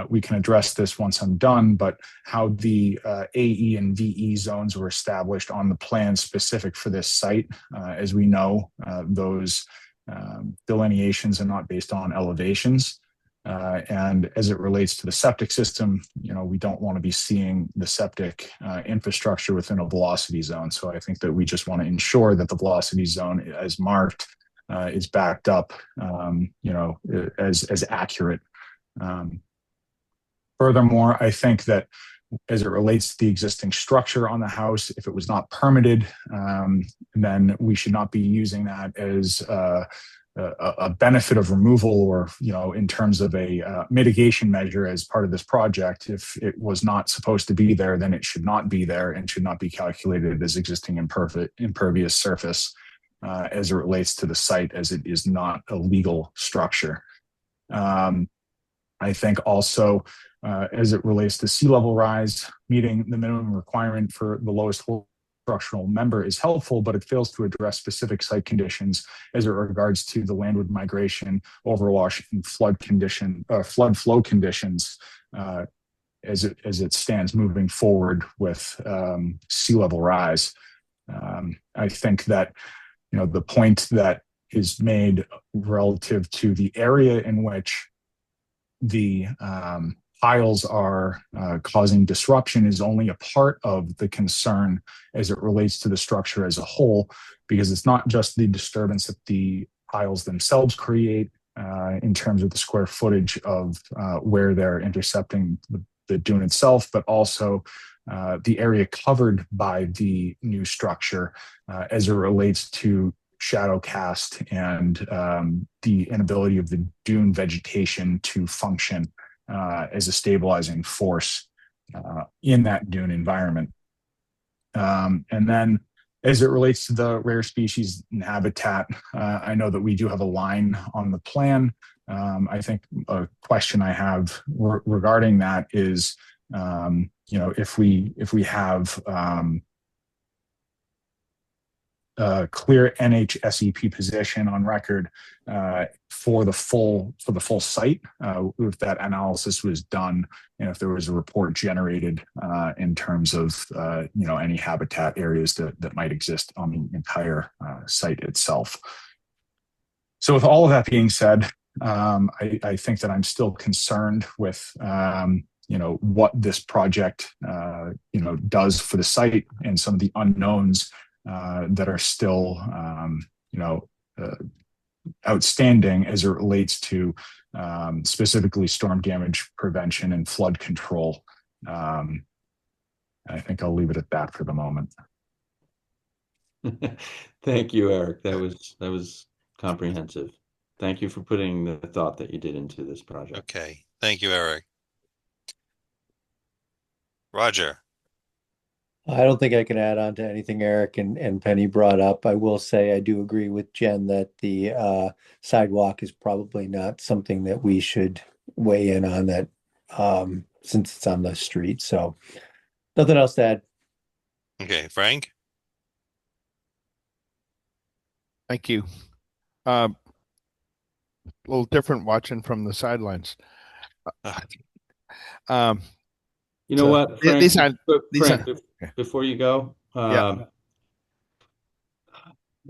S10: we can address this once I'm done, but how the AE and VE zones were established on the plan specific for this site. As we know, those delineations are not based on elevations. And as it relates to the septic system, we don't want to be seeing the septic infrastructure within a velocity zone. So I think that we just want to ensure that the velocity zone as marked is backed up, as accurate. Furthermore, I think that as it relates to the existing structure on the house, if it was not permitted, then we should not be using that as a benefit of removal, or in terms of a mitigation measure as part of this project. If it was not supposed to be there, then it should not be there and should not be calculated as existing impervious surface as it relates to the site, as it is not a legal structure. I think also as it relates to sea level rise, meeting the minimum requirement for the lowest structural member is helpful, but it fails to address specific site conditions as it regards to the landward migration, overwash, and flood flow conditions as it stands moving forward with sea level rise. I think that the point that is made relative to the area in which the piles are causing disruption is only a part of the concern as it relates to the structure as a whole, because it's not just the disturbance that the piles themselves create in terms of the square footage of where they're intercepting the dune itself, but also the area covered by the new structure as it relates to shadow cast and the inability of the dune vegetation to function as a stabilizing force in that dune environment. And then as it relates to the rare species and habitat, I know that we do have a line on the plan. I think a question I have regarding that is, if we have clear NHSEP position on record for the full site, if that analysis was done, and if there was a report generated in terms of any habitat areas that might exist on the entire site itself. So with all of that being said, I think that I'm still concerned with what this project does for the site and some of the unknowns that are still, outstanding as it relates to specifically storm damage prevention and flood control. I think I'll leave it at that for the moment.
S6: Thank you, Eric. That was comprehensive. Thank you for putting the thought that you did into this project.
S1: Okay. Thank you, Eric. Roger.
S4: I don't think I can add on to anything Eric and Penny brought up. I will say I do agree with Jen that the sidewalk is probably not something that we should weigh in on, that since it's on the street. So nothing else to add.
S1: Okay, Frank.
S18: Thank you. A little different watching from the sidelines. Um,
S6: You know
S18: so
S6: what, Frank?
S18: these aren't these
S6: Frank,
S18: are
S6: before you go,
S18: yeah.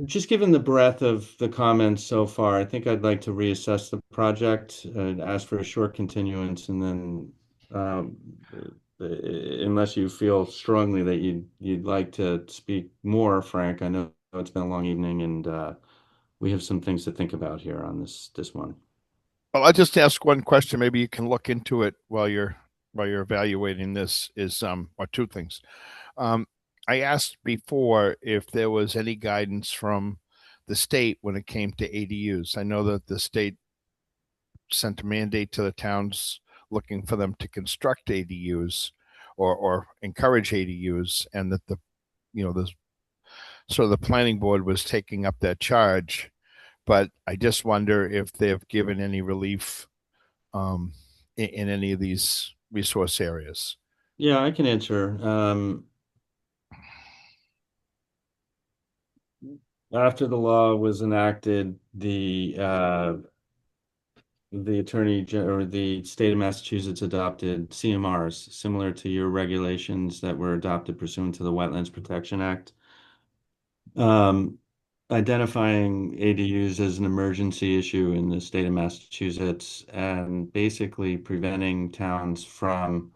S6: just given the breadth of the comments so far, I think I'd like to reassess the project and ask for a short continuance, and then, um, unless you feel strongly that you'd like to speak more, Frank. I know it's been a long evening, and we have some things to think about here on this one.
S18: Well, I'll just ask one question. Maybe you can look into it while you're evaluating this. Is or two things. Um, I asked before if there was any guidance from the state when it came to ADUs. I know that the state sent a mandate to the towns looking for them to construct ADUs or encourage ADUs, and that the so the planning board was taking up that charge. But I just wonder if they've given any relief in any of these resource areas.
S6: Yeah, I can answer. After the law was enacted, the or the state of Massachusetts adopted CMRs similar to your regulations that were adopted pursuant to the Wetlands Protection Act. Um, Identifying ADUs as an emergency issue in the state of Massachusetts and basically preventing towns from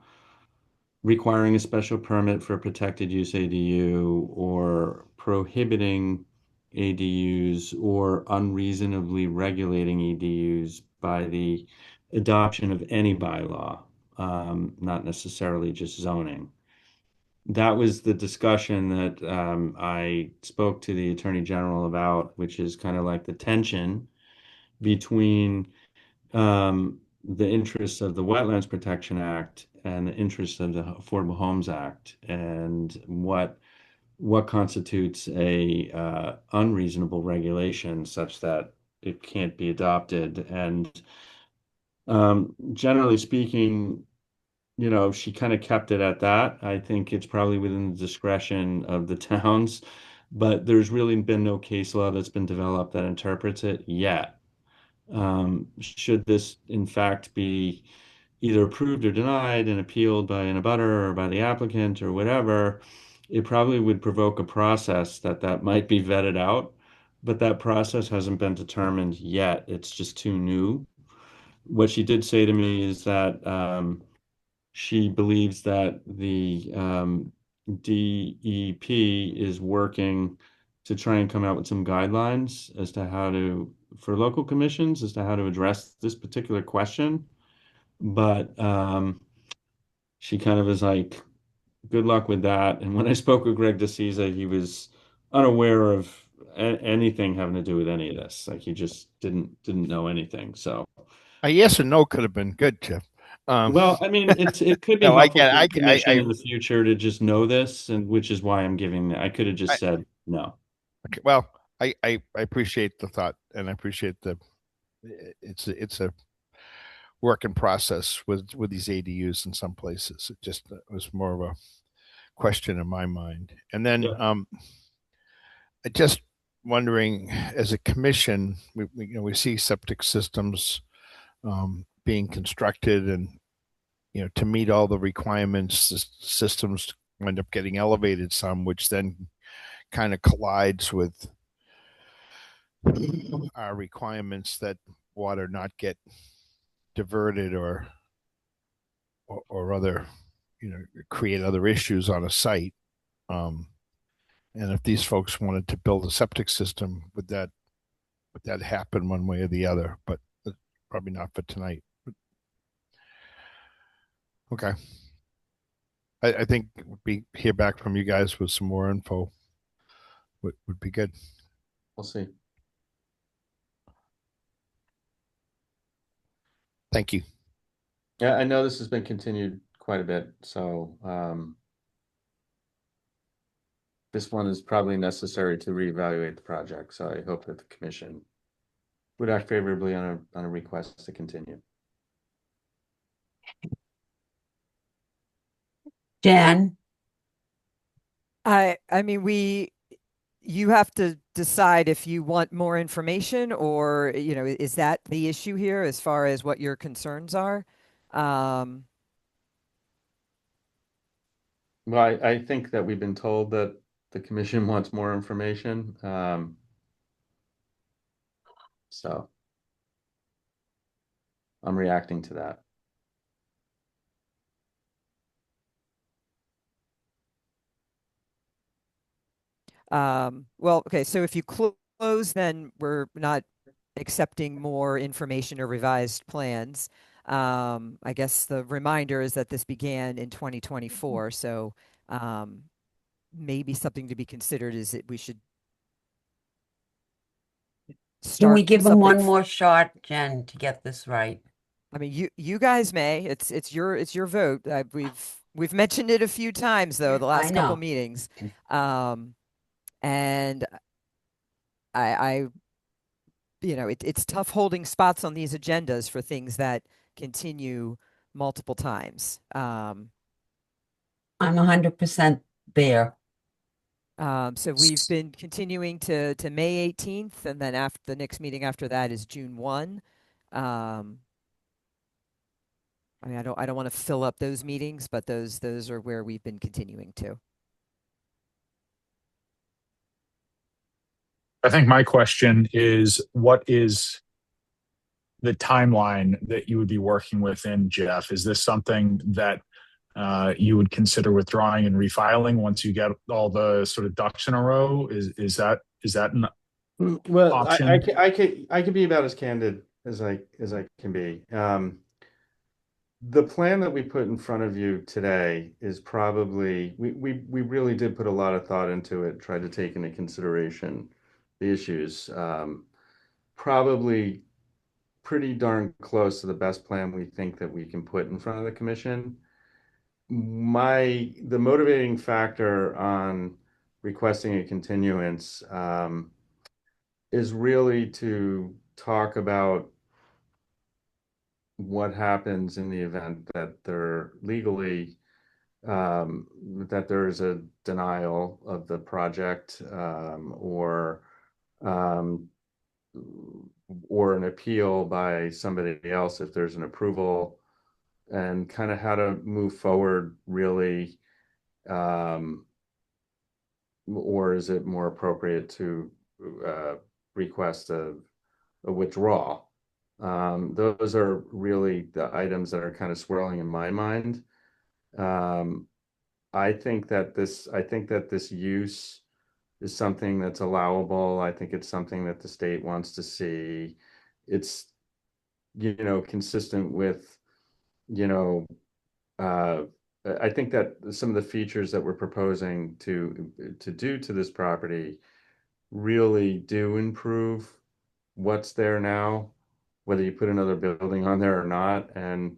S6: requiring a special permit for a protected use ADU or prohibiting ADUs or unreasonably regulating ADUs by the adoption of any bylaw, not necessarily just zoning. That was the discussion that I spoke to the Attorney General about, which is kind of like the tension between the interests of the Wetlands Protection Act and the interests of the Affordable Homes Act, and what constitutes a unreasonable regulation such that it can't be adopted. And generally speaking, she kind of kept it at that. I think it's probably within the discretion of the towns, but there's really been no case law that's been developed that interprets it yet. Should this, in fact, be either approved or denied and appealed by an abutter or by the applicant or whatever, it probably would provoke a process that might be vetted out, but that process hasn't been determined yet. It's just too new. What she did say to me is that she believes that the DEP is working to try and come out with some guidelines as to for local commissions, as to how to address this particular question. But she kind of is like, good luck with that. And when I spoke with Greg DeCisa, he was unaware of anything having to do with any of this. Like he just didn't know anything. So
S18: A yes or no could have been good, Jeff.
S6: well, I mean, it could be
S18: No, I
S6: helpful
S18: get,
S6: for the commission
S18: I,
S6: in the future to just know this, and which is why I'm giving that. I could have just said no.
S18: okay, well, I appreciate the thought, and I appreciate it's a work in process with these ADUs in some places. It just was more of a question in my mind. And then
S6: Yeah.
S18: just wondering, as a commission, we see septic systems being constructed, and to meet all the requirements, the systems end up getting elevated some, which then kind of collides with our requirements that water not get diverted or other, create other issues on a site. Um, and if these folks wanted to build a septic system, would that happen one way or the other? But probably not for tonight. Okay. I think hear back from you guys with some more info would be good.
S6: We'll see.
S18: Thank you.
S6: Yeah, I know this has been continued quite a bit, so this one is probably necessary to reevaluate the project. So I hope that the commission would act favorably on a request to continue.
S3: Jen?
S2: I mean, you have to decide if you want more information, or, is that the issue here as far as what your concerns are? Um,
S6: Well, I think that we've been told that the commission wants more information. So I'm reacting to that.
S2: Well, okay, so if you close, then we're not accepting more information or revised plans. I guess the reminder is that this began in 2024, so um, maybe something to be considered is that we should
S3: Can we
S2: start
S3: give them
S2: something.
S3: one more shot, Jen, to get this right?
S2: I mean, you guys may. It's your vote. We've mentioned it a few times though, the
S3: I
S2: last couple
S3: know.
S2: meetings, and I it's tough holding spots on these agendas for things that continue multiple times.
S3: I'm 100% there.
S2: So we've been continuing to May 18th, and then after the next meeting after that is June 1. I mean, I don't want to fill up those meetings, but those are where we've been continuing to.
S10: I think my question is, what is the timeline that you would be working within, Jeff? Is this something that you would consider withdrawing and refiling once you get all the sort of ducks in a row? Is that an
S6: Well,
S10: option?
S6: I can be about as candid as I can be. The plan that we put in front of you today is probably we really did put a lot of thought into it, tried to take into consideration the issues. Probably pretty darn close to the best plan we think that we can put in front of the commission. The motivating factor on requesting a continuance is really to talk about what happens in the event that there legally that there is a denial of the project um, or an appeal by somebody else if there's an approval, and kind of how to move forward really, um, or is it more appropriate to request a withdrawal? Those are really the items that are kind of swirling in my mind. Um, I think that this use is something that's allowable. I think it's something that the state wants to see. It's, consistent with, you know, uh, I think that some of the features that we're proposing to do to this property really do improve what's there now, whether you put another building on there or not. And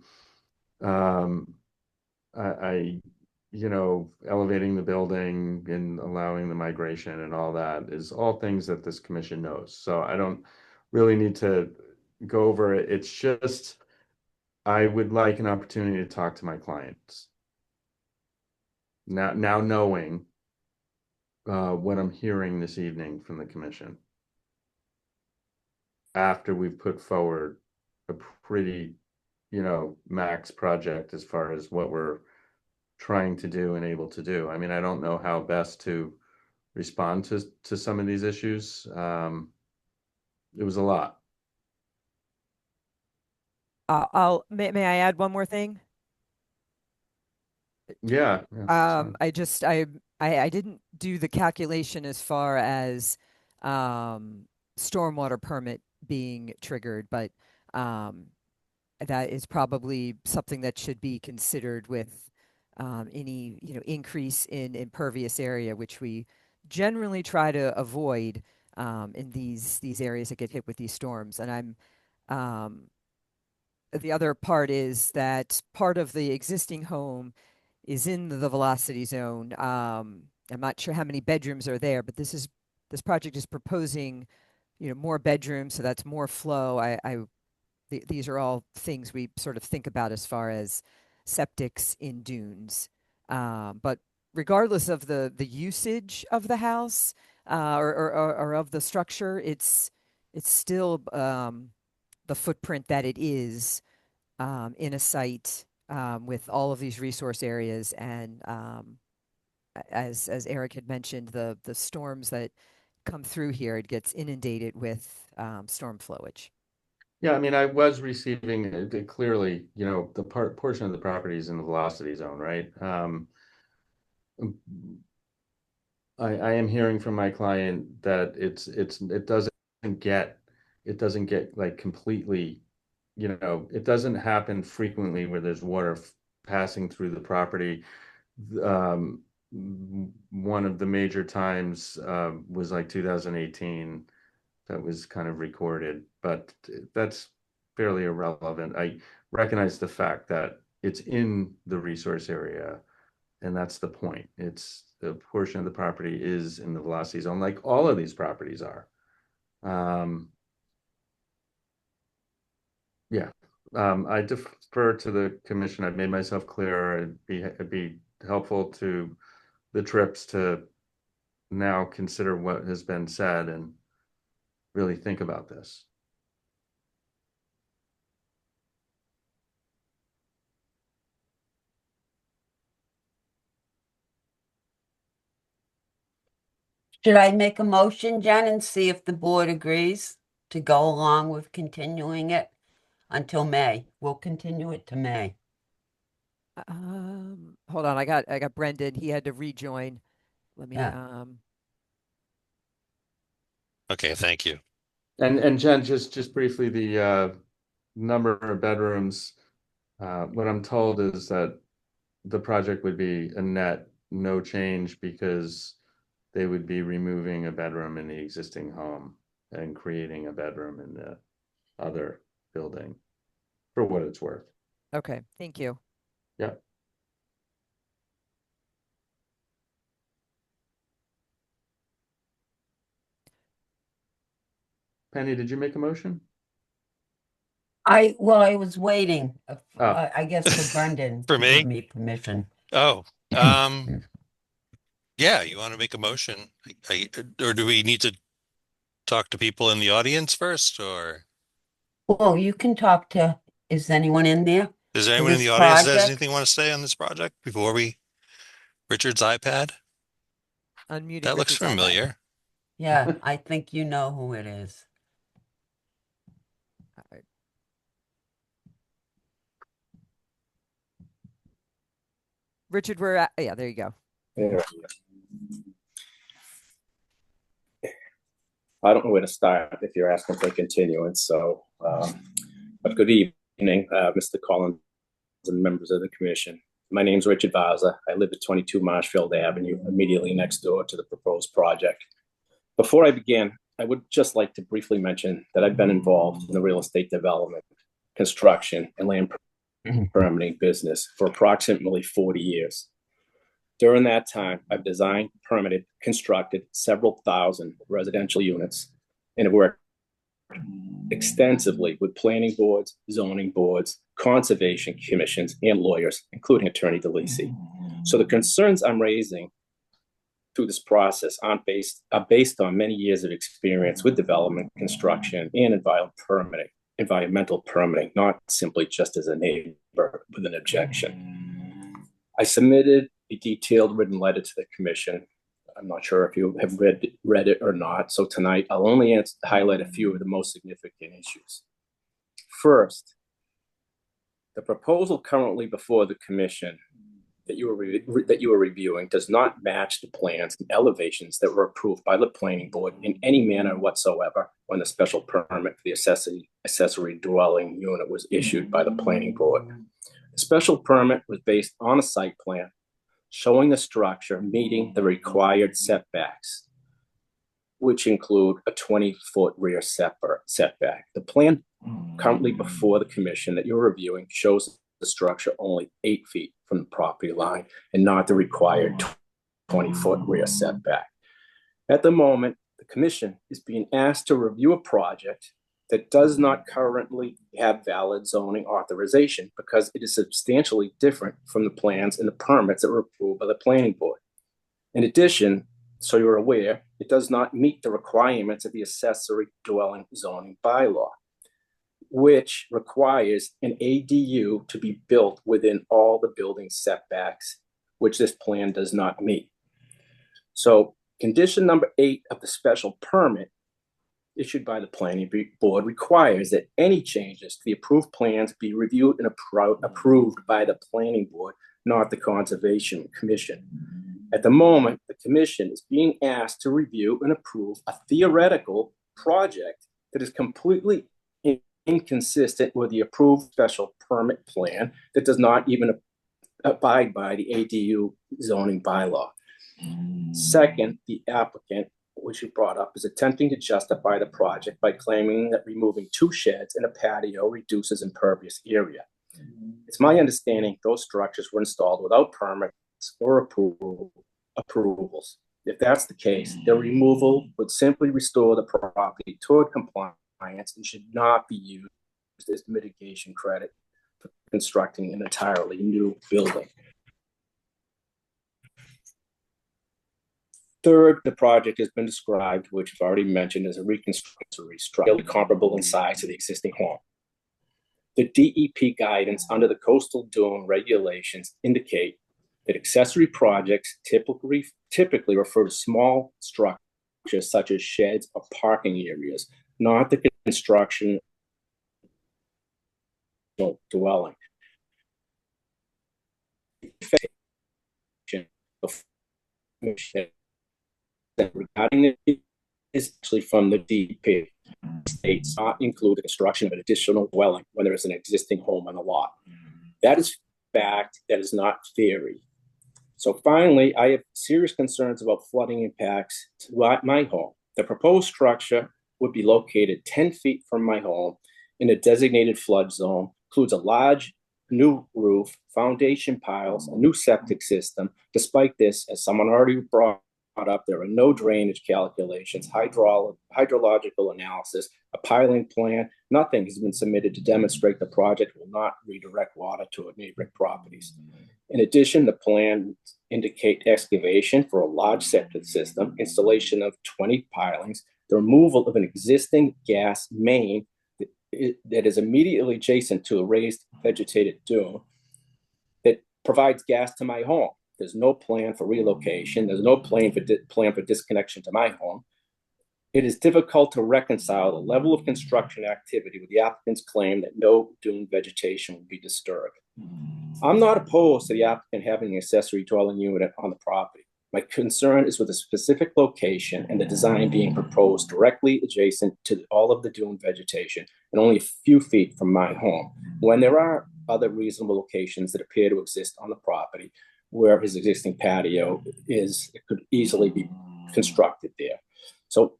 S6: um, I, elevating the building and allowing the migration and all that is all things that this commission knows. So I don't really need to go over it. It's just I would like an opportunity to talk to my clients now knowing what I'm hearing this evening from the commission after we've put forward a pretty, max project as far as what we're trying to do and able to do. I mean, I don't know how best to respond to some of these issues. It was a lot.
S2: May I add one more thing?
S6: Yeah,
S2: I just I didn't do the calculation as far as stormwater permit being triggered, but um, that is probably something that should be considered with any increase in impervious area, which we generally try to avoid in these areas that get hit with these storms. And the other part is that part of the existing home is in the velocity zone. I'm not sure how many bedrooms are there, but this project is proposing, more bedrooms, so that's more flow. These are all things we sort of think about as far as septics in dunes. But regardless of the usage of the house or of the structure, it's still the footprint that it is in a site with all of these resource areas and as Eric had mentioned, the storms that come through here, it gets inundated with storm flowage.
S6: Yeah, I mean, I was receiving clearly, the portion of the property is in the velocity zone, right? I am hearing from my client that it doesn't get like completely, it doesn't happen frequently where there's water passing through the property. Um, One of the major times was like 2018 that was kind of recorded, but that's fairly irrelevant. I recognize the fact that it's in the resource area, and that's the point. It's the portion of the property is in the velocity zone, like all of these properties are. Yeah, I defer to the commission. I've made myself clear. It'd be helpful to the trips to now consider what has been said and really think about this.
S3: Should I make a motion, Jen, and see if the board agrees to go along with continuing it until May? We'll continue it to May.
S2: Hold on, I got Brendan. He had to rejoin. Let me
S1: Okay, thank you.
S6: And Jen, just briefly, the number of bedrooms. What I'm told is that the project would be a net no change because they would be removing a bedroom in the existing home and creating a bedroom in the other building, for what it's worth.
S2: Okay, thank you.
S6: Yeah. Penny, did you make a motion?
S3: I was waiting, I guess, for Brendan
S1: For
S3: to give
S1: me?
S3: me permission.
S1: Oh, yeah, you want to make a motion? Or do we need to talk to people in the audience first, or
S3: Well, you can talk to, is anyone in there
S1: is there
S3: for
S1: anyone in
S3: this
S1: the audience that has
S3: project?
S1: anything want to say on this project before Richard's iPad?
S2: Unmuting
S1: That looks
S2: Richard's iPad.
S1: familiar.
S3: Yeah, I think you know who it is.
S2: Richard, we're at, yeah, there you go.
S19: Yeah. I don't know where to start if you're asking for a continuance. So, but good evening, Mr. Collins and members of the commission. My name is Richard Vaza. I live at 22 Marshfield Avenue, immediately next door to the proposed project. Before I begin, I would just like to briefly mention that I've been involved in the real estate development, construction, and land permitting business for approximately 40 years. During that time, I've designed, permitted, constructed several thousand residential units and have worked extensively with planning boards, zoning boards, conservation commissions, and lawyers, including Attorney DeLisi. So the concerns I'm raising through this process are based on many years of experience with development, construction, and environmental permitting, not simply just as a neighbor with an objection. I submitted a detailed written letter to the commission. I'm not sure if you have read it or not. So tonight, I'll only highlight a few of the most significant issues. First, the proposal currently before the commission that you are reviewing does not match the plans and elevations that were approved by the planning board in any manner whatsoever when the special permit for the accessory dwelling unit was issued by the planning board. The special permit was based on a site plan showing the structure meeting the required setbacks, which include a 20-foot rear setback. The plan currently before the commission that you're reviewing shows the structure only 8 feet from the property line and not the required 20-foot rear setback. At the moment, the commission is being asked to review a project that does not currently have valid zoning authorization because it is substantially different from the plans and the permits that were approved by the planning board. In addition, so you're aware, it does not meet the requirements of the accessory dwelling zoning bylaw, which requires an ADU to be built within all the building setbacks, which this plan does not meet. So condition number 8 of the special permit issued by the planning board requires that any changes to the approved plans be reviewed and approved by the planning board, not the Conservation Commission. At the moment, the commission is being asked to review and approve a theoretical project that is completely inconsistent with the approved special permit plan that does not even abide by the ADU zoning bylaw. Second, the applicant, which you brought up, is attempting to justify the project by claiming that removing 2 sheds and a patio reduces impervious area. It's my understanding those structures were installed without permits or approvals. If that's the case, their removal would simply restore the property toward compliance and should not be used as mitigation credit for constructing an entirely new building. Third, the project has been described, which I've already mentioned, as a reconstructory structure comparable in size to the existing home. The DEP guidance under the coastal dune regulations indicate that accessory projects typically refer to small structures such as sheds or parking areas, not the construction dwelling. Regarding it is actually from the DEP. States not include the construction of an additional dwelling when there is an existing home on the lot. That is fact, that is not theory. So finally, I have serious concerns about flooding impacts to my home. The proposed structure would be located 10 feet from my home in a designated flood zone, includes a large new roof, foundation piles, a new septic system. Despite this, as someone already brought up, there are no drainage calculations, hydrological analysis, a piling plan. Nothing has been submitted to demonstrate the project will not redirect water to neighboring properties. In addition, the plan indicate excavation for a large septic system, installation of 20 pilings, the removal of an existing gas main that is immediately adjacent to a raised vegetated dune that provides gas to my home. There's no plan for relocation. There's no plan for disconnection to my home. It is difficult to reconcile the level of construction activity with the applicant's claim that no dune vegetation will be disturbed. I'm not opposed to the applicant having an accessory dwelling unit on the property. My concern is with the specific location and the design being proposed directly adjacent to all of the dune vegetation and only a few feet from my home, when there are other reasonable locations that appear to exist on the property where his existing patio could easily be constructed there. So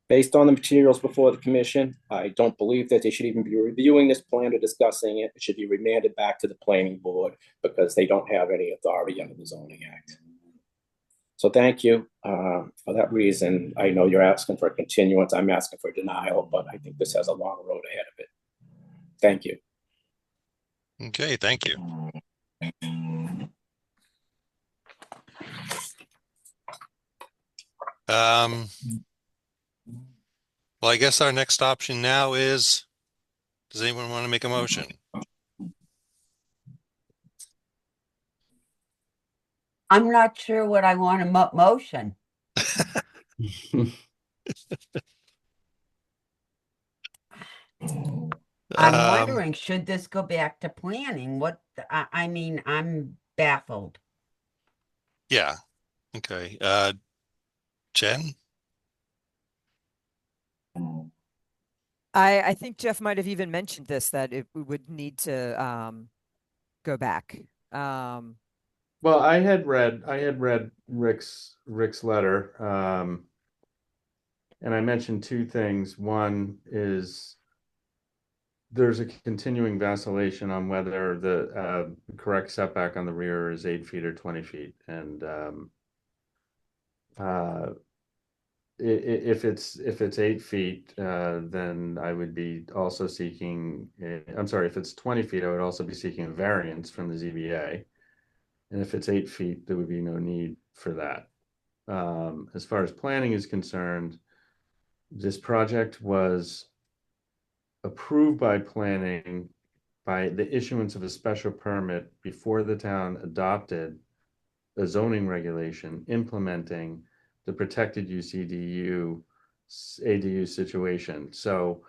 S19: based on the materials before the commission, I don't believe that they should even be reviewing this plan or discussing it. It should be remanded back to the planning board because they don't have any authority under the Zoning Act. So thank you. For that reason, I know you're asking for a continuance. I'm asking for denial, but I think this has a long road ahead of it. Thank you.
S1: Okay, thank you. Well, I guess our next option now is, does anyone want to make a motion?
S3: I'm not sure what I want to motion. I'm wondering, should this go back to planning? I mean, I'm baffled.
S1: Yeah. Okay. Jen?
S2: I think Jeff might have even mentioned this, that we would need to go back.
S6: Well, I had read Rick's letter, and I mentioned 2 things. One is there's a continuing vacillation on whether the correct setback on the rear is 8 feet or 20 feet, and if it's 8 feet, then I would be also seeking. I'm sorry, if it's 20 feet, I would also be seeking a variance from the ZBA. And if it's 8 feet, there would be no need for that. As far as planning is concerned, this project was approved by planning by the issuance of a special permit before the town adopted a zoning regulation implementing the protected use ADU situation. So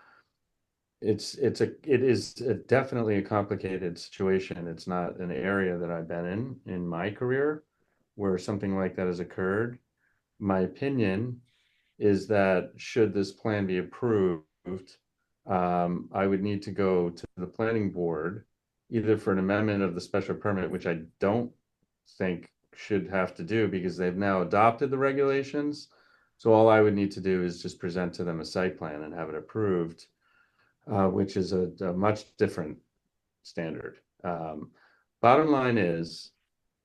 S6: it is definitely a complicated situation. It's not an area that I've been in my career where something like that has occurred. My opinion is that should this plan be approved, I would need to go to the planning board either for an amendment of the special permit, which I don't think should have to do because they've now adopted the regulations. So all I would need to do is just present to them a site plan and have it approved, which is a much different standard. Bottom line is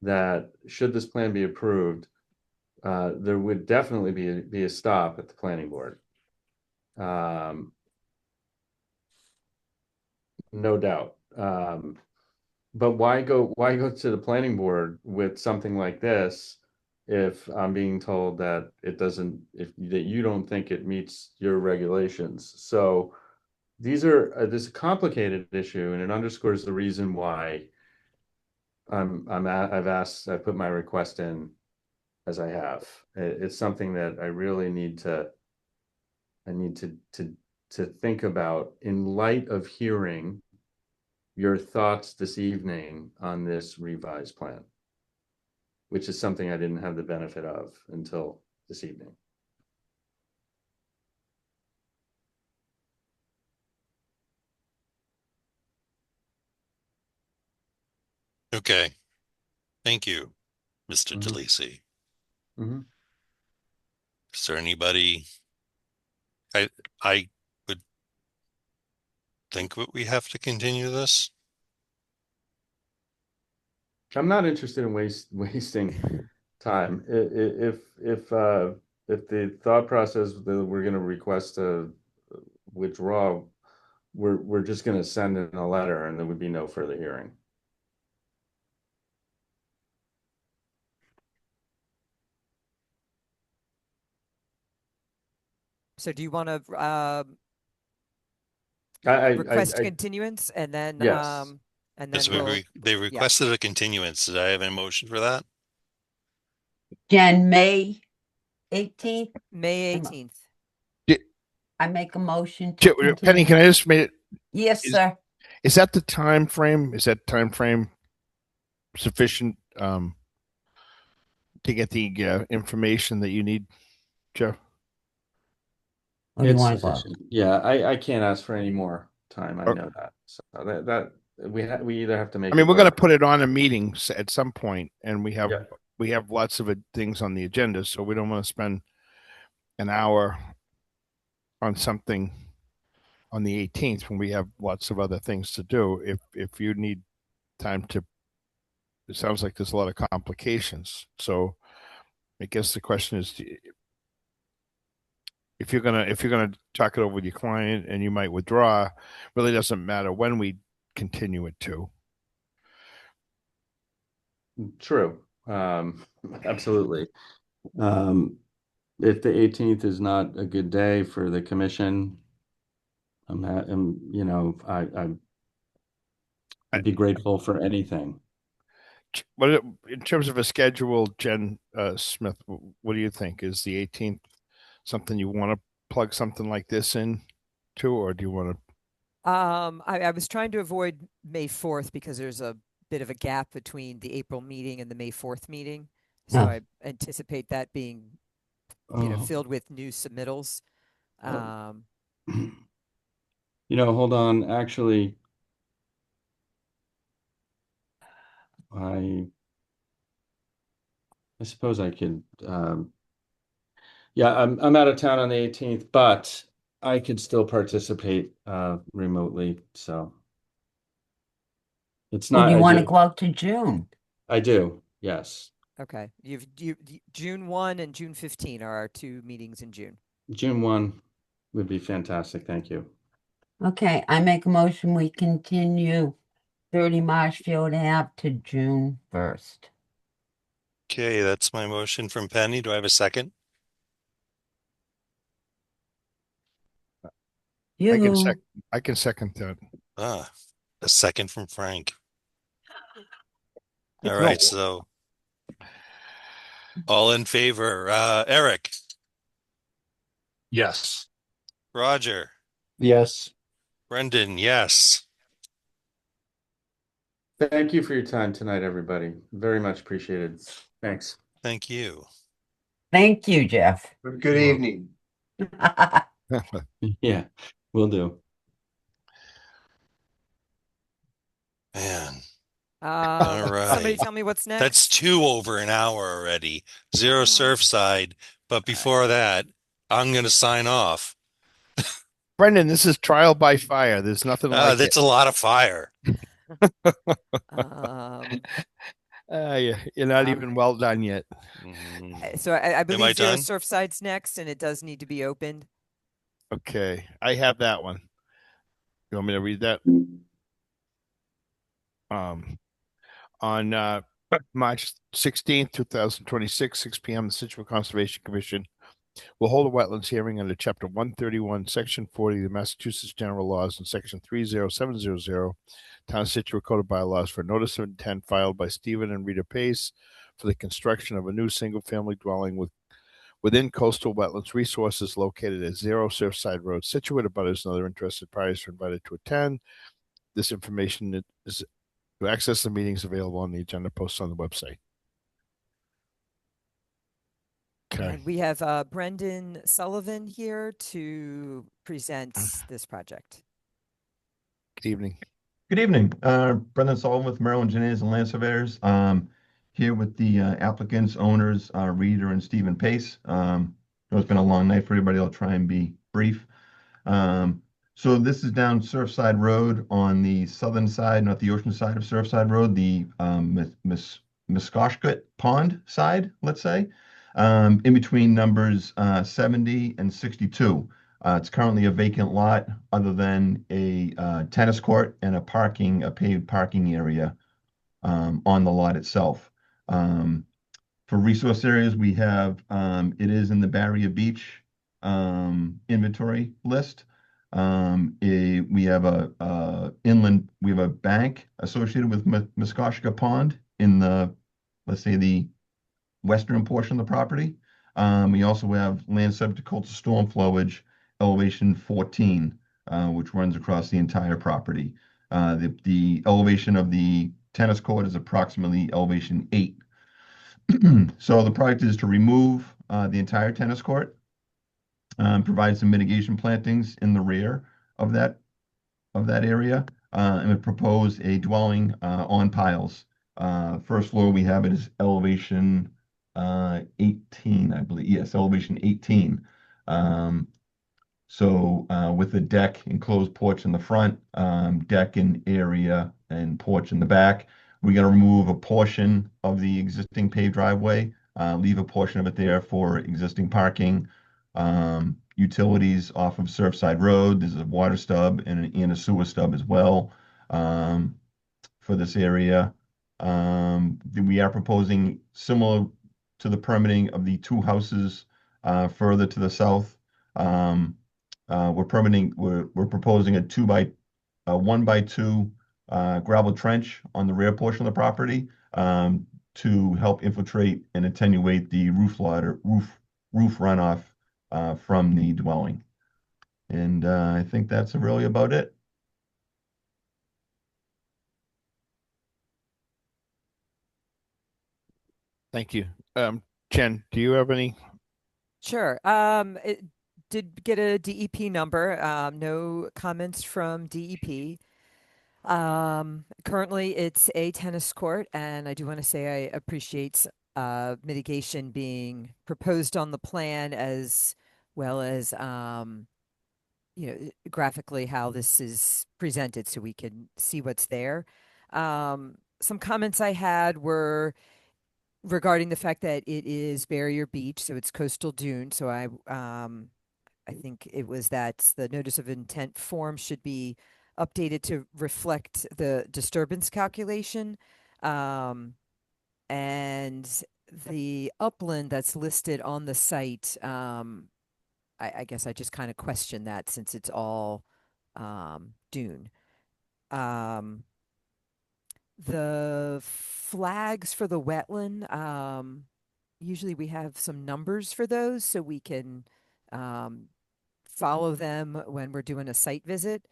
S6: that should this plan be approved, there would definitely be a stop at the planning board. No doubt. But why go to the planning board with something like this if I'm being told that it doesn't, that you don't think it meets your regulations? So this is a complicated issue, and it underscores the reason why I've put my request in as I have. It's something that I really need to think about in light of hearing your thoughts this evening on this revised plan, which is something I didn't have the benefit of until this evening.
S1: Okay. Thank you, Mr.
S6: Mhm.
S1: DeLisi.
S6: Mhm.
S1: Is there anybody? I would think that we have to continue this.
S6: I'm not interested in wasting time. If the thought process that we're going to request a withdraw, we're just going to send in a letter and there would be no further hearing.
S2: So do you want to
S6: I
S2: request continuance and then
S6: yes.
S1: Yes, they requested a continuance. Did I have a motion for that?
S3: Jen, May 18th?
S2: May 18th.
S3: I make a motion to continue.
S18: Penny, can I just make it?
S3: Yes, sir.
S18: Is that the time frame? Is that time frame sufficient to get the information that you need, Jeff?
S6: It's sufficient. Yeah, I can't ask for any more time. I know that. So that we either have to make.
S18: I mean, we're going to put it on a meeting at some point, and we have lots of things on the agenda, so we don't want to spend an hour on something on the 18th when we have lots of other things to do. If you need time to, it sounds like there's a lot of complications. So I guess the question is, if you're gonna talk it over with your client and you might withdraw, really doesn't matter when we continue it to.
S6: True. Absolutely. If the 18th is not a good day for the commission, I'd be grateful for anything.
S18: But in terms of a schedule, Jen Smith, what do you think? Is the 18th something you want to plug something like this in to, or do you want to?
S2: I was trying to avoid May 4th because there's a bit of a gap between the April meeting and the May 4th meeting. So I anticipate that being, filled with new submittals.
S6: Hold on. Actually, I suppose I could. Yeah, I'm out of town on the 18th, but I could still participate remotely. So it's not.
S3: You want to go out to June?
S6: I do. Yes.
S2: Okay. June 1 and June 15 are our 2 meetings in June.
S6: June 1 would be fantastic. Thank you.
S3: Okay, I make a motion we continue 30 Marshfield Ave to June 1st.
S1: Okay, that's my motion from Penny. Do I have a second?
S18: I can second that.
S1: A second from Frank. All right, so All in favor. Eric,
S10: Yes.
S1: Roger,
S4: Yes.
S1: Brendan, yes.
S6: Thank you for your time tonight, everybody. Very much appreciated. Thanks.
S1: Thank you.
S3: Thank you, Jeff.
S17: Good evening.
S6: Yeah, will do.
S1: Man. All
S2: Somebody
S1: right.
S2: tell me what's next.
S1: That's 2 over an hour already. Zero Surfside. But before that, I'm going to sign off.
S18: Brendan, this is trial by fire. There's nothing like
S1: That's
S18: it.
S1: a lot of fire.
S18: You're not even well done yet.
S2: So I
S1: Am I
S2: believe Zero
S1: done?
S2: Surfside's next, and it does need to be opened.
S18: Okay, I have that one. You want me to read that? On March 16th, 2026, 6 p.m., the Scituate Conservation Commission will hold a wetlands hearing under Chapter 131, Section 40 of the Massachusetts General Laws and Section 30700, Town of Scituate Code of Bylaws for notice of intent filed by Stephen and Rita Pace for the construction of a new single-family dwelling within coastal wetlands resources located at 0 Surfside Road, Scituate. Abutters and other interested parties are invited to attend. This information is to access the meetings available on the agenda posted on the website. Okay.
S2: And we have Brendan Sullivan here to present this project.
S18: Good evening.
S20: Good evening. Brendan Sullivan with Maryland Engineers and Land Surveyors. Here with the applicants, owners, Reader and Stephen Pace. It's been a long night for everybody. I'll try and be brief. So this is down Surfside Road on the southern side, not the ocean side of Surfside Road, the Muskoshkut Pond side, let's say, in between numbers 70 and 62. It's currently a vacant lot other than a tennis court and a paved parking area on the lot itself. For resource areas, we have, it is in the Barrier Beach inventory list. We have we have a bank associated with Muskoshka Pond in the, let's say, the western portion of the property. We also have land subject to coastal storm flowage, elevation 14, which runs across the entire property. The elevation of the tennis court is approximately elevation 8. So the project is to remove the entire tennis court, provide some mitigation plantings in the rear of that area, and we propose a dwelling on piles. First floor we have it is elevation 18, I believe. Yes, elevation 18. With the deck, enclosed porch in the front, deck and area and porch in the back, we're going to remove a portion of the existing paved driveway, leave a portion of it there for existing parking, utilities off of Surfside Road. There's a water stub and a sewer stub as well for this area. We are proposing similar to the permitting of the two houses further to the south. We're proposing a 1x2 gravel trench on the rear portion of the property to help infiltrate and attenuate the roof runoff from the dwelling. And I think that's really about it.
S18: Thank you. Jen, do you have any?
S2: Sure. It did get a DEP number. No comments from DEP. Currently it's a tennis court, and I do want to say I appreciate mitigation being proposed on the plan, as well as graphically how this is presented so we can see what's there. Some comments I had were regarding the fact that it is Barrier Beach, so it's coastal dune. So I think it was that the notice of intent form should be updated to reflect the disturbance calculation. And the upland that's listed on the site, I guess I just kind of question that since it's all dune. The flags for the wetland, usually we have some numbers for those so we can um, follow them when we're doing a site visit.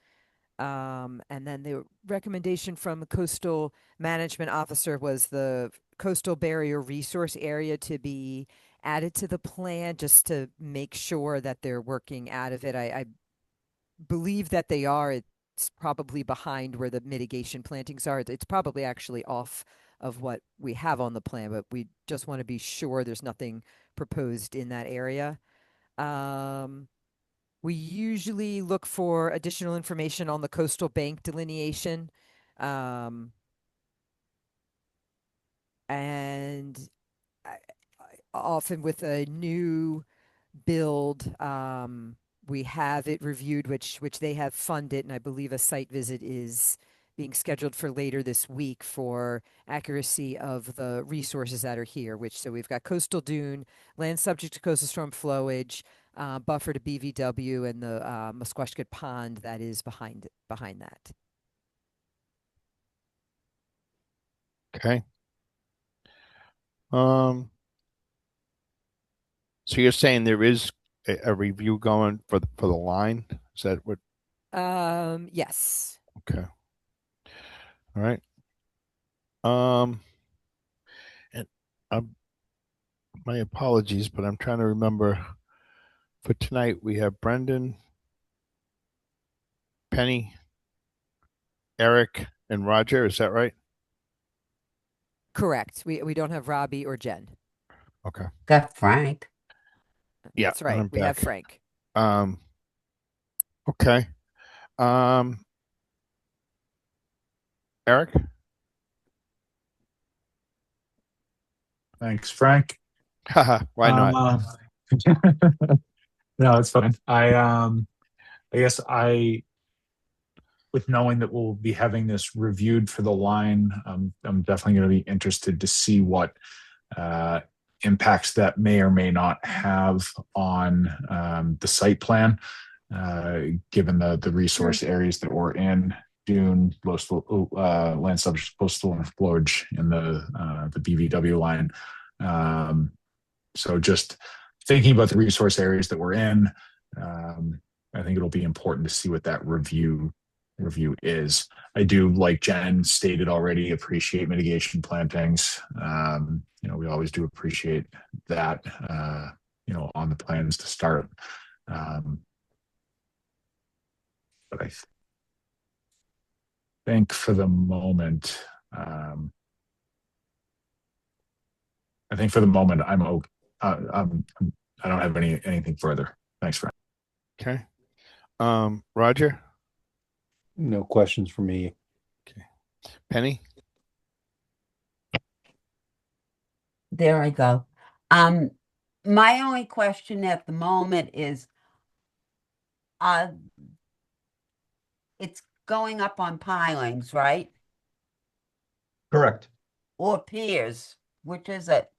S2: And then the recommendation from the coastal management officer was the coastal barrier resource area to be added to the plan just to make sure that they're working out of it. I believe that they are. It's probably behind where the mitigation plantings are. It's probably actually off of what we have on the plan, but we just want to be sure there's nothing proposed in that area. Um, we usually look for additional information on the coastal bank delineation. Um, and often with a new build, we have it reviewed, which they have funded, and I believe a site visit is being scheduled for later this week for accuracy of the resources that are here. So we've got coastal dune, land subject to coastal storm flowage, buffer to BVW, and the Musquashkett Pond that is behind that.
S18: Okay. So you're saying there is a review going for the line? Is that what?
S2: Yes.
S18: Okay. All right. Um, and my apologies, but I'm trying to remember. For tonight, we have Brendan, Penny, Eric, and Roger. Is that right?
S2: Correct. We don't have Robbie or Jen.
S18: Okay.
S3: Got Frank.
S18: Yeah,
S2: That's right.
S18: I'm
S2: We have
S18: back.
S2: Frank.
S18: Okay. Eric?
S10: Thanks, Frank.
S18: Why not?
S10: No, it's fine. I guess with knowing that we'll be having this reviewed for the line, I'm definitely going to be interested to see what impacts that may or may not have on the site plan, given the resource areas that we're in. Dune, land subject to coastal and flowage in the BVW line. So just thinking about the resource areas that we're in, I think it'll be important to see what that review is. I do, like Jen stated already, appreciate mitigation plantings. We always do appreciate that, on the plans to start. But I think for the moment, I'm okay. I don't have anything further. Thanks, Frank.
S18: Okay. Roger?
S4: No questions for me.
S18: Okay. Penny?
S3: There I go. My only question at the moment is, it's going up on pilings, right?
S20: Correct.
S3: Or piers? Which is it?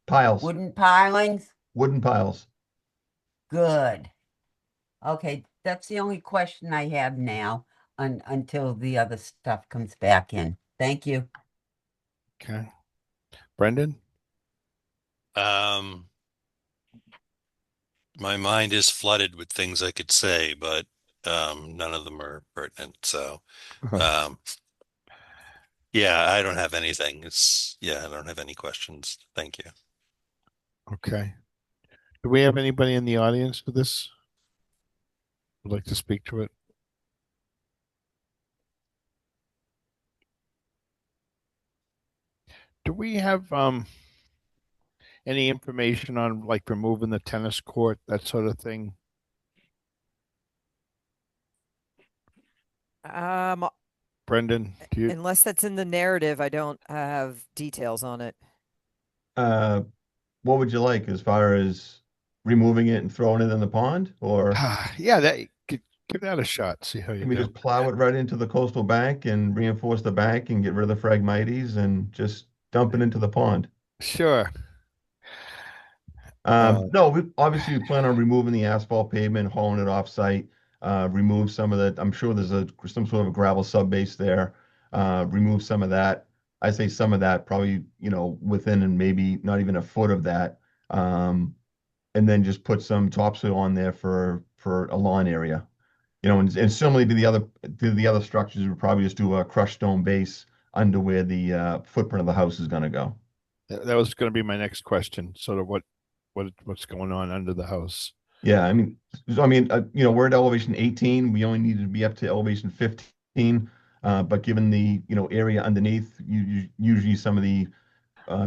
S20: Piles.
S3: Wooden pilings?
S20: Wooden piles.
S3: Good. Okay, that's the only question I have now until the other stuff comes back in. Thank you.
S18: Okay. Brendan?
S1: My mind is flooded with things I could say, but none of them are pertinent. So, um, yeah, I don't have anything. I don't have any questions. Thank you.
S18: Okay. Do we have anybody in the audience for this? Would like to speak to it? Do we have any information on like removing the tennis court, that sort of thing? Brendan, do you?
S2: Unless that's in the narrative, I don't have details on it.
S20: What would you like as far as removing it and throwing it in the pond, or
S18: Yeah, give that a shot. See how you
S20: can we
S18: do.
S20: just plow it right into the coastal bank and reinforce the bank and get rid of the phragmites and just dump it into the pond?
S18: Sure.
S20: No, we plan on removing the asphalt pavement, hauling it off site, remove some of the, I'm sure there's some sort of a gravel sub base there, remove some of that. I say some of that probably, within and maybe not even a foot of that. And then just put some topsoil on there for a lawn area. And similarly to the other structures, we'll probably just do a crushed stone base under where the footprint of the house is going to go.
S18: That was going to be my next question. Sort of what's going on under the house.
S20: Yeah, we're at elevation 18. We only needed to be up to elevation 15. But given the, area underneath, usually some of the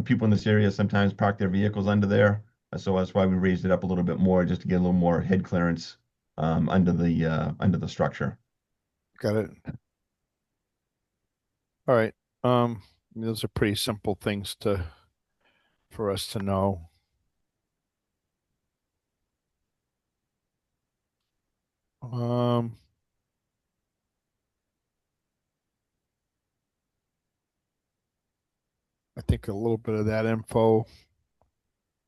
S20: people in this area sometimes park their vehicles under there. So that's why we raised it up a little bit more, just to get a little more head clearance under the structure.
S18: Got it. All right. Those are pretty simple things for us to know. I think a little bit of that info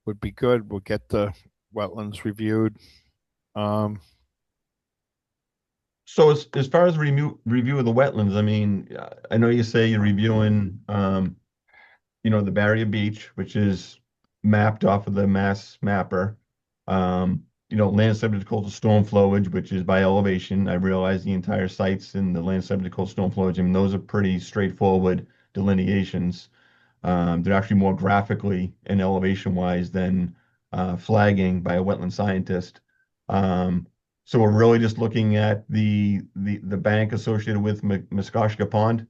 S18: would be good. We'll get the wetlands reviewed.
S20: So as far as review of the wetlands, I know you say you're reviewing, the Barrier Beach, which is mapped off of the Mass Mapper. Land subject to coastal storm flowage, which is by elevation. I realize the entire site's in the land subject to coastal storm flowage. Those are pretty straightforward delineations. They're actually more graphically and elevation wise than flagging by a wetland scientist. So we're really just looking at the bank associated with Muskoshka Pond.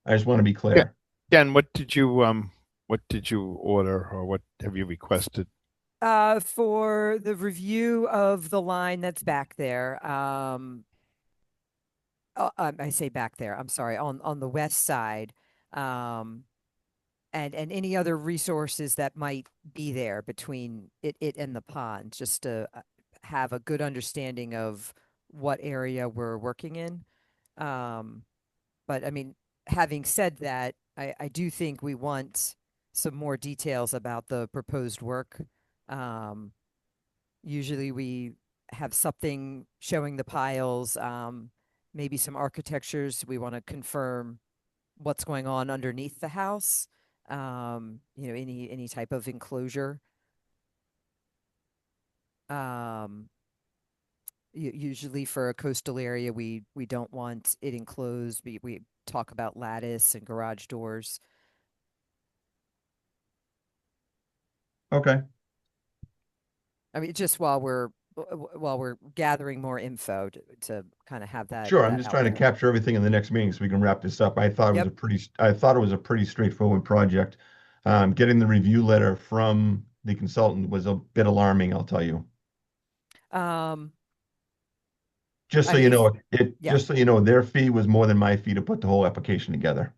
S20: I just want to be
S18: Yeah.
S20: clear.
S18: Dan, what did you order, or what have you requested?
S2: For the review of the line that's back there, I say back there, I'm sorry, on the west side, and any other resources that might be there between it and the pond, just to have a good understanding of what area we're working in. But having said that, I do think we want some more details about the proposed work. Usually we have something showing the piles, maybe some architectures. We want to confirm what's going on underneath the house. Any type of enclosure. Usually for a coastal area, we don't want it enclosed. We talk about lattice and garage doors.
S20: Okay.
S2: Just while we're gathering more info to kind of have that
S20: Sure, I'm just
S2: out
S20: trying to
S2: there.
S20: capture everything in the next meeting so we can wrap this up. I thought
S2: Yep.
S20: it was a pretty straightforward project. Getting the review letter from the consultant was a bit alarming, I'll tell you. Just so you know,
S2: Yeah.
S20: just so you know, their fee was more than my fee to put the whole application together.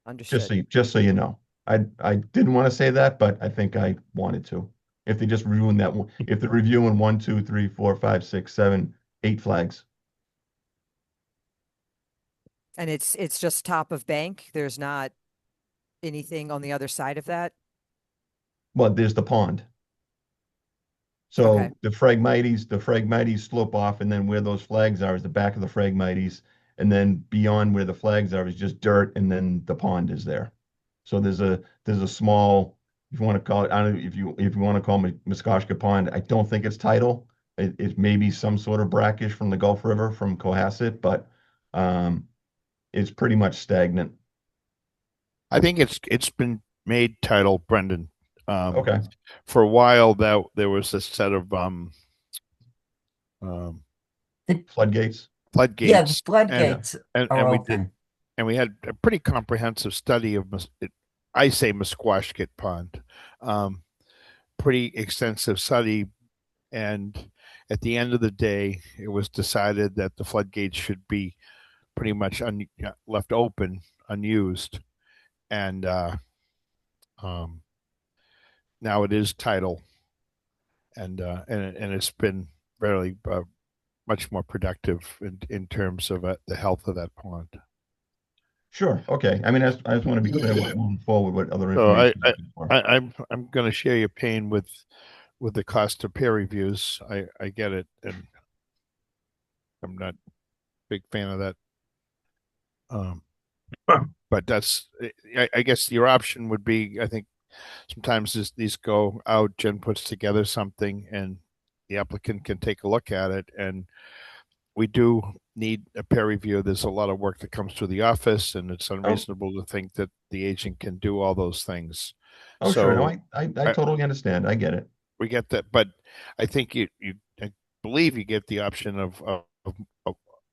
S2: Understood.
S20: Just so you know. I didn't want to say that, but I think I wanted to. If they just reviewing that one, if they're reviewing 1, 2, 3, 4, 5, 6, 7, 8 flags.
S2: And it's just top of bank. There's not anything on the other side of that.
S20: Well, there's the pond.
S2: Okay.
S20: So the Phragmites slope off, and then where those flags are is the back of the Phragmites, and then beyond where the flags are is just dirt, and then the pond is there. So there's a small, if you want to call it, I don't know if you want to call it Muskoshka Pond. I don't think it's tidal. It may be some sort of brackish from the Gulf River from Cohasset, but it's pretty much stagnant.
S18: I think it's been made tidal, Brendan.
S20: Okay.
S18: For a while, that there was a set of
S20: floodgates.
S3: Yeah, the floodgates
S18: and
S3: are
S18: we
S3: open.
S18: and we had a pretty comprehensive study of I say Musquashkett Pond, pretty extensive study, and at the end of the day, it was decided that the floodgates should be pretty much left open, unused, and now it is tidal, and it's been very much more productive in terms of the health of that pond.
S20: Sure. Okay. I just want to be clear what moving forward, what other
S18: So
S20: information you're looking for.
S18: I'm going to share your pain with the cost of peer reviews. I get it, and I'm not a big fan of that. Um, but that's, I guess your option would be, I think sometimes these go out, Jen puts together something and the applicant can take a look at it. And we do need a peer review. There's a lot of work that comes through the office, and it's unreasonable to think that the agent can do all those things.
S20: Oh, sure. No,
S18: So
S20: I totally understand. I get it.
S18: we get that, but I think I believe you get the option of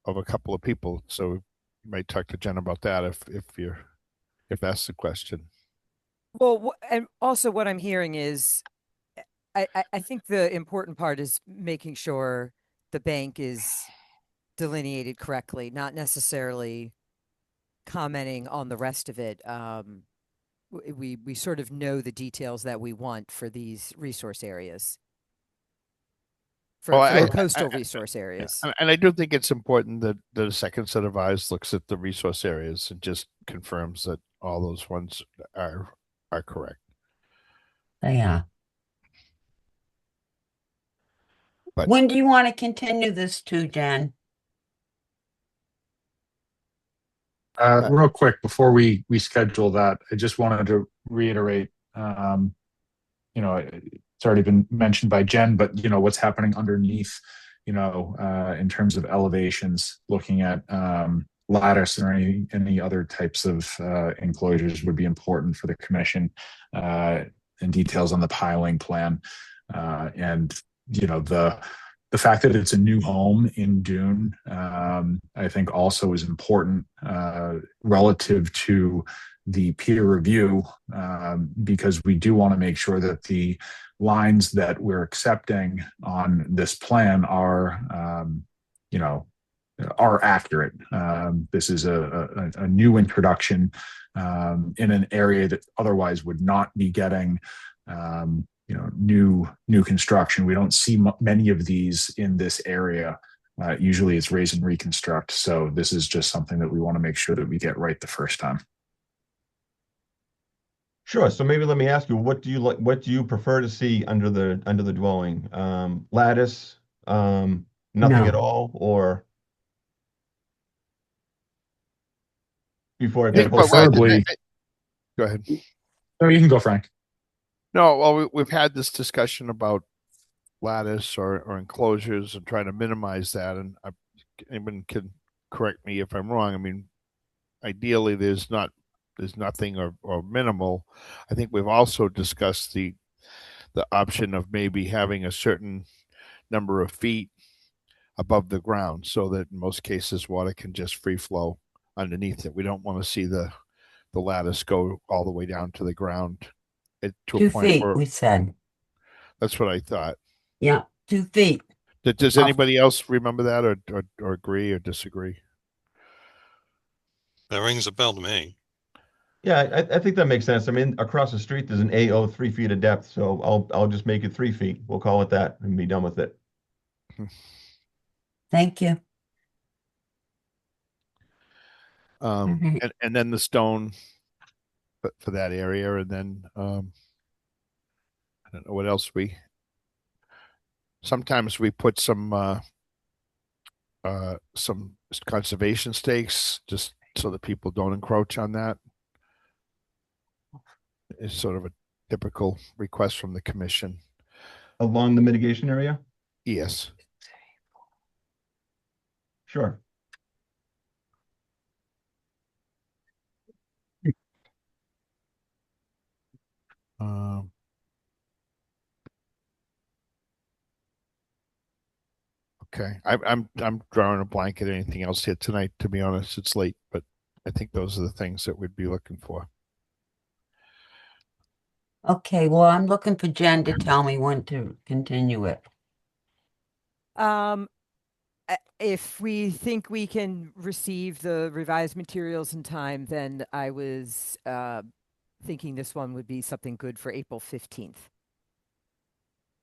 S18: a couple of people. So you might talk to Jen about that if that's the question.
S2: Well, and also what I'm hearing is I think the important part is making sure the bank is delineated correctly, not necessarily commenting on the rest of it. We sort of know the details that we want for these resource areas,
S18: Well,
S2: for the coastal resource areas.
S18: and I do think it's important that the second set of eyes looks at the resource areas and just confirms that all those ones are correct.
S3: Yeah.
S18: But
S3: when do you want to continue this to, Jen?
S10: Real quick before we schedule that, I just wanted to reiterate, it's already been mentioned by Jen, but what's happening underneath, in terms of elevations, looking at lattice or any other types of enclosures would be important for the commission, and details on the piling plan, and the fact that it's a new home in Dune, I think also is important relative to the peer review, because we do want to make sure that the lines that we're accepting on this plan are accurate. This is a new introduction in an area that otherwise would not be getting new construction. We don't see many of these in this area. Usually it's raise and reconstruct. So this is just something that we want to make sure that we get right the first time.
S20: Sure. So maybe let me ask you, what do you like? What do you prefer to see under the dwelling? Lattice, nothing at all, or before I put
S10: Preferably.
S18: Go ahead.
S10: No, you can go, Frank.
S18: No, well, we've had this discussion about lattice or enclosures and trying to minimize that. And anyone can correct me if I'm wrong. I mean, ideally, there's nothing or minimal. I think we've also discussed the option of maybe having a certain number of feet above the ground, so that in most cases water can just free flow underneath it. We don't want to see the lattice go all the way down to the ground to a
S3: 2
S18: point
S3: feet,
S18: where
S3: we said.
S18: that's what I thought.
S3: Yeah, 2 feet.
S18: Does anybody else remember that or agree or disagree?
S1: That rings a bell to me.
S20: Yeah, I think that makes sense. I mean, across the street there's an AO 3 feet of depth, so I'll just make it 3 feet. We'll call it that and be done with it.
S3: Thank you.
S18: And then the stone for that area, and then I don't know what else sometimes we put some conservation stakes just so that people don't encroach on that. It's sort of a typical request from the commission.
S20: Along the mitigation area?
S18: Yes.
S20: Sure.
S18: Okay. I'm drawing a blank at anything else here tonight, to be honest. It's late, but I think those are the things that we'd be looking for.
S3: Okay, well, I'm looking for Jen to tell me when to continue it.
S2: If we think we can receive the revised materials in time, then I was thinking this one would be something good for April 15th.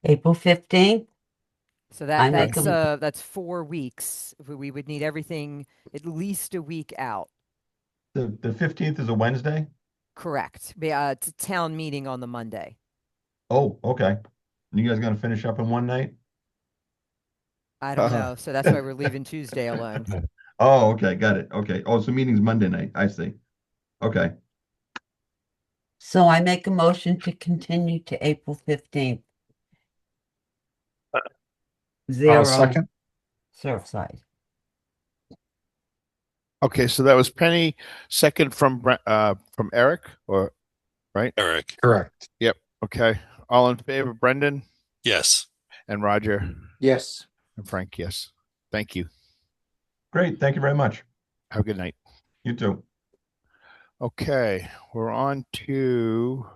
S3: April 15th?
S2: So that's 4 weeks. We would need everything at least a week out.
S20: The 15th is a Wednesday?
S2: Correct. It's a town meeting on the Monday.
S20: Oh, okay. You guys gonna finish up in one night?
S2: I don't know. So that's why we're leaving Tuesday alone.
S20: Oh, okay, got it. Okay. Oh, so meeting's Monday night. I see. Okay.
S3: So I make a motion to continue to April 15th.
S10: I'll
S3: Zero
S10: second.
S3: Surfside.
S18: Okay, so that was Penny, second from Eric, or right?
S1: Eric.
S10: Correct.
S18: Yep. Okay. All in favor, Brendan
S1: Yes.
S18: and Roger
S4: Yes.
S18: and Frank, yes. Thank you.
S20: Great. Thank you very much.
S18: Have a good night.
S20: You too.
S18: Okay, we're on to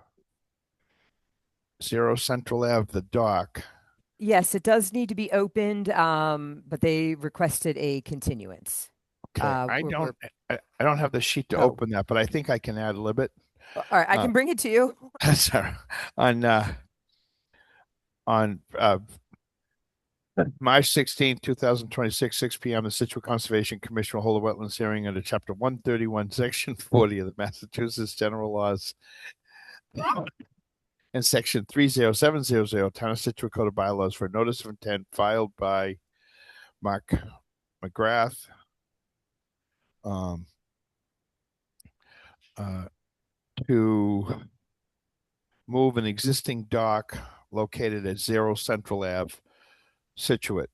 S18: 0 Central Ave, the dock.
S2: Yes, it does need to be opened, but they requested a continuance.
S18: Okay, I don't have the sheet to
S2: Oh.
S18: open that, but I think I can add a little bit.
S2: All right, I can bring it to you.
S18: Sorry. On March 16, 2026, 6 p.m., the Scituate Conservation Commission will hold a wetlands hearing under Chapter 131, Section 40 of the Massachusetts General Laws and Section 30700, Town of Scituate Code of Bylaws for a notice of intent filed by Mark McGrath to move an existing dock located at 0 Central Ave, Scituate.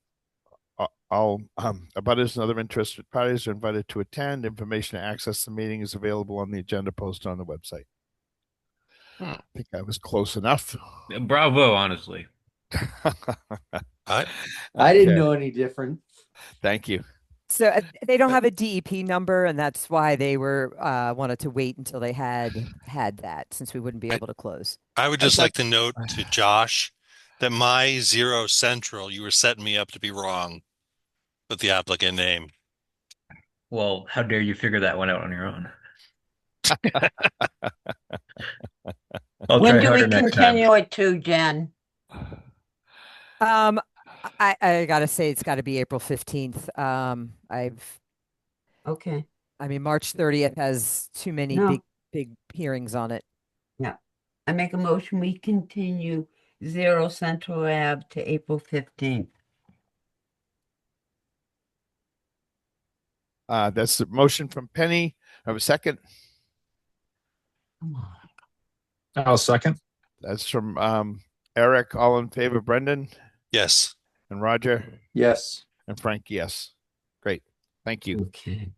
S18: All abutters and other interested parties are invited to attend. Information to access the meeting is available on the agenda posted on the website. I think I was close enough.
S9: Bravo, honestly.
S4: I didn't know any different.
S18: Thank you.
S2: So they don't have a DEP number, and that's why they were wanted to wait until they had that, since we wouldn't be able to close.
S1: I would just like to note to Josh that my 0 Central, you were setting me up to be wrong with the applicant name.
S9: Well, how dare you figure that one out on your own? I'll
S3: When
S9: try
S3: do we
S9: harder next time.
S3: continue it to, Jen?
S2: I gotta say it's got to be April 15th.
S3: Okay.
S2: I mean, March 30th has too many
S3: No.
S2: big hearings on it.
S3: Yeah. I make a motion, we continue 0 Central Ave to April 15th.
S18: That's the motion from Penny. I have a second.
S3: Come on.
S10: I'll second.
S18: That's from Eric. All in favor, Brendan
S1: Yes.
S18: and Roger
S4: Yes.
S18: and Frank, yes. Great. Thank you.
S3: Okay.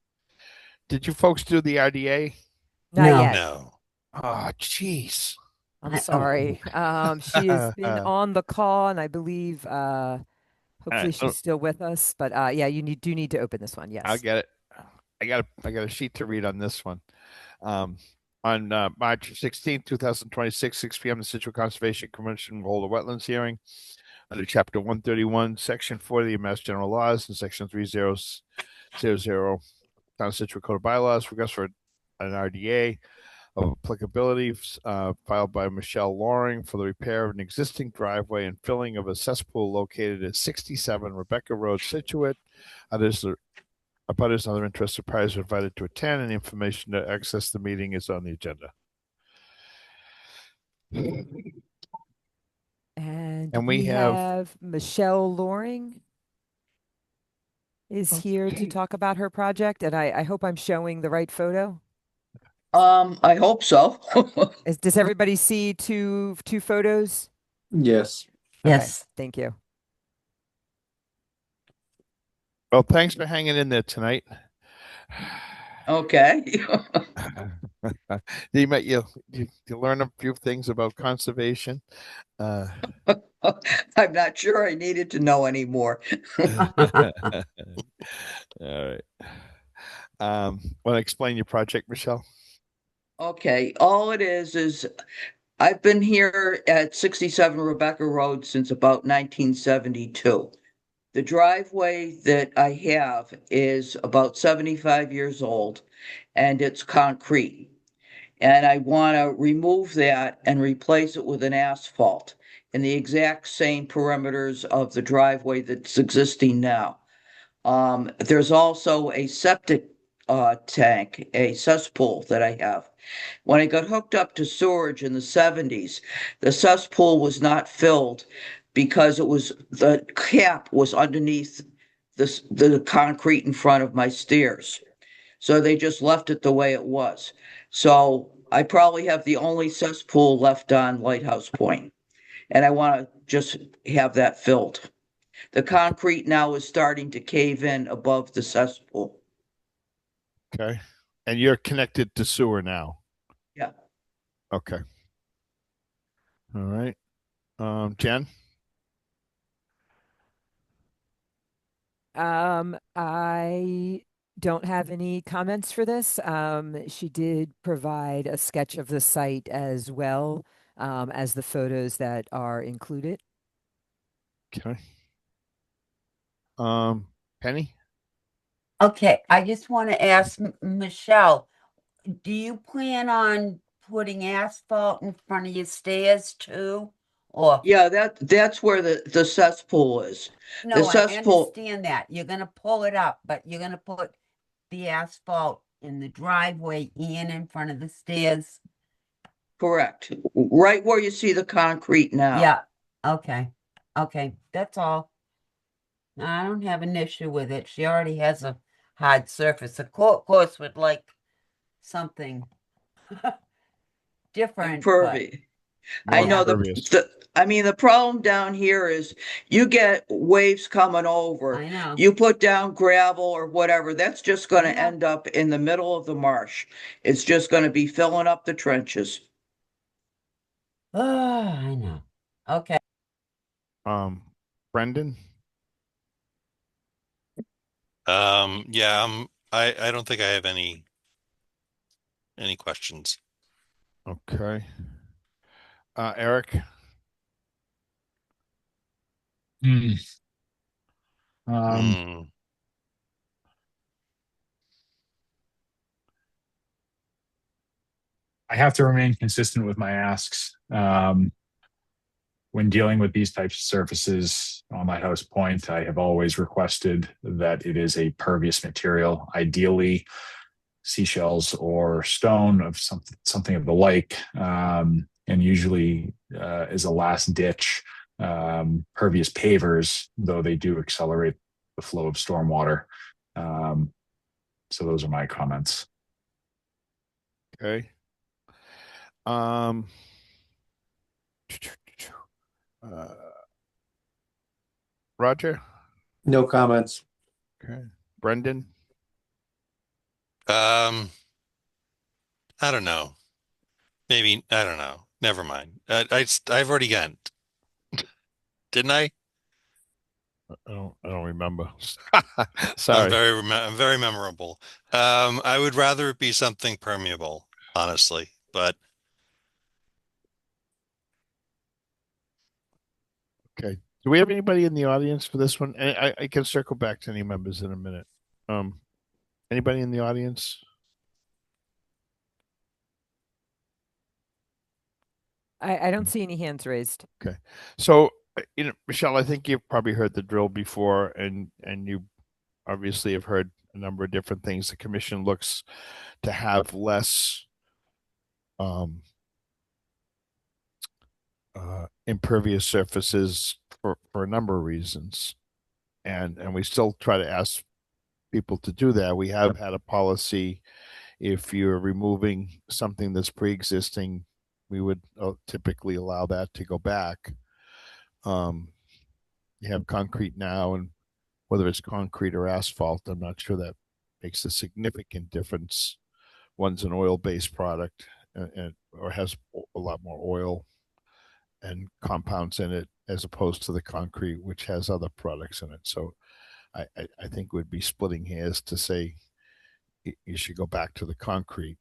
S18: Did you folks do the RDA?
S2: Not
S3: No.
S2: yet.
S1: No.
S18: Oh, jeez.
S2: I'm sorry. She has been on the call, and I believe hopefully she's still with us. But yeah, you do need to open this one. Yes.
S18: I'll get it. I got a sheet to read on this one. On March 16th, 2026, 6 p.m., the Scituate Conservation Commission will hold a wetlands hearing under Chapter 131, Section 40 of Mass General Laws and Section 3000, Town of Scituate Code of Bylaws, request for an RDA of applicability filed by Michelle Loring for the repair of an existing driveway and filling of a cesspool located at 67 Rebecca Road, Scituate. Abutters and other interested parties are invited to attend, and information to access the meeting is on the agenda.
S2: And we have Michelle Loring is here to talk about her project, and I hope I'm showing the right photo.
S21: I hope so.
S2: Does everybody see two photos?
S4: Yes.
S3: Yes.
S2: Okay, thank you.
S18: Well, thanks for hanging in there tonight.
S21: Okay.
S18: You learn a few things about conservation.
S21: I'm not sure I needed to know anymore.
S18: All right. Want to explain your project, Michelle?
S21: Okay, all it is I've been here at 67 Rebecca Road since about 1972. The driveway that I have is about 75 years old and it's concrete. And I want to remove that and replace it with an asphalt in the exact same perimeters of the driveway that's existing now. There's also a septic tank, a cesspool that I have. When I got hooked up to sewerage in the 70s, the cesspool was not filled because the cap was underneath the concrete in front of my stairs. So they just left it the way it was. So I probably have the only cesspool left on Lighthouse Point, and I want to just have that filled. The concrete now is starting to cave in above the cesspool.
S18: Okay. And you're connected to sewer now.
S21: Yeah.
S18: Okay. All right. Jen?
S2: I don't have any comments for this. She did provide a sketch of the site as well, as the photos that are included.
S18: Okay. Penny?
S3: Okay, I just want to ask Michelle, do you plan on putting asphalt in front of your stairs too? Or
S21: Yeah, that's where the cesspool is. The
S3: no, I
S21: cesspool,
S3: understand that. You're gonna pull it up, but you're gonna put the asphalt in the driveway and in front of the stairs.
S21: correct. Right where you see the concrete now.
S3: Yeah. Okay. Okay. That's all. I don't have an issue with it. She already has a hard surface. Of course, would like something different, but
S21: Impervious. I
S18: More
S21: know
S3: yeah,
S18: impervious.
S21: I mean, the problem down here is you get waves coming over.
S3: I know.
S21: You put down gravel or whatever, that's just going to
S3: Yeah.
S21: end up in the middle of the marsh. It's just going to be filling up the trenches.
S3: Oh, I know. Okay.
S18: Brendan?
S1: Yeah, I don't think I have any questions.
S18: Okay. Eric?
S10: Hmm. Um,
S1: Mm,
S10: I have to remain consistent with my asks. When dealing with these types of surfaces on Lighthouse Point, I have always requested that it is a pervious material, ideally seashells or stone of something of the like, and usually as a last ditch, pervious pavers, though they do accelerate the flow of stormwater. So those are my comments.
S18: Okay. Um, uh, Roger?
S4: No comments.
S18: Okay. Brendan?
S1: um, I don't know. Maybe I don't know. Never mind. I've already gone, didn't I?
S18: I don't remember. Sorry.
S1: I'm very memorable. I would rather it be something permeable, honestly, but
S18: Okay. Do we have anybody in the audience for this one? I can circle back to any members in a minute. Um, Anybody in the audience?
S2: I don't see any hands raised.
S18: Okay. So, Michelle, I think you've probably heard the drill before, and you obviously have heard a number of different things. The commission looks to have less impervious surfaces for a number of reasons, and we still try to ask people to do that. We have had a policy. If you're removing something that's pre-existing, we would typically allow that to go back. You have concrete now, and whether it's concrete or asphalt, I'm not sure that makes a significant difference. One's an oil-based product, or has a lot more oil and compounds in it, as opposed to the concrete, which has other products in it. So I think it would be splitting hairs to say you should go back to the concrete.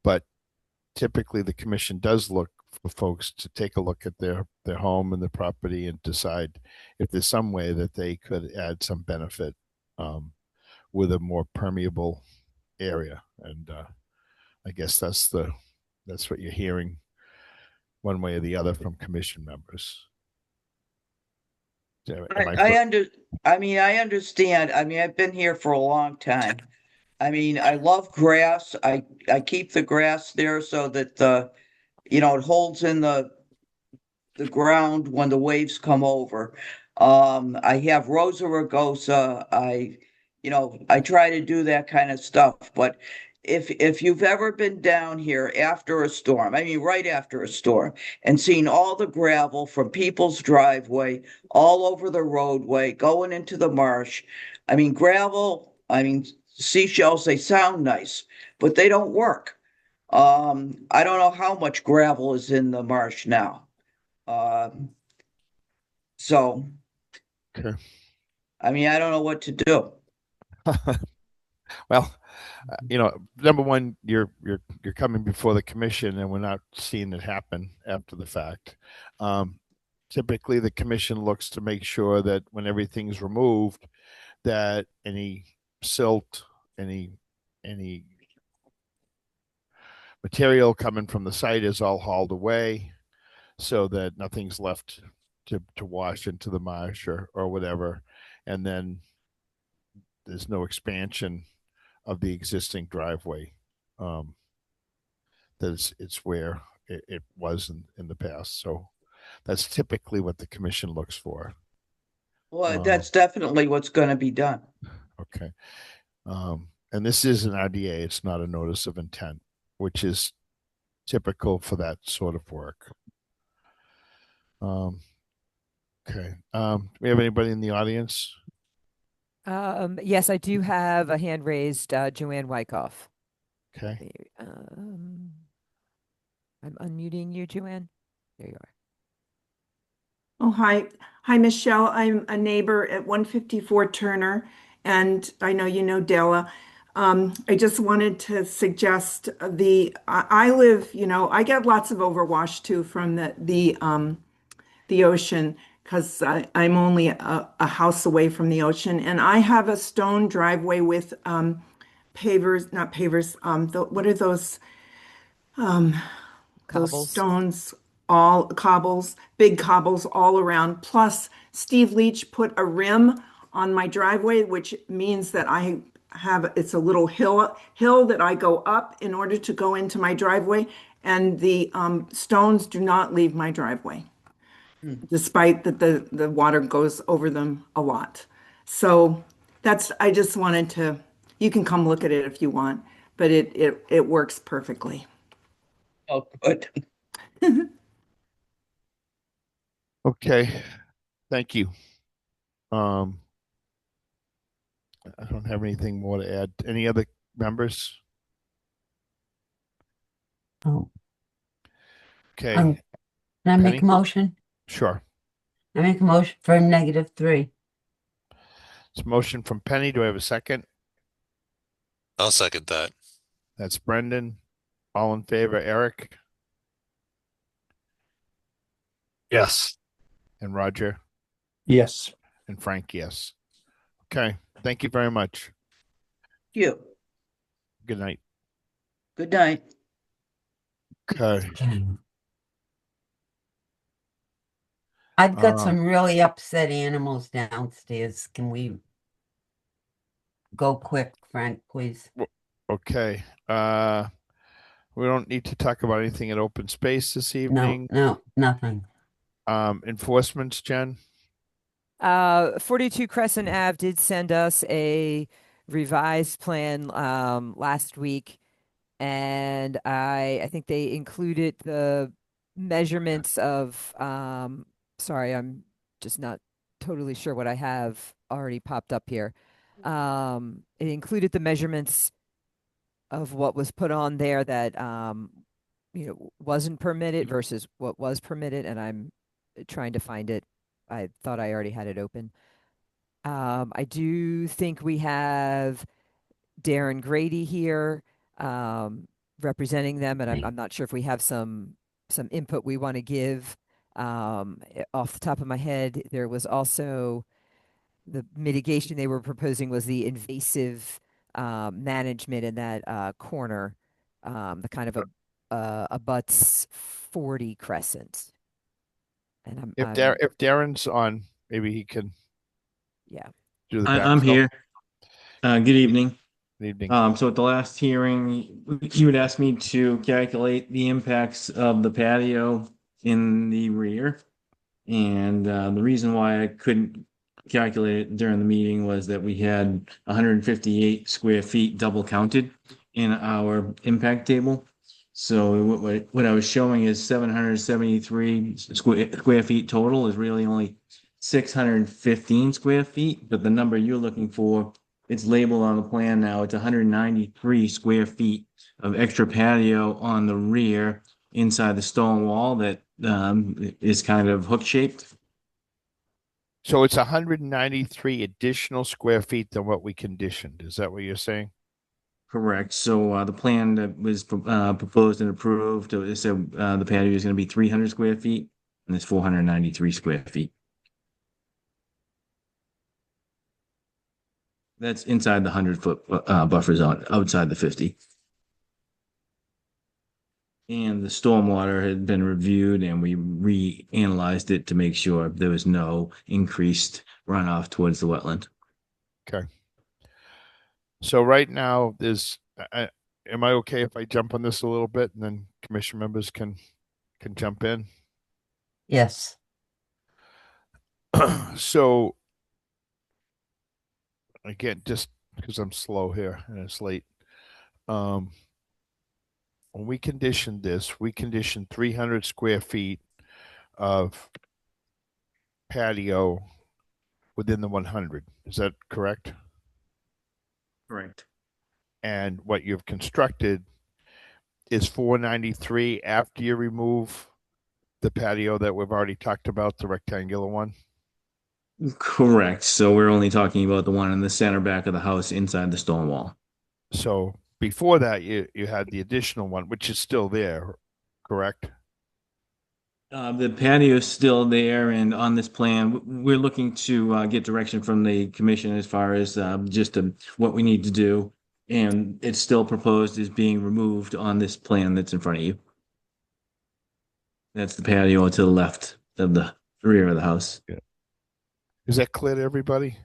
S18: But typically the commission does look for folks to take a look at their home and their property and decide if there's some way that they could add some benefit with a more permeable area. And I guess that's what you're hearing one way or the other from commission members.
S21: I mean, I understand. I mean, I've been here for a long time. I mean, I love grass. I keep the grass there so that it holds in the ground when the waves come over. I have Rosa Rugosa. I try to do that kind of stuff. But if you've ever been down here after a storm, I mean, right after a storm, and seen all the gravel from people's driveway all over the roadway going into the marsh, I mean, gravel, I mean, seashells, they sound nice, but they don't work. I don't know how much gravel is in the marsh now. So,
S18: Okay.
S21: I mean, I don't know what to do.
S18: Well, number one, you're coming before the commission, and we're not seeing it happen after the fact. Typically, the commission looks to make sure that when everything's removed, that any silt, any material coming from the site is all hauled away, so that nothing's left to wash into the marsh or whatever, and then there's no expansion of the existing driveway. That it's where it was in the past. So that's typically what the commission looks for.
S21: Well, that's definitely what's going to be done.
S18: Okay. And this is an RDA, it's not a notice of intent, which is typical for that sort of work. Okay. Do we have anybody in the audience?
S2: Yes, I do have a hand raised, Joanne Wyckoff.
S18: Okay.
S2: I'm unmuting you, Joanne. There you are.
S12: Oh, hi. Hi, Michelle. I'm a neighbor at 154 Turner, and I know you know Della. I just wanted to suggest I live, I get lots of overwash too from the ocean because I'm only a house away from the ocean, and I have a stone driveway with pavers, not pavers, what are those? Those
S2: Cobbles.
S12: stones, all cobbles, big cobbles all around. Plus, Steve Leach put a rim on my driveway, which means that it's a little hill that I go up in order to go into my driveway, and the stones do not leave my driveway, despite that the water goes over them a lot. So I just wanted to, you can come look at it if you want, but it works perfectly.
S21: Oh, good.
S18: Okay. Thank you. I don't have anything more to add. Any other members?
S3: Oh.
S18: Okay.
S3: Can I make a
S18: Penny?
S3: motion?
S18: Sure.
S3: I make a motion for -3.
S18: It's a motion from Penny. Do I have a second?
S1: I'll second that.
S18: That's Brendan. All in favor, Eric?
S4: Yes.
S18: And Roger?
S4: Yes.
S18: And Frank, yes. Okay. Thank you very much.
S21: You.
S18: Good night.
S21: Good night.
S18: Okay.
S3: I've got some really upset animals downstairs. Can we go quick, Frank, please?
S18: Okay. We don't need to talk about anything in open space this evening.
S3: No, nothing.
S18: Enforcements, Jen?
S2: 42 Crescent Ave did send us a revised plan last week, and I think they included the measurements of sorry, I'm just not totally sure what I have already popped up here. It included the measurements of what was put on there that wasn't permitted versus what was permitted, and I'm trying to find it. I thought I already had it open. I do think we have Darren Grady here representing them, and I'm not sure if we have some input we want to give. Off the top of my head, there was also the mitigation they were proposing was the invasive management in that corner, the kind of a butts 40 Crescent. And
S18: if Darren's on, maybe he can do the
S8: I'm
S18: backfill.
S8: here. Good evening.
S18: Good evening.
S8: So at the last hearing, you would ask me to calculate the impacts of the patio in the rear. And the reason why I couldn't calculate it during the meeting was that we had 158 square feet double counted in our impact table. So what I was showing is 773 square feet total is really only 615 square feet, but the number you're looking for, it's labeled on the plan now. It's 193 square feet of extra patio on the rear inside the stone wall that is kind of hook shaped.
S18: So it's 193 additional square feet than what we conditioned. Is that what you're saying?
S8: Correct. So the plan that was proposed and approved, it said the patio is going to be 300 square feet, and it's 493 square feet. That's inside the 100-foot buffer zone, outside the 50. And the stormwater had been reviewed, and we reanalyzed it to make sure there was no increased runoff towards the wetland.
S18: Okay. So right now, am I okay if I jump on this a little bit, and then commission members can jump in?
S3: Yes.
S18: So again, just because I'm slow here and it's late, when we conditioned this, we conditioned 300 square feet of patio within the 100. Is that correct?
S8: Correct.
S18: And what you've constructed is 493 after you remove the patio that we've already talked about, the rectangular one?
S8: Correct. So we're only talking about the one in the center back of the house inside the stone wall.
S18: So before that, you had the additional one, which is still there, correct?
S8: The patio is still there, and on this plan, we're looking to get direction from the commission as far as just what we need to do. And it's still proposed as being removed on this plan that's in front of you. That's the patio to the left of the rear of the house.
S18: Yeah. Is that clear to everybody?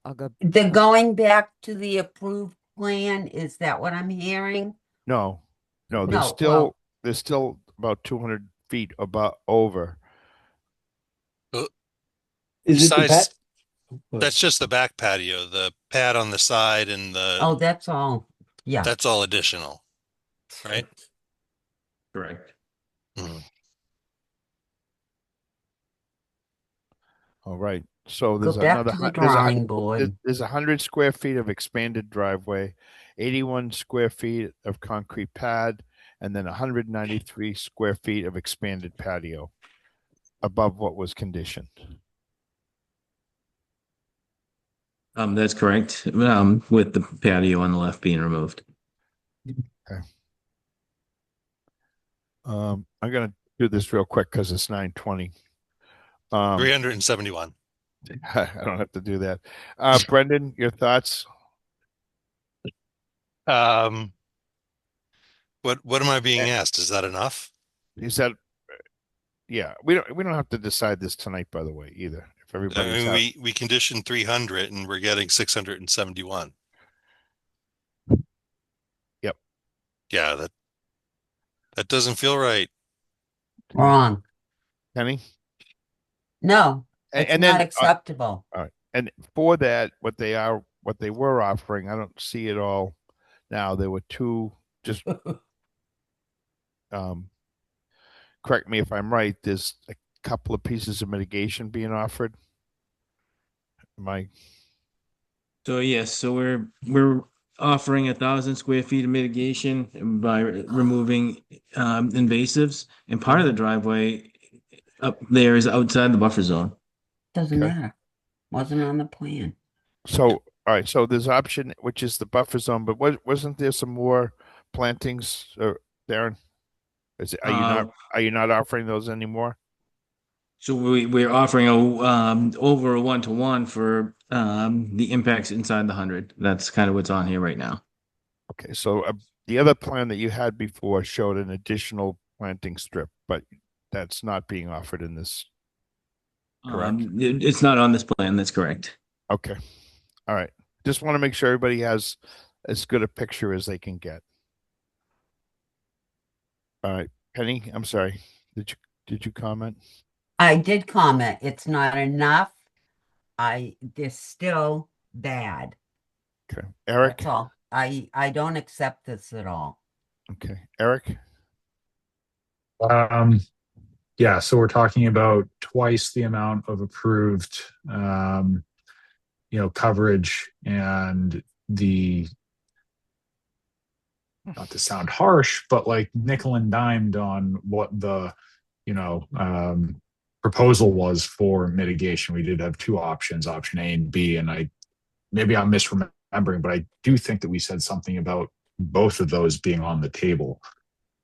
S2: I'll go.
S3: The going back to the approved plan, is that what I'm hearing?
S18: No, there's
S3: No,
S18: still
S3: well,
S18: there's still about 200 feet about over.
S4: Is it the
S1: Besides,
S4: pat?
S1: that's just the back patio, the pad on the side and
S3: oh, that's all. Yeah.
S1: that's all additional, right?
S8: Correct.
S1: Mhm.
S18: All right. So
S3: Go
S18: there's
S3: back
S18: another
S3: to the
S18: there's
S3: drawing board.
S18: there's 100 square feet of expanded driveway, 81 square feet of concrete pad, and then 193 square feet of expanded patio above what was conditioned.
S8: That's correct. With the patio on the left being removed.
S18: Okay. I'm gonna do this real quick because it's 9:20.
S1: 371.
S18: I don't have to do that. Brendan, your thoughts?
S1: What am I being asked? Is that enough?
S18: Is that yeah? We don't have to decide this tonight, by the way, either. If
S1: I
S18: everybody's
S1: mean, we conditioned 300 and we're getting 671.
S18: Yep.
S1: Yeah, that doesn't feel right.
S3: Wrong.
S18: Penny?
S3: No, it's
S18: And
S3: not
S18: then
S3: acceptable.
S18: all right. And for that, what they were offering, I don't see it all now. There were two just correct me if I'm right, there's a couple of pieces of mitigation being offered. Am I
S8: So yes, so we're offering 1,000 square feet of mitigation by removing invasives, and part of the driveway up there is outside the buffer zone.
S3: Doesn't
S18: Okay.
S3: matter. Wasn't on the plan.
S18: so all right, so there's option which is the buffer zone, but wasn't there some more plantings, Darren? Are you not offering those anymore?
S8: So we're offering over a 1-to-1 for the impacts inside the 100. That's kind of what's on here right now.
S18: Okay, so the other plan that you had before showed an additional planting strip, but that's not being offered in this, correct?
S8: It's not on this plan. That's correct.
S18: Okay, all right. Just want to make sure everybody has as good a picture as they can get. All right, Penny, I'm sorry. Did you comment?
S3: I did comment. It's not enough. They're still bad.
S18: Okay. Eric?
S3: That's all. I don't accept this at all.
S18: Okay. Eric?
S10: Yeah, so we're talking about twice the amount of approved, coverage, and the, not to sound harsh, but like nickel and dimed on what the, you know, proposal was for mitigation. We did have two options, option A and B, and maybe I'm misremembering, but I do think that we said something about both of those being on the table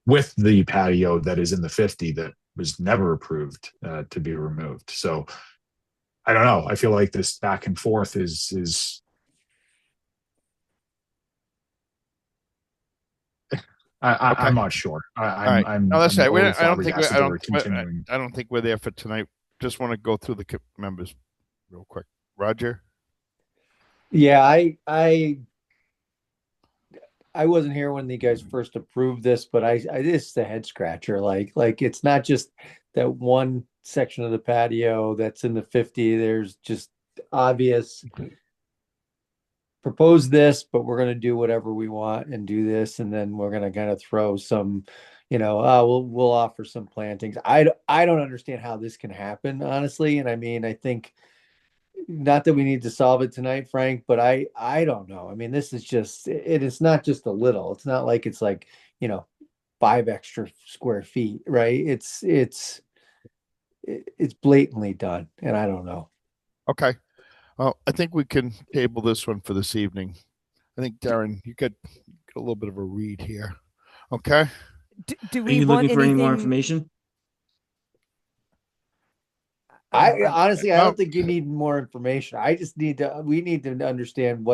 S10: with the patio that is in the 50 that was never approved to be removed. So I don't know. I feel like this back and forth is I'm not sure.
S18: All right. No, that's
S10: I'm
S18: right.
S10: a little
S18: I don't think
S10: flabbergasted that we're continuing.
S18: I don't think we're there for tonight. Just want to go through the members real quick. Roger?
S4: Yeah, I wasn't here when you guys first approved this, but this is a head scratcher. Like it's not just that one section of the patio that's in the 50. There's just obvious propose this, but we're gonna do whatever we want and do this, and then we're gonna kind of throw some, we'll offer some plantings. I don't understand how this can happen, honestly. And I mean, I think not that we need to solve it tonight, Frank, but I don't know. I mean, this is just it's not just a little. It's not like it's like, 5 extra square feet, right? It's blatantly done, and I don't know.
S18: Okay. Well, I think we can table this one for this evening. I think, Darren, you get a little bit of a read here. Okay.
S2: Do
S8: Are
S2: we
S8: you
S2: want
S8: looking for any more
S2: anything?
S8: information?
S4: I honestly, I
S18: No.
S4: don't think you need more information. We need to understand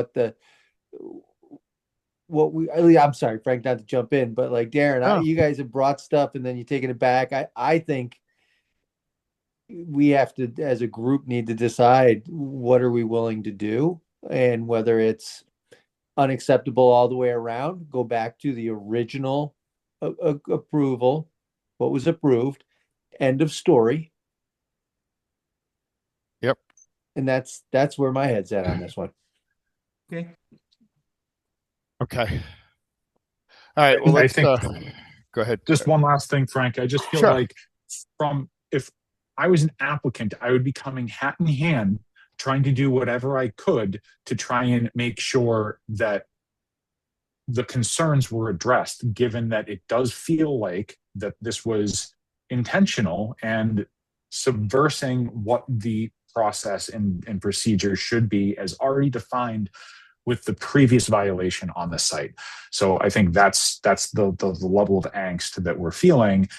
S4: I'm sorry, Frank, not to jump in, but like Darren,
S18: Oh.
S4: you guys have brought stuff and then you taking it back. I think we have to, as a group, need to decide what are we willing to do, and whether it's unacceptable all the way around, go back to the original approval, what was approved, end of story.
S18: Yep.
S4: And that's where my head's at on this one.
S8: Okay.
S18: Okay. All right. Well,
S10: I
S18: let's
S10: think
S18: go ahead.
S10: just one last thing, Frank. I just feel
S18: Sure.
S10: like if I was an applicant, I would be coming hat in hand, trying to do whatever I could to try and make sure that the concerns were addressed, given that it does feel like that this was intentional and subversing what the process and procedure should be as already defined with the previous violation on the site. So I think that's the level of angst that we're feeling.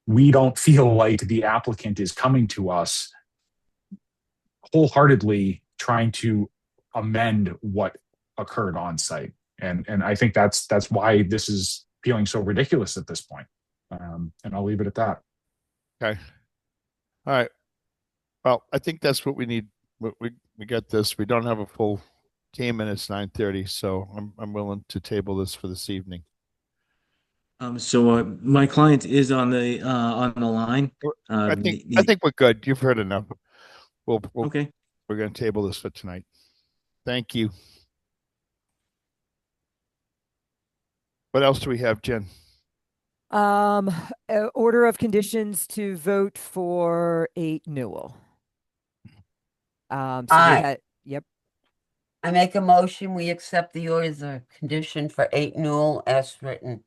S10: We don't feel like the applicant is coming to us wholeheartedly trying to amend what occurred on site. And I think that's why this is feeling so ridiculous at this point. And I'll leave it at that.
S18: Okay. All right. Well, I think that's what we need. We got this. We don't have a full team, and it's 9:30, so I'm willing to table this for this evening.
S8: So my client is on the line.
S18: I think we're good. You've heard enough.
S8: Okay.
S18: We're going to table this for tonight. Thank you. What else do we have, Jen?
S2: Order of conditions to vote for 8 Newell. So we had, yep.
S3: I make a motion, we accept the orders of condition for 8 Newell as written.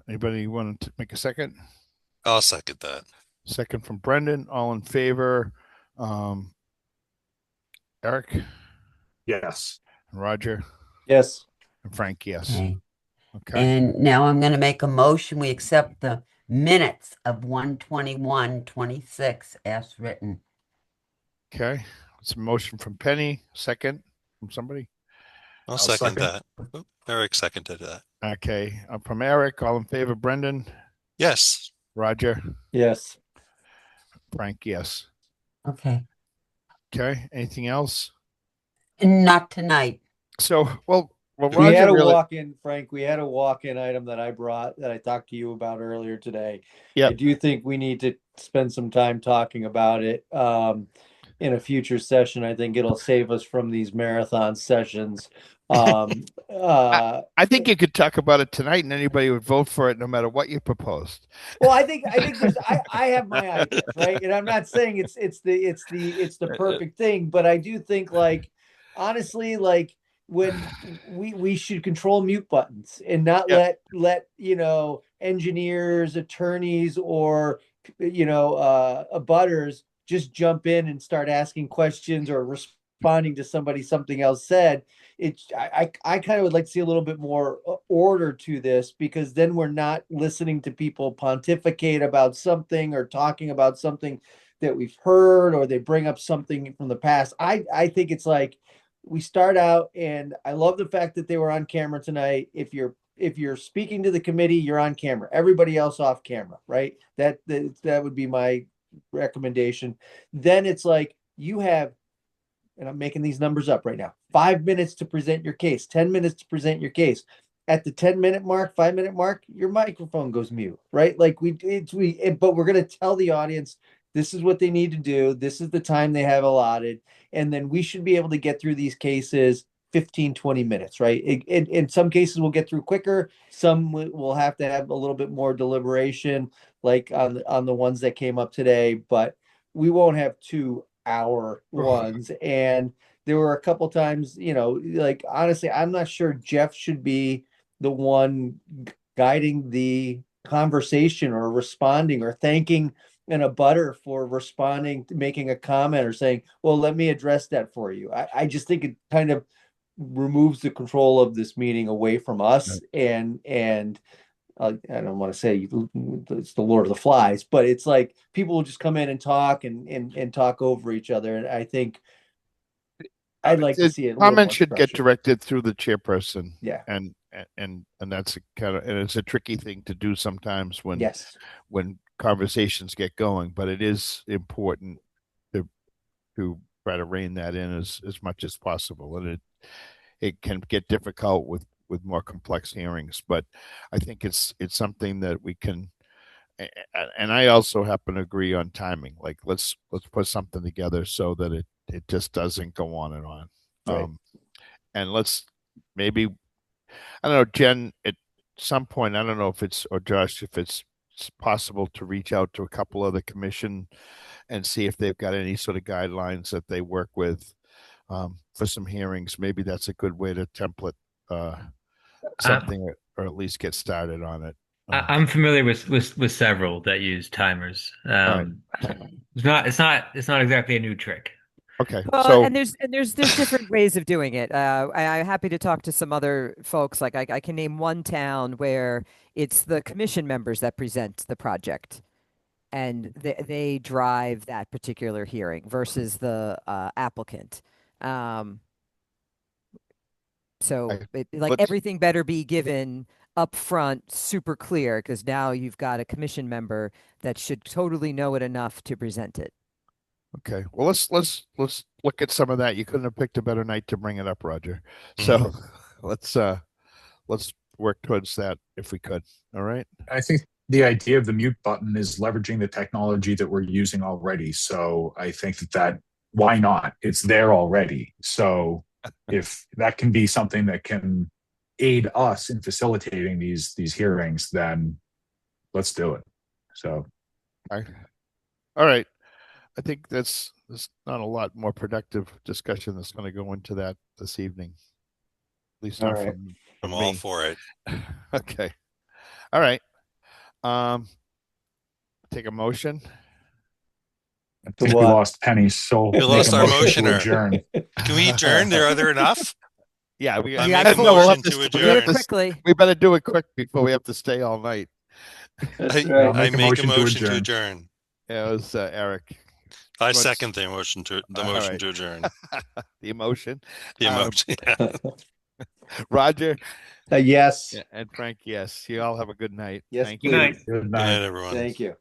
S18: Anybody want to make a second?
S1: I'll second that.
S18: Second from Brendan. All in favor? Eric?
S10: Yes.
S18: And Roger?
S4: Yes.
S18: And Frank, yes. Okay.
S3: And now I'm going to make a motion, we accept the minutes of 1/21/26 as written.
S18: Okay. It's a motion from Penny. Second from somebody.
S1: I'll second that. Oh, Eric seconded that.
S18: Okay. From Eric. All in favor? Brendan?
S1: Yes.
S18: Roger?
S4: Yes.
S18: Frank, yes.
S3: Okay.
S18: Okay. Anything else?
S3: Not tonight.
S18: So, well, Well,
S4: We had
S18: Roger
S4: a
S18: really.
S4: walk-in, Frank. We had a walk-in item that I brought that I talked to you about earlier today.
S18: Yeah.
S4: I do think we need to spend some time talking about it in a future session. I think it'll save us from these marathon sessions.
S18: I think you could talk about it tonight, and anybody would vote for it, no matter what you proposed.
S4: Well, I think there's I have my ideas, right? And I'm not saying it's the perfect thing, but I do think like honestly, like when we should control mute buttons and not
S18: Yep.
S4: let engineers, attorneys, or abutters just jump in and start asking questions or responding to something else said. I kind of would like to see a little bit more order to this, because then we're not listening to people pontificate about something or talking about something that we've heard, or they bring up something from the past. I think it's like we start out, and I love the fact that they were on camera tonight. If you're speaking to the committee, you're on camera. Everybody else off camera, right? That would be my recommendation. Then it's like you have, and I'm making these numbers up right now, 5 minutes to present your case, 10 minutes to present your case. At the 10-minute mark, 5-minute mark, your microphone goes mute, right? Like but we're going to tell the audience this is what they need to do. This is the time they have allotted. And then we should be able to get through these cases 15, 20 minutes, right? In some cases, we'll get through quicker. Some will have to have a little bit more deliberation, like on the ones that came up today, but we won't have 2-hour ones. And there were a couple times, like honestly, I'm not sure Jeff should be the one guiding the conversation or responding or thanking an abutter for responding, making a comment or saying, well, let me address that for you. I just think it kind of removes the control of this meeting away from us. And I don't want to say it's the Lord of the Flies, but it's like people will just come in and talk and talk over each other. And I think I'd like to see it a little
S18: Comments
S4: more
S18: should get
S4: structured.
S18: directed through the chairperson.
S4: Yeah.
S18: And that's and it's a tricky thing to do sometimes
S4: Yes.
S18: when conversations get going, but it is important to try to rein that in as much as possible. And it can get difficult with more complex hearings, but I think it's something that we can. And I also happen to agree on timing. Like let's put something together so that it just doesn't go on and on.
S4: Right.
S18: And let's maybe, I don't know, Jen, at some point, I don't know if it's, or Josh, if it's possible to reach out to a couple of the commission and see if they've got any sort of guidelines that they work with for some hearings. Maybe that's a good way to template something, or at least get started on it.
S9: I'm familiar with several that use timers.
S18: Right.
S9: It's not exactly a new trick.
S18: Okay.
S2: Well,
S18: So
S2: and there's different ways of doing it. I'm happy to talk to some other folks. Like I can name one town where it's the commission members that present the project, and they drive that particular hearing versus the applicant. So everything better be given up front, super clear, because now you've got a commission member that should totally know it enough to present it.
S18: Okay. Well, let's look at some of that. You couldn't have picked a better night to bring it up, Roger. So let's work towards that if we could. All right.
S10: I think the idea of the mute button is leveraging the technology that we're using already. So I think that why not? It's there already. So if that can be something that can aid us in facilitating these hearings, then let's do it. So,
S18: all right. I think there's not a lot more productive discussion that's going to go into that this evening. At least not from
S1: I'm
S18: me.
S1: all for it.
S18: Okay. All right. Take a motion.
S10: I think we lost Penny, so
S1: we lost our motioner.
S10: Adjourn.
S1: Can we adjourn? Are there enough?
S18: Yeah,
S1: I make a motion to adjourn.
S2: Do it quickly.
S18: We better do it quick before we have to stay all night.
S4: That's right.
S1: I make a motion to adjourn.
S18: Yeah, it was Eric.
S1: I second the motion to adjourn.
S18: The emotion.
S1: The emotion.
S18: Roger.
S4: Yes.
S18: And Frank, yes. You all have a good night.
S4: Yes,
S18: Thank
S4: please.
S18: you.
S10: Good
S1: Good night, everyone.
S4: Thank you.